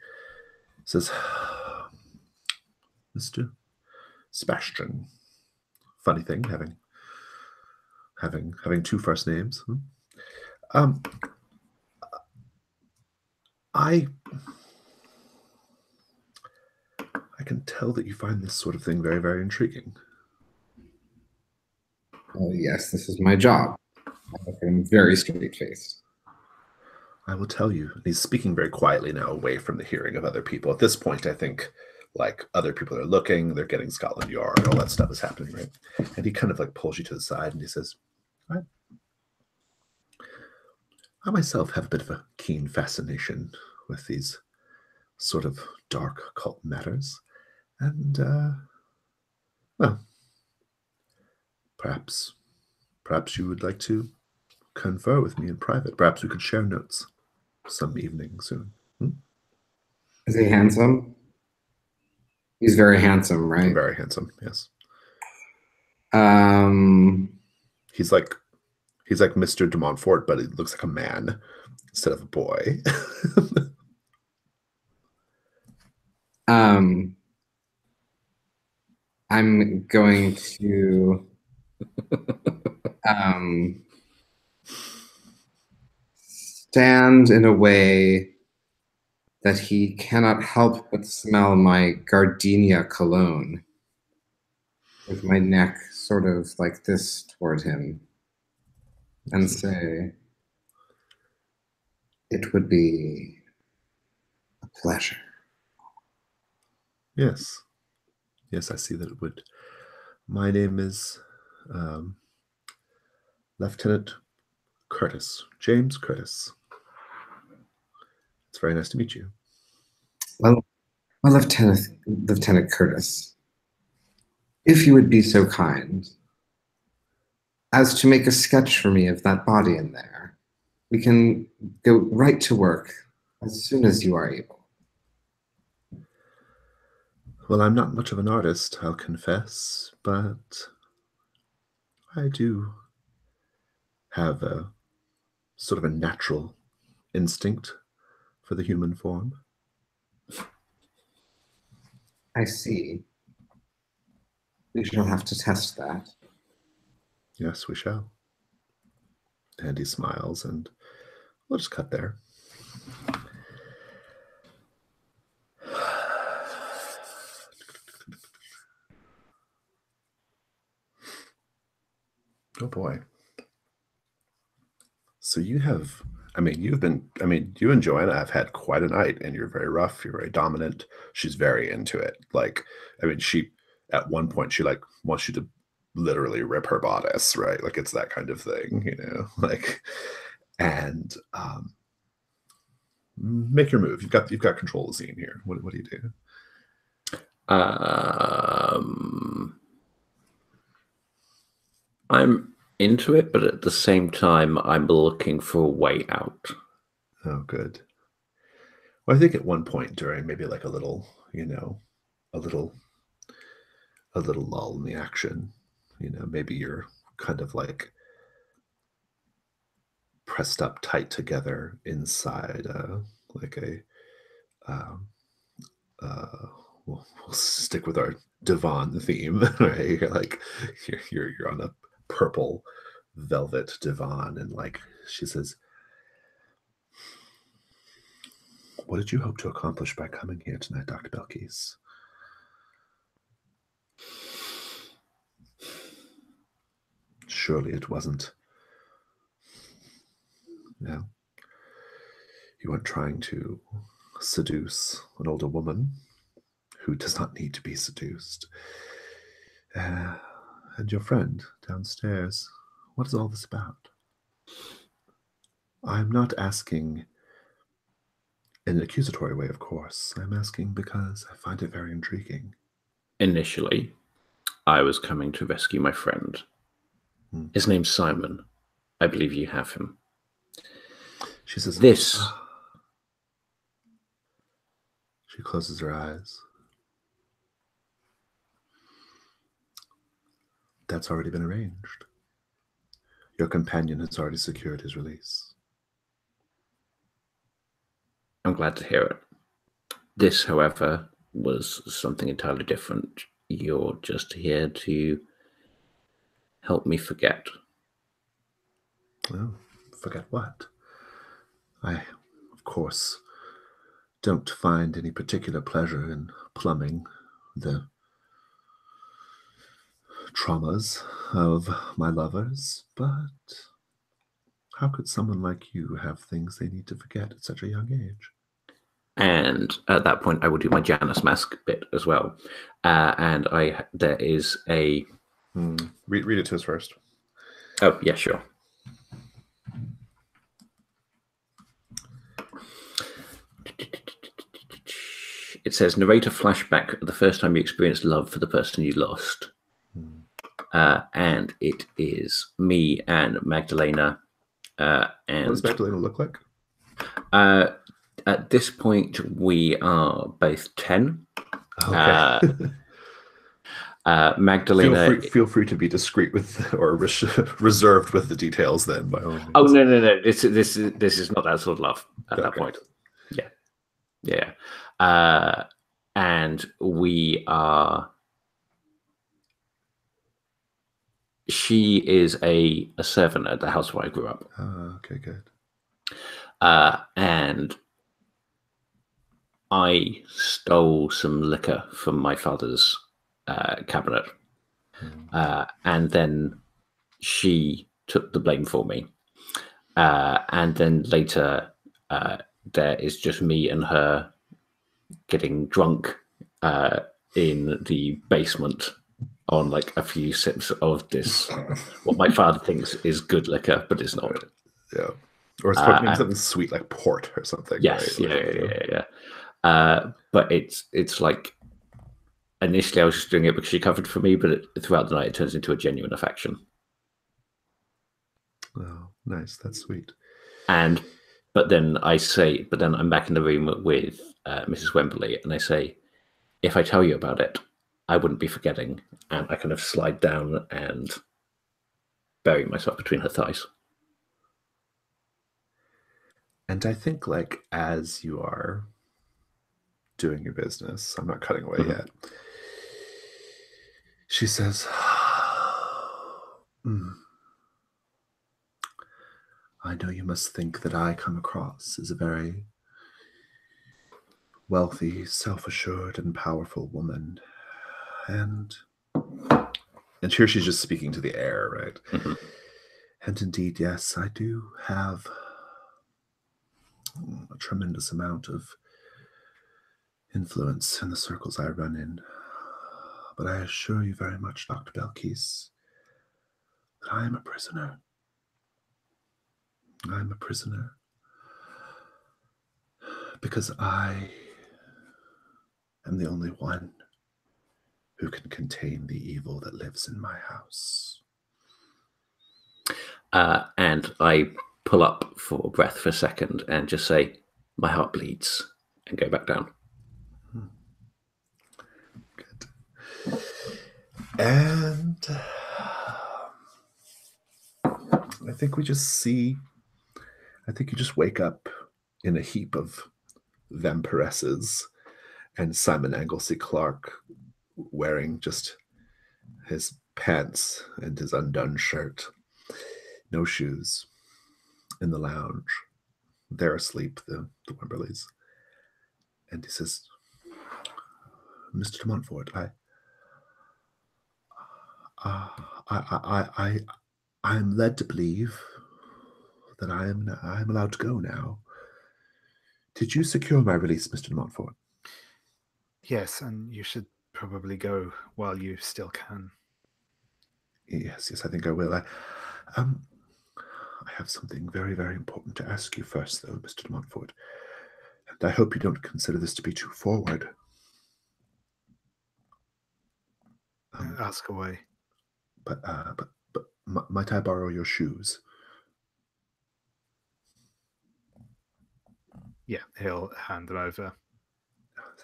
says, "Mr. Sebastian, funny thing having two first names. I can tell that you find this sort of thing very, very intriguing." Oh, yes, this is my job. I'm very straight-faced. "I will tell you." And he's speaking very quietly now, away from the hearing of other people. At this point, I think like other people are looking, they're getting Scotland Yard, all that stuff is happening, right? And he kind of like pulls you to the side and he says, I myself have a bit of a keen fascination with these sort of dark occult matters. And, well, perhaps you would like to confer with me in private. Perhaps we could share notes some evening soon. Is he handsome? He's very handsome, right? Very handsome, yes. He's like Mr. De Montfort, but he looks like a man instead of a boy. I'm going to stand in a way that he cannot help but smell my gardenia cologne, with my neck sort of like this toward him, and say, "It would be a pleasure." Yes. Yes, I see that it would. My name is Lieutenant Curtis, James Curtis. It's very nice to meet you. Well, Lieutenant Curtis, if you would be so kind as to make a sketch for me of that body in there, we can go right to work as soon as you are able. Well, I'm not much of an artist, I'll confess, but I do have a sort of a natural instinct for the human form. I see. We shall have to test that. Yes, we shall. And he smiles, and we'll just cut there. Oh boy. So you and Joanna have had quite a night, and you're very rough, you're very dominant. She's very into it. At one point, she like wants you to literally rip her bodice, right? Like it's that kind of thing, and make your move. You've got control of the scene here. What do you do? I'm into it, but at the same time, I'm looking for a way out. Oh, good. Well, I think at one point during maybe like a little lull in the action, maybe you're kind of like pressed up tight together inside we'll stick with our divan theme, right? You're on a purple velvet divan, and like she says, "What did you hope to accomplish by coming here tonight, Dr. Belkis?" Surely it wasn't, you weren't trying to seduce an older woman who does not need to be seduced. And your friend downstairs, what is all this about? I'm not asking in an accusatory way, of course. I'm asking because I find it very intriguing. Initially, I was coming to rescue my friend. His name's Simon. I believe you have him. She says, this. She closes her eyes. That's already been arranged. Your companion has already secured his release. I'm glad to hear it. This, however, was something entirely different. You're just here to help me forget. Oh, forget what? I, of course, don't find any particular pleasure in plumbing the traumas of my lovers, but how could someone like you have things they need to forget at such a young age? And at that point, I will do my Janus mask bit as well. And there is a... Read it to us first. Oh, yeah, sure. It says, narrate a flashback of the first time you experienced love for the person you lost. And it is me and Magdalena. And what does Magdalena look like? At this point, we are both 10. Okay. Magdalena... Feel free to be discreet with or reserved with the details then, by all means. Oh, no. This is not that sort of love at that point. Yeah. And we are... She is a servant at the house where I grew up. Okay, good. And I stole some liquor from my father's cabinet. And then she took the blame for me. And then later, there is just me and her getting drunk in the basement on like a few sips of this, what my father thinks is good liquor, but it's not. Yeah. Or it's maybe something sweet like port or something. Yes, right? Yeah. But it's like, initially I was just doing it because she covered for me, but throughout the night it turns into a genuine affection. Oh, nice. That's sweet. But then I'm back in the room with Mrs. Wembley, and I say, if I tell you about it, I wouldn't be forgetting. And I kind of slide down and bury myself between her thighs. And I think, like, as you are doing your business, I'm not cutting away yet, she says, I know you must think that I come across as a very wealthy, self-assured, and powerful woman. And here she's just speaking to the air, right? Mm-hmm. And indeed, yes, I do have a tremendous amount of influence in the circles I run in. But I assure you very much, Dr. Belkis, that I am a prisoner. I'm a prisoner because I am the only one who can contain the evil that lives in my house. And I pull up for breath for a second and just say, my heart bleeds, and go back down. Good. And I think you just wake up in a heap of vampiresses and Simon Anglesey Clark wearing just his pants and his undone shirt, no shoes, in the lounge. They're asleep, the Wemberleys. And he says, Mr. De Montfort, I'm led to believe that I am allowed to go now. Did you secure my release, Mr. De Montfort? Yes, and you should probably go while you still can. Yes, I think I will. I have something very, very important to ask you first, though, Mr. De Montfort. And I hope you don't consider this to be too forward. Ask away. But might I borrow your shoes? Yeah, he'll hand them over.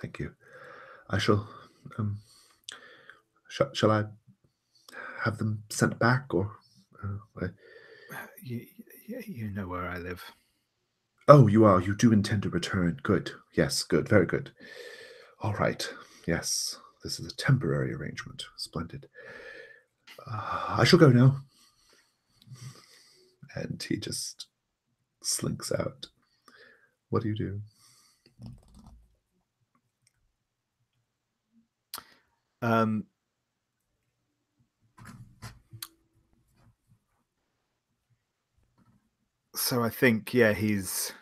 Thank you. I shall. Shall I have them sent back, or? You know where I live. Oh, you are. You do intend to return. Good. Yes, good. Very good. All right. Yes, this is a temporary arrangement. Splendid. I shall go now. And he just slinks out. What do you do? So I think, yeah, he's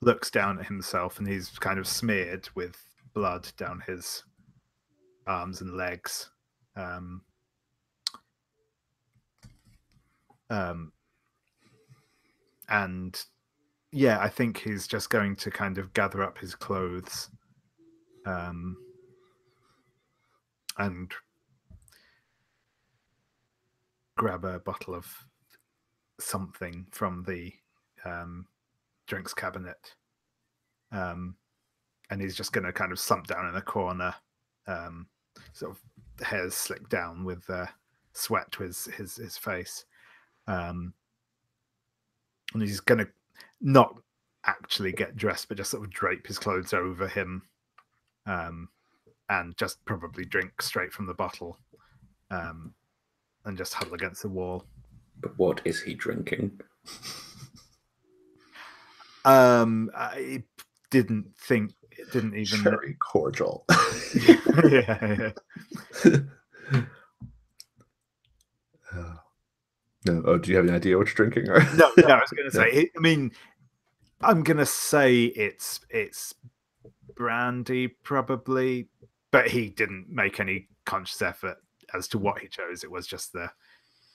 looks down at himself and he's kind of smeared with blood down his arms and legs. And yeah, I think he's just going to kind of gather up his clothes and grab a bottle of something from the drinks cabinet. And he's just going to kind of slump down in a corner, sort of hairs slicked down with sweat to his face. And he's going to not actually get dressed, but just sort of drape his clothes over him and just probably drink straight from the bottle and just huddle against the wall. But what is he drinking? I didn't even Cherry cordial. yeah. No. Oh, do you have an idea what you're drinking? Or? No, I was going to say. I mean, I'm going to say it's brandy, probably, but he didn't make any conscious effort as to what he chose. It was just the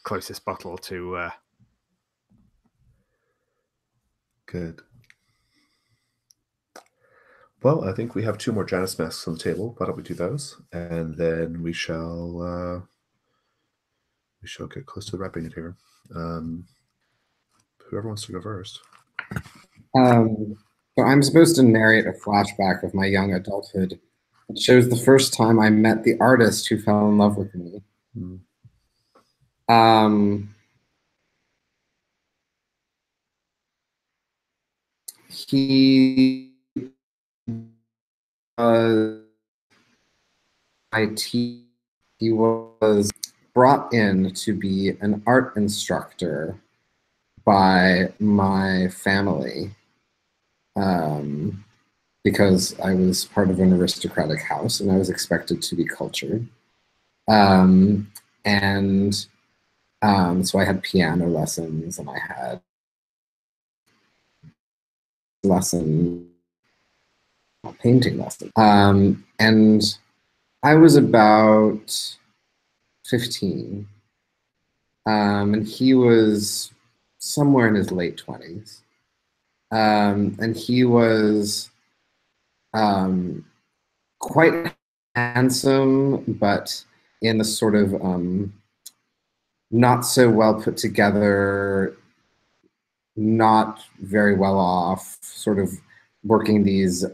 closest bottle to. Good. Well, I think we have 2 more Janus masks on the table. Why don't we do those, and then we shall get close to wrapping it here. Whoever wants to go first. So I'm supposed to narrate a flashback of my young adulthood. It shows the first time I met the artist who fell in love with me. He he was brought in to be an art instructor by my family because I was part of an aristocratic house and I was expected to be cultured. So I had piano lessons and I had painting lesson. And I was about 15. And he was somewhere in his late 20s. And he was quite handsome, but in a sort of not so well put together, not very well off, sort of working these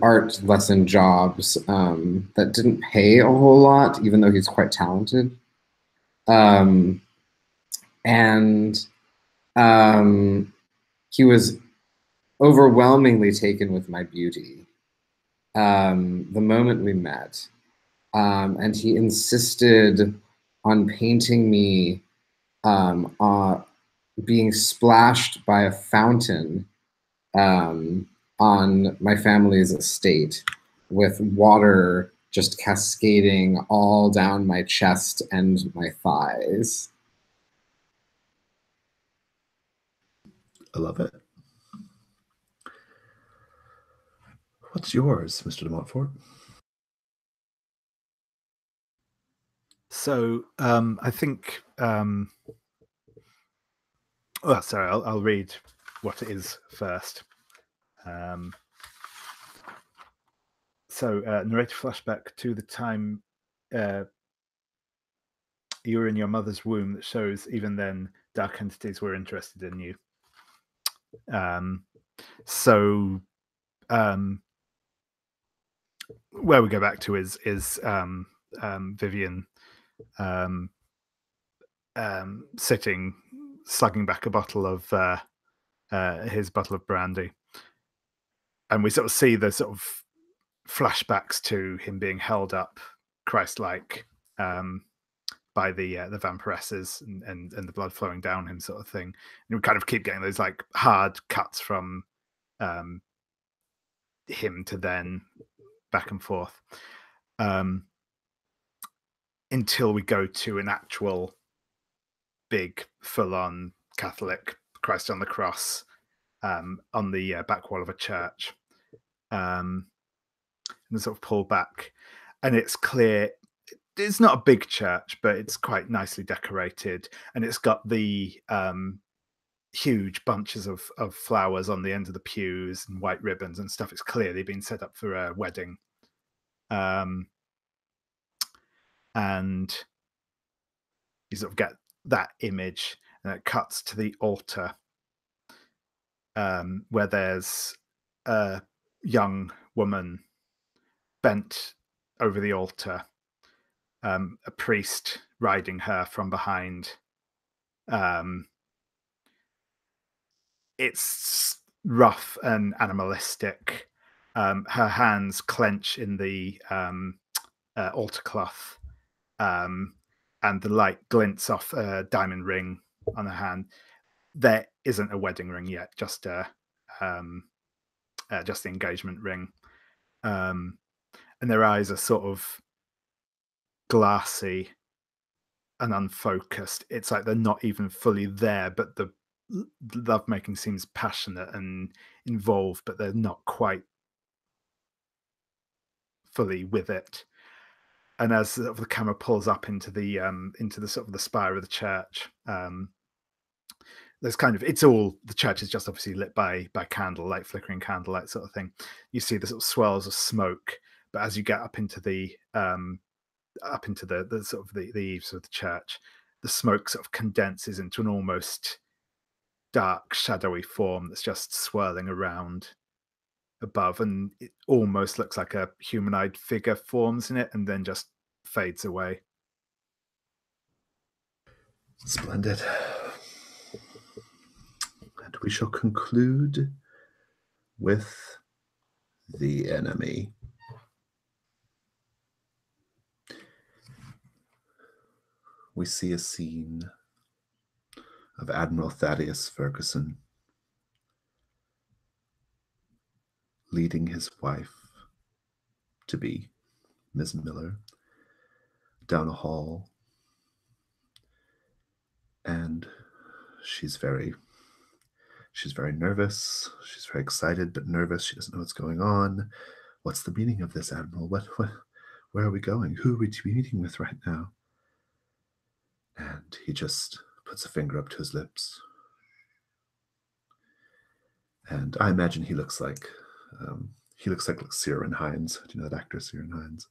art lesson jobs that didn't pay a whole lot, even though he's quite talented. He was overwhelmingly taken with my beauty the moment we met. And he insisted on painting me being splashed by a fountain on my family's estate with water just cascading all down my chest and my thighs. I love it. What's yours, Mr. De Montfort? So I think. Well, sorry, I'll read what it is first. So narrator flashback to the time you were in your mother's womb that shows even then dark entities were interested in you. So where we go back to is Vivian sitting, slugging back a bottle of his bottle of brandy, and we sort of see the sort of flashbacks to him being held up, Christ-like, by the vampiresses and the blood flowing down him, sort of thing. And we kind of keep getting those like hard cuts from him to then back and forth until we go to an actual big full-on Catholic Christ on the cross on the back wall of a church, and sort of pull back, and it's clear it's not a big church, but it's quite nicely decorated, and it's got the huge bunches of flowers on the end of the pews and white ribbons and stuff. It's clearly been set up for a wedding. And you sort of get that image, and it cuts to the altar where there's a young woman bent over the altar, a priest riding her from behind. It's rough and animalistic. Her hands clench in the altar cloth, and the light glints off a diamond ring on her hand. There isn't a wedding ring yet, just the engagement ring. And their eyes are sort of glassy and unfocused. It's like they're not even fully there, but the lovemaking seems passionate and involved, but they're not quite fully with it. And as sort of the camera pulls up into the sort of the spire of the church, there's kind of, it's all, the church is just obviously lit by candlelight, flickering candlelight sort of thing. You see the sort of swirls of smoke, but as you get up into the sort of the eaves of the church, the smoke sort of condenses into an almost dark, shadowy form that's just swirling around above, and it almost looks like a humanoid figure forms in it and then just fades away. Splendid. And we shall conclude with the enemy. We see a scene of Admiral Thaddeus Ferguson leading his wife to be, Ms. Miller, down a hall, and she's very nervous. She's very excited but nervous. She doesn't know what's going on. What's the meaning of this, Admiral? Where are we going? Who are we to be meeting with right now? And he just puts a finger up to his lips. And I imagine he looks like Ciarán Hinds. Do you know that actor, Ciarán Hinds?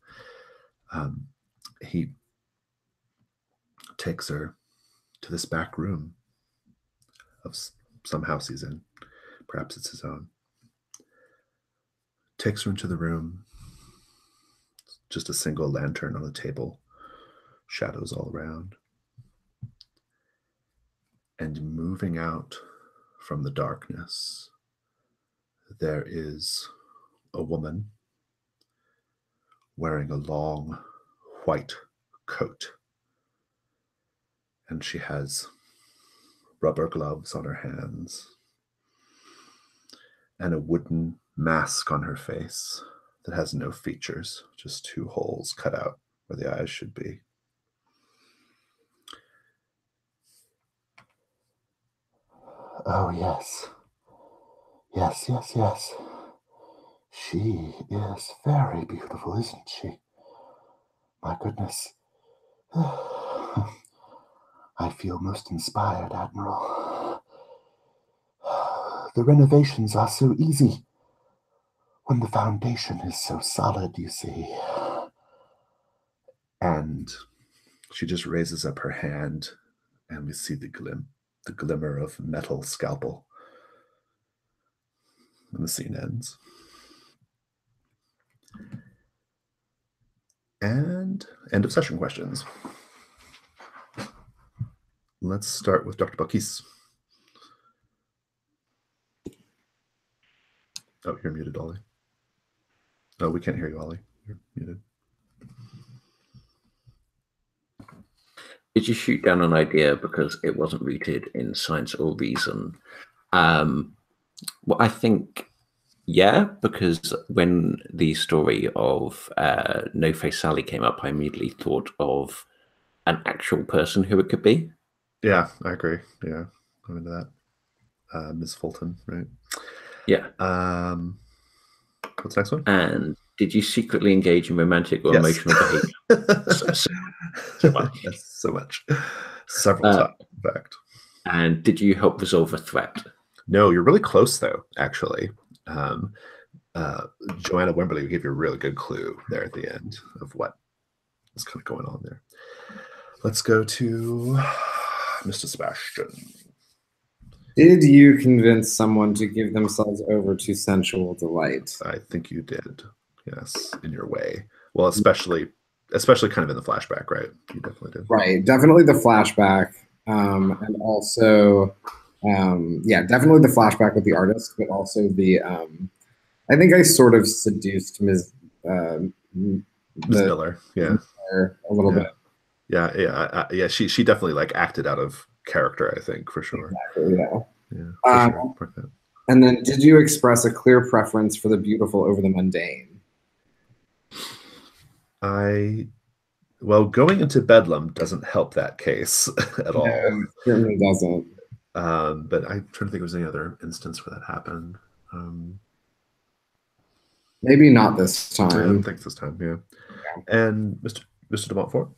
He takes her to this back room of some house he's in. Perhaps it's his own. Takes her into the room. Just a single lantern on the table. Shadows all around. And moving out from the darkness, there is a woman wearing a long white coat. And she has rubber gloves on her hands and a wooden mask on her face that has no features, just two holes cut out where the eyes should be. Oh, yes. Yes, yes, yes. She is very beautiful, isn't she? My goodness. I feel most inspired, Admiral. The renovations are so easy when the foundation is so solid, you see. And she just raises up her hand, and we see the glimmer of metal scalpel. And the scene ends. And end of session questions. Let's start with Dr. Balkis. Oh, you're muted, Ollie. Oh, we can't hear you, Ollie. You're muted. Did you shoot down an idea because it wasn't rooted in science or reason? Well, I think, yeah, because when the story of No Face Sally came up, I immediately thought of an actual person who it could be. Yeah, I agree. Yeah, I'm into that. Ms. Fulton, right? Yeah. What's the next one? And did you secretly engage in romantic or Yes. emotional behavior? so much. Yes, so much. Several times, in fact. And did you help resolve a threat? No, you're really close, though, actually. Joanna Wimberly gave you a really good clue there at the end of what is kind of going on there. Let's go to Mr. Sebastian. Did you convince someone to give themselves over to sensual delight? I think you did, yes, in your way. Well, especially kind of in the flashback, right? You definitely did. Right, definitely the flashback, and also, definitely the flashback with the artist, but also the. I think I sort of seduced Ms. Miller, yeah, a little bit. Yeah. She definitely like acted out of character, I think, for sure. Exactly, yeah. Yeah, for sure. And then, did you express a clear preference for the beautiful over the mundane? Well, going into Bedlam doesn't help that case at all. No, it certainly doesn't. But I'm trying to think if there's any other instance where that happened. Maybe not this time. I don't think this time, yeah. And Mr. De Montfort?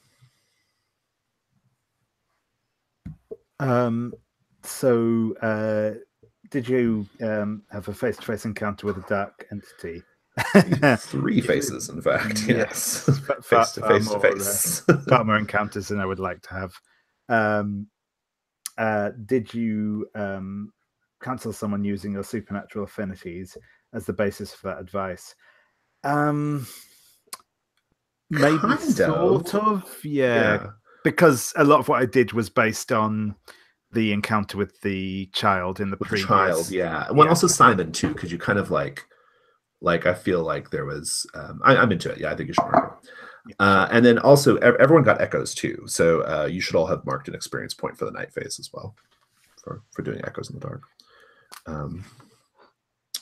Did you have a face-to-face encounter with a dark entity? 3 faces, in fact. Yes. Face to face. Far more encounters than I would like to have. Did you counsel someone using your supernatural affinities as the basis for that advice? Maybe kind sort of, yeah. Because a lot of what I did was based on the encounter with the child in the previous. Child, yeah. Well, also Simon too, because you kind of like I feel like there was. I'm into it. Yeah, I think you should mark it. And then also everyone got echoes too, so you should all have marked an experience point for the night phase as well, for doing echoes in the dark. All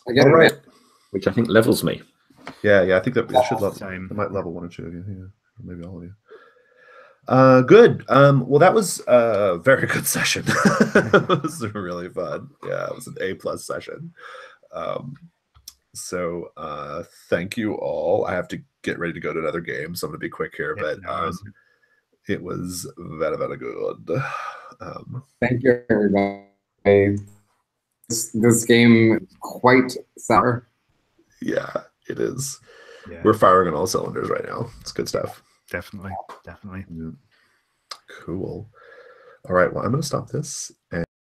right, which I think levels me. Yeah, I think that it should level. Same. It might level 1 or 2 of you, yeah, or maybe all of you. Good. Well, that was a very good session. It was really fun. Yeah, it was an A+ session. So thank you all. I have to get ready to go to another game, so I'm going to be quick here. But it was very, very good. Thank you, everybody. This game is quite sour. Yeah, it is. Yeah. We're firing on all cylinders right now. It's good stuff. Definitely. Yeah. Cool. All right. Well, I'm going to stop this and